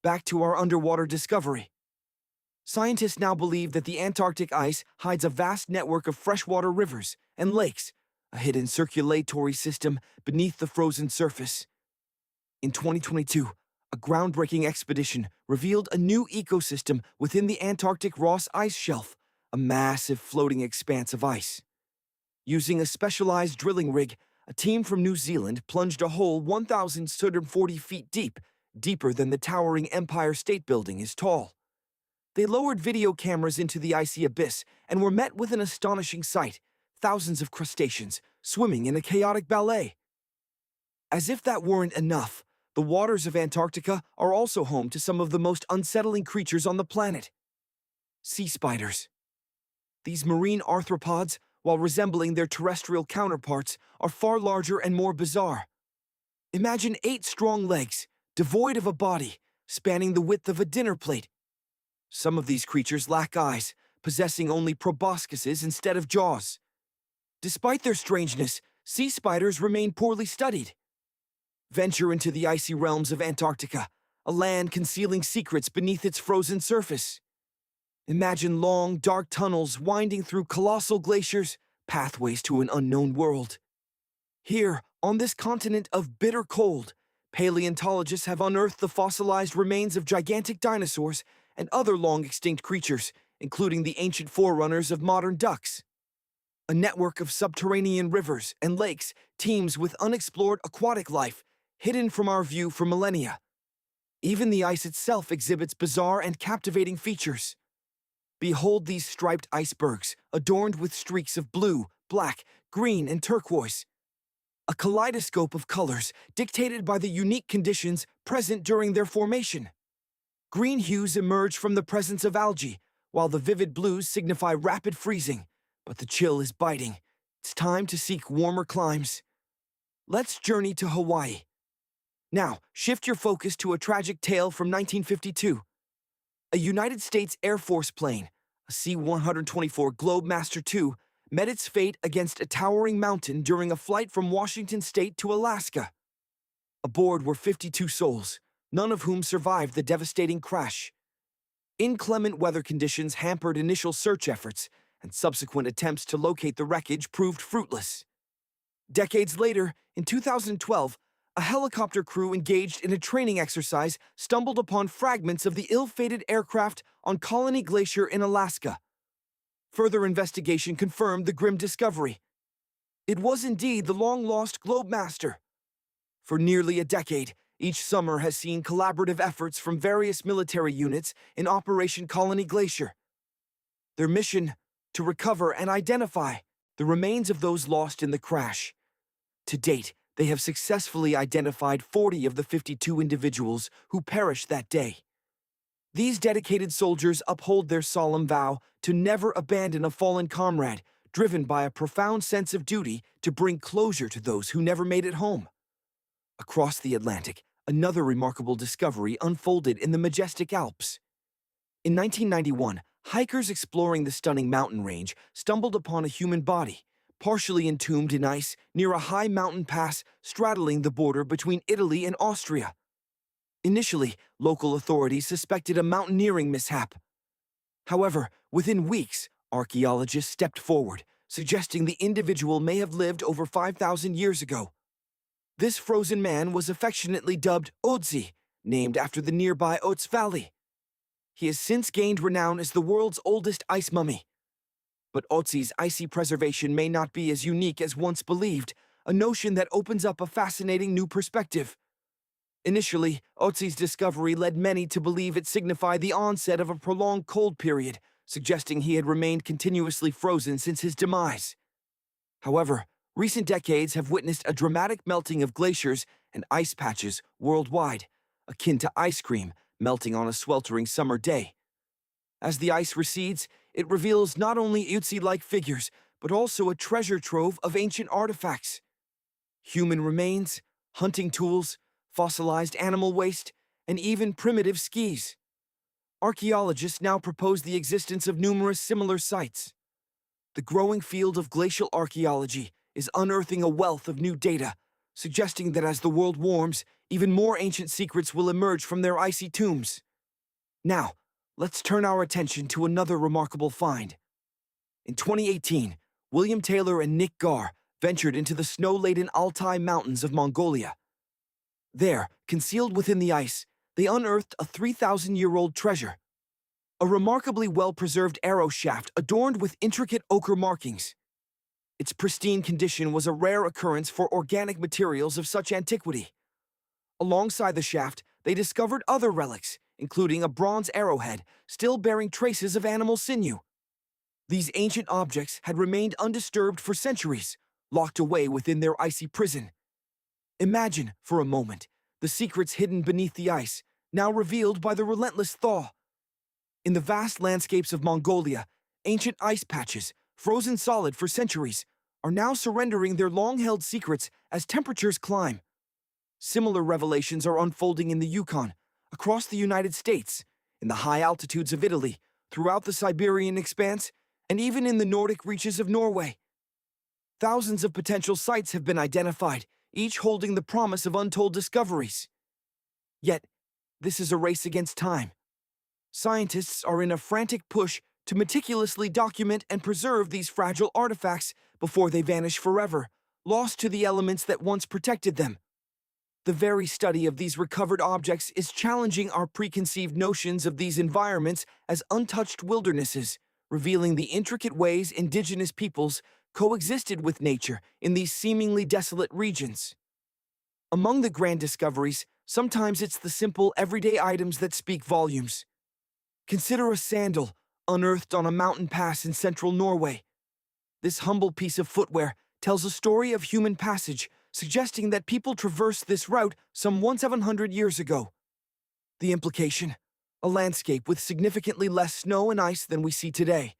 Back to our underwater discovery. Scientists now believe that the Antarctic ice hides a vast network of freshwater rivers and lakes, a hidden circulatory system beneath the frozen surface. In 2022, a groundbreaking expedition revealed a new ecosystem within the Antarctic Ross Ice Shelf, a massive floating expanse of ice. Using a specialized drilling rig, a team from New Zealand plunged a hole 1,640 feet deep, deeper than the towering Empire State Building is tall. They lowered video cameras into the icy abyss and were met with an astonishing sight: thousands of crustaceans swimming in a chaotic ballet. As if that weren't enough, the waters of Antarctica are also home to some of the most unsettling creatures on the planet: sea spiders. These marine arthropods, while resembling their terrestrial counterparts, are far larger and more bizarre. Imagine 8 strong legs, devoid of a body, spanning the width of a dinner plate. Some of these creatures lack eyes, possessing only proboscises instead of jaws. Despite their strangeness, sea spiders remain poorly studied. Venture into the icy realms of Antarctica, a land concealing secrets beneath its frozen surface. Imagine long, dark tunnels winding through colossal glaciers, pathways to an unknown world. Here, on this continent of bitter cold, paleontologists have unearthed the fossilized remains of gigantic dinosaurs and other long-extinct creatures, including the ancient forerunners of modern ducks. A network of subterranean rivers and lakes teems with unexplored aquatic life, hidden from our view for millennia. Even the ice itself exhibits bizarre and captivating features. Behold these striped icebergs, adorned with streaks of blue, black, green, and turquoise. A kaleidoscope of colors dictated by the unique conditions present during their formation. Green hues emerge from the presence of algae, while the vivid blues signify rapid freezing. But the chill is biting. It's time to seek warmer climes. Let's journey to Hawaii. Now, shift your focus to a tragic tale from 1952. A United States Air Force plane, a C-124 Globemaster II, met its fate against a towering mountain during a flight from Washington State to Alaska. Aboard were 52 souls, none of whom survived the devastating crash. Inclement weather conditions hampered initial search efforts, and subsequent attempts to locate the wreckage proved fruitless. Decades later, in 2012, a helicopter crew engaged in a training exercise stumbled upon fragments of the ill-fated aircraft on Colony Glacier in Alaska. Further investigation confirmed the grim discovery. It was indeed the long-lost Globemaster. For nearly a decade, each summer has seen collaborative efforts from various military units in Operation Colony Glacier. Their mission: to recover and identify the remains of those lost in the crash. To date, they have successfully identified 40 of the 52 individuals who perished that day. These dedicated soldiers uphold their solemn vow to never abandon a fallen comrade, driven by a profound sense of duty to bring closure to those who never made it home. Across the Atlantic, another remarkable discovery unfolded in the majestic Alps. In 1991, hikers exploring the stunning mountain range stumbled upon a human body, partially entombed in ice near a high mountain pass straddling the border between Italy and Austria. Initially, local authorities suspected a mountaineering mishap. However, within weeks, archaeologists stepped forward, suggesting the individual may have lived over 5,000 years ago. This frozen man was affectionately dubbed Otzi, named after the nearby Ots Valley. He has since gained renown as the world's oldest ice mummy. But Otzi's icy preservation may not be as unique as once believed, a notion that opens up a fascinating new perspective. Initially, Otzi's discovery led many to believe it signified the onset of a prolonged cold period, suggesting he had remained continuously frozen since his demise. However, recent decades have witnessed a dramatic melting of glaciers and ice patches worldwide, akin to ice cream melting on a sweltering summer day. As the ice recedes, it reveals not only Ötzi-like figures, but also a treasure trove of ancient artifacts. Human remains, hunting tools, fossilized animal waste, and even primitive skis. Archaeologists now propose the existence of numerous similar sites. The growing field of glacial archaeology is unearthing a wealth of new data, suggesting that as the world warms, even more ancient secrets will emerge from their icy tombs. Now, let's turn our attention to another remarkable find. In 2018, William Taylor and Nick Garr ventured into the snow-laden Altai Mountains of Mongolia. There, concealed within the ice, they unearthed a 3,000-year-old treasure. A remarkably well-preserved arrow shaft adorned with intricate ochre markings. Its pristine condition was a rare occurrence for organic materials of such antiquity. Alongside the shaft, they discovered other relics, including a bronze arrowhead still bearing traces of animal sinew. These ancient objects had remained undisturbed for centuries, locked away within their icy prison. Imagine, for a moment, the secrets hidden beneath the ice, now revealed by the relentless thaw. In the vast landscapes of Mongolia, ancient ice patches, frozen solid for centuries, are now surrendering their long-held secrets as temperatures climb. Similar revelations are unfolding in the Yukon, across the United States, in the high altitudes of Italy, throughout the Siberian expanse, and even in the Nordic reaches of Norway. Thousands of potential sites have been identified, each holding the promise of untold discoveries. Yet, this is a race against time. Scientists are in a frantic push to meticulously document and preserve these fragile artifacts before they vanish forever, lost to the elements that once protected them. The very study of these recovered objects is challenging our preconceived notions of these environments as untouched wildernesses, revealing the intricate ways indigenous peoples coexisted with nature in these seemingly desolate regions. Among the grand discoveries, sometimes it's the simple, everyday items that speak volumes. Consider a sandal unearthed on a mountain pass in central Norway. This humble piece of footwear tells a story of human passage, suggesting that people traversed this route some 1700 years ago. The implication? A landscape with significantly less snow and ice than we see today.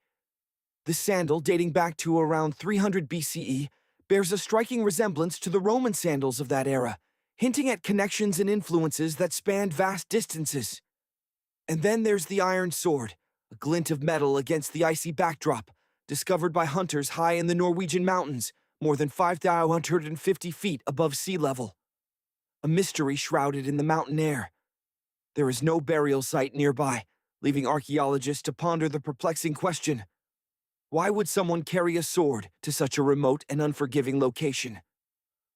This sandal, dating back to around 300 BCE, bears a striking resemblance to the Roman sandals of that era, hinting at connections and influences that spanned vast distances. And then there's the iron sword, a glint of metal against the icy backdrop, discovered by hunters high in the Norwegian mountains, more than 5,150 feet above sea level. A mystery shrouded in the mountain air. There is no burial site nearby, leaving archaeologists to ponder the perplexing question: why would someone carry a sword to such a remote and unforgiving location?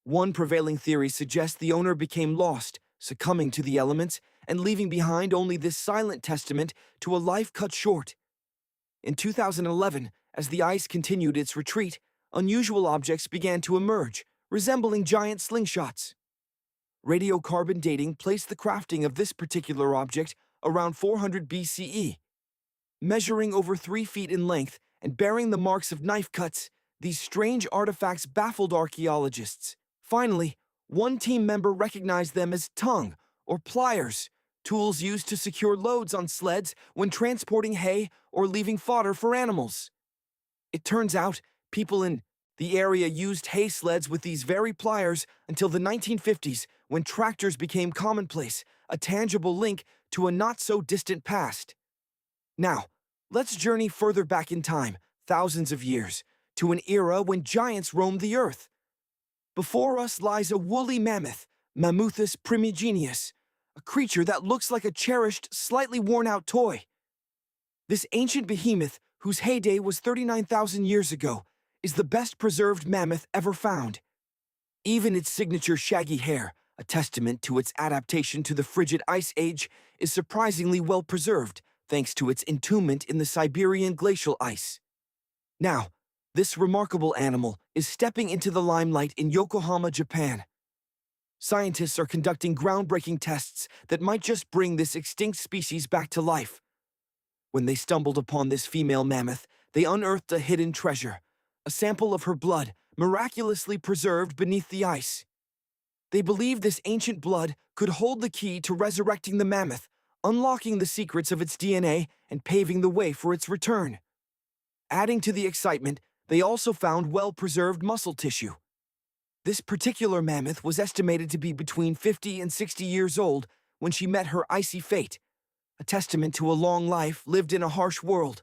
One prevailing theory suggests the owner became lost, succumbing to the elements and leaving behind only this silent testament to a life cut short. In 2011, as the ice continued its retreat, unusual objects began to emerge, resembling giant slingshots. Radiocarbon dating placed the crafting of this particular object around 400 BCE. Measuring over 3 feet in length and bearing the marks of knife cuts, these strange artifacts baffled archaeologists. Finally, one team member recognized them as tongue, or pliers, tools used to secure loads on sleds when transporting hay or leaving fodder for animals. It turns out people in the area used hay sleds with these very pliers until the 1950s, when tractors became commonplace, a tangible link to a not-so-distant past. Now, let's journey further back in time, thousands of years, to an era when giants roamed the earth. Before us lies a woolly mammoth, Mammuthus primigenius, a creature that looks like a cherished, slightly worn-out toy. This ancient behemoth, whose heyday was 39,000 years ago, is the best-preserved mammoth ever found. Even its signature shaggy hair, a testament to its adaptation to the frigid ice age, is surprisingly well preserved, thanks to its entombment in the Siberian glacial ice. Now, this remarkable animal is stepping into the limelight in Yokohama, Japan. Scientists are conducting groundbreaking tests that might just bring this extinct species back to life. When they stumbled upon this female mammoth, they unearthed a hidden treasure, a sample of her blood, miraculously preserved beneath the ice. They believed this ancient blood could hold the key to resurrecting the mammoth, unlocking the secrets of its DNA and paving the way for its return. Adding to the excitement, they also found well-preserved muscle tissue. This particular mammoth was estimated to be between 50 and 60 years old when she met her icy fate, a testament to a long life lived in a harsh world.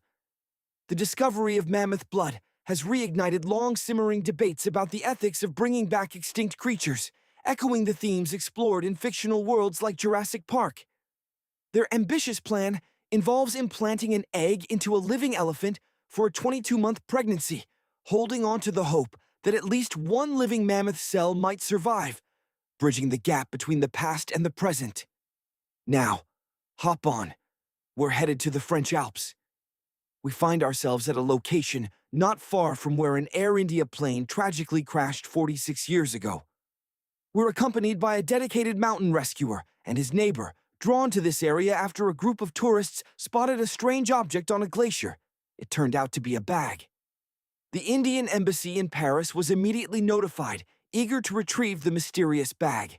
The discovery of mammoth blood has reignited long-simmering debates about the ethics of bringing back extinct creatures, echoing the themes explored in fictional worlds like Jurassic Park. Their ambitious plan involves implanting an egg into a living elephant for a 22-month pregnancy, holding on to the hope that at least one living mammoth cell might survive, bridging the gap between the past and the present. Now, hop on. We're headed to the French Alps. We find ourselves at a location not far from where an Air India plane tragically crashed 46 years ago. We're accompanied by a dedicated mountain rescuer and his neighbor, drawn to this area after a group of tourists spotted a strange object on a glacier. It turned out to be a bag. The Indian embassy in Paris was immediately notified, eager to retrieve the mysterious bag.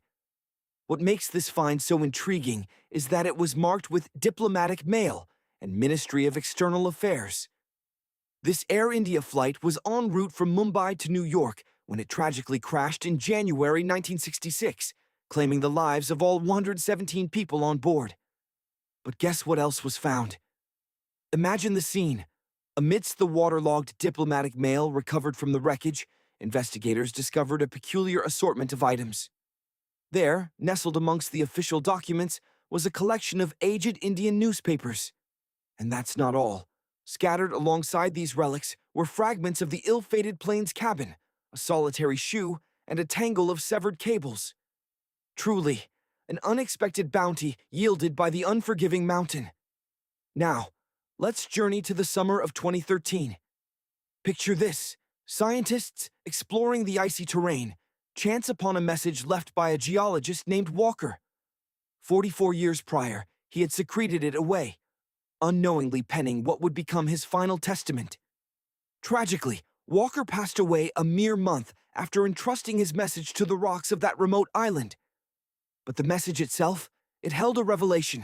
What makes this find so intriguing is that it was marked with diplomatic mail and Ministry of External Affairs. This Air India flight was en route from Mumbai to New York when it tragically crashed in January 1966, claiming the lives of all 117 people on board. But guess what else was found? Imagine the scene. Amidst the waterlogged diplomatic mail recovered from the wreckage, investigators discovered a peculiar assortment of items. There, nestled amongst the official documents, was a collection of aged Indian newspapers. And that's not all. Scattered alongside these relics were fragments of the ill-fated plane's cabin, a solitary shoe, and a tangle of severed cables. Truly, an unexpected bounty yielded by the unforgiving mountain. Now, let's journey to the summer of 2013. Picture this: scientists exploring the icy terrain chance upon a message left by a geologist named Walker. 44 years prior, he had secreted it away, unknowingly penning what would become his final testament. Tragically, Walker passed away a mere month after entrusting his message to the rocks of that remote island. But the message itself, it held a revelation.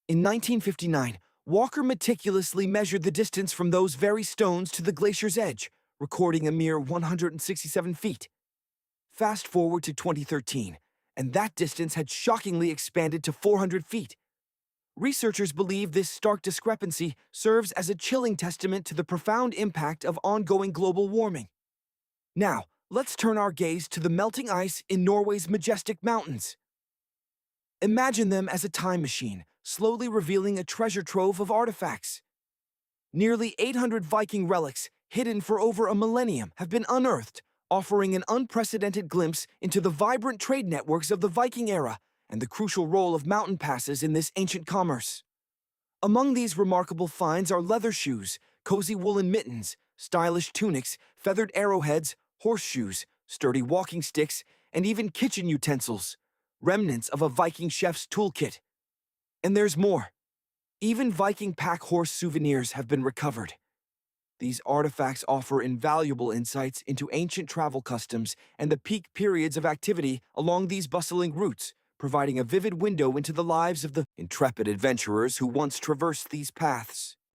In 1959, Walker meticulously measured the distance from those very stones to the glacier's edge, recording a mere 167 feet. Fast forward to 2013, and that distance had shockingly expanded to 400 feet. Researchers believe this stark discrepancy serves as a chilling testament to the profound impact of ongoing global warming. Now, let's turn our gaze to the melting ice in Norway's majestic mountains. Imagine them as a time machine, slowly revealing a treasure trove of artifacts. Nearly 800 Viking relics, hidden for over a millennium, have been unearthed, offering an unprecedented glimpse into the vibrant trade networks of the Viking era and the crucial role of mountain passes in this ancient commerce. Among these remarkable finds are leather shoes, cozy woolen mittens, stylish tunics, feathered arrowheads, horseshoes, sturdy walking sticks, and even kitchen utensils, remnants of a Viking chef's toolkit. And there's more. Even Viking pack horse souvenirs have been recovered. These artifacts offer invaluable insights into ancient travel customs and the peak periods of activity along these bustling routes, providing a vivid window into the lives of the intrepid adventurers who once traversed these paths.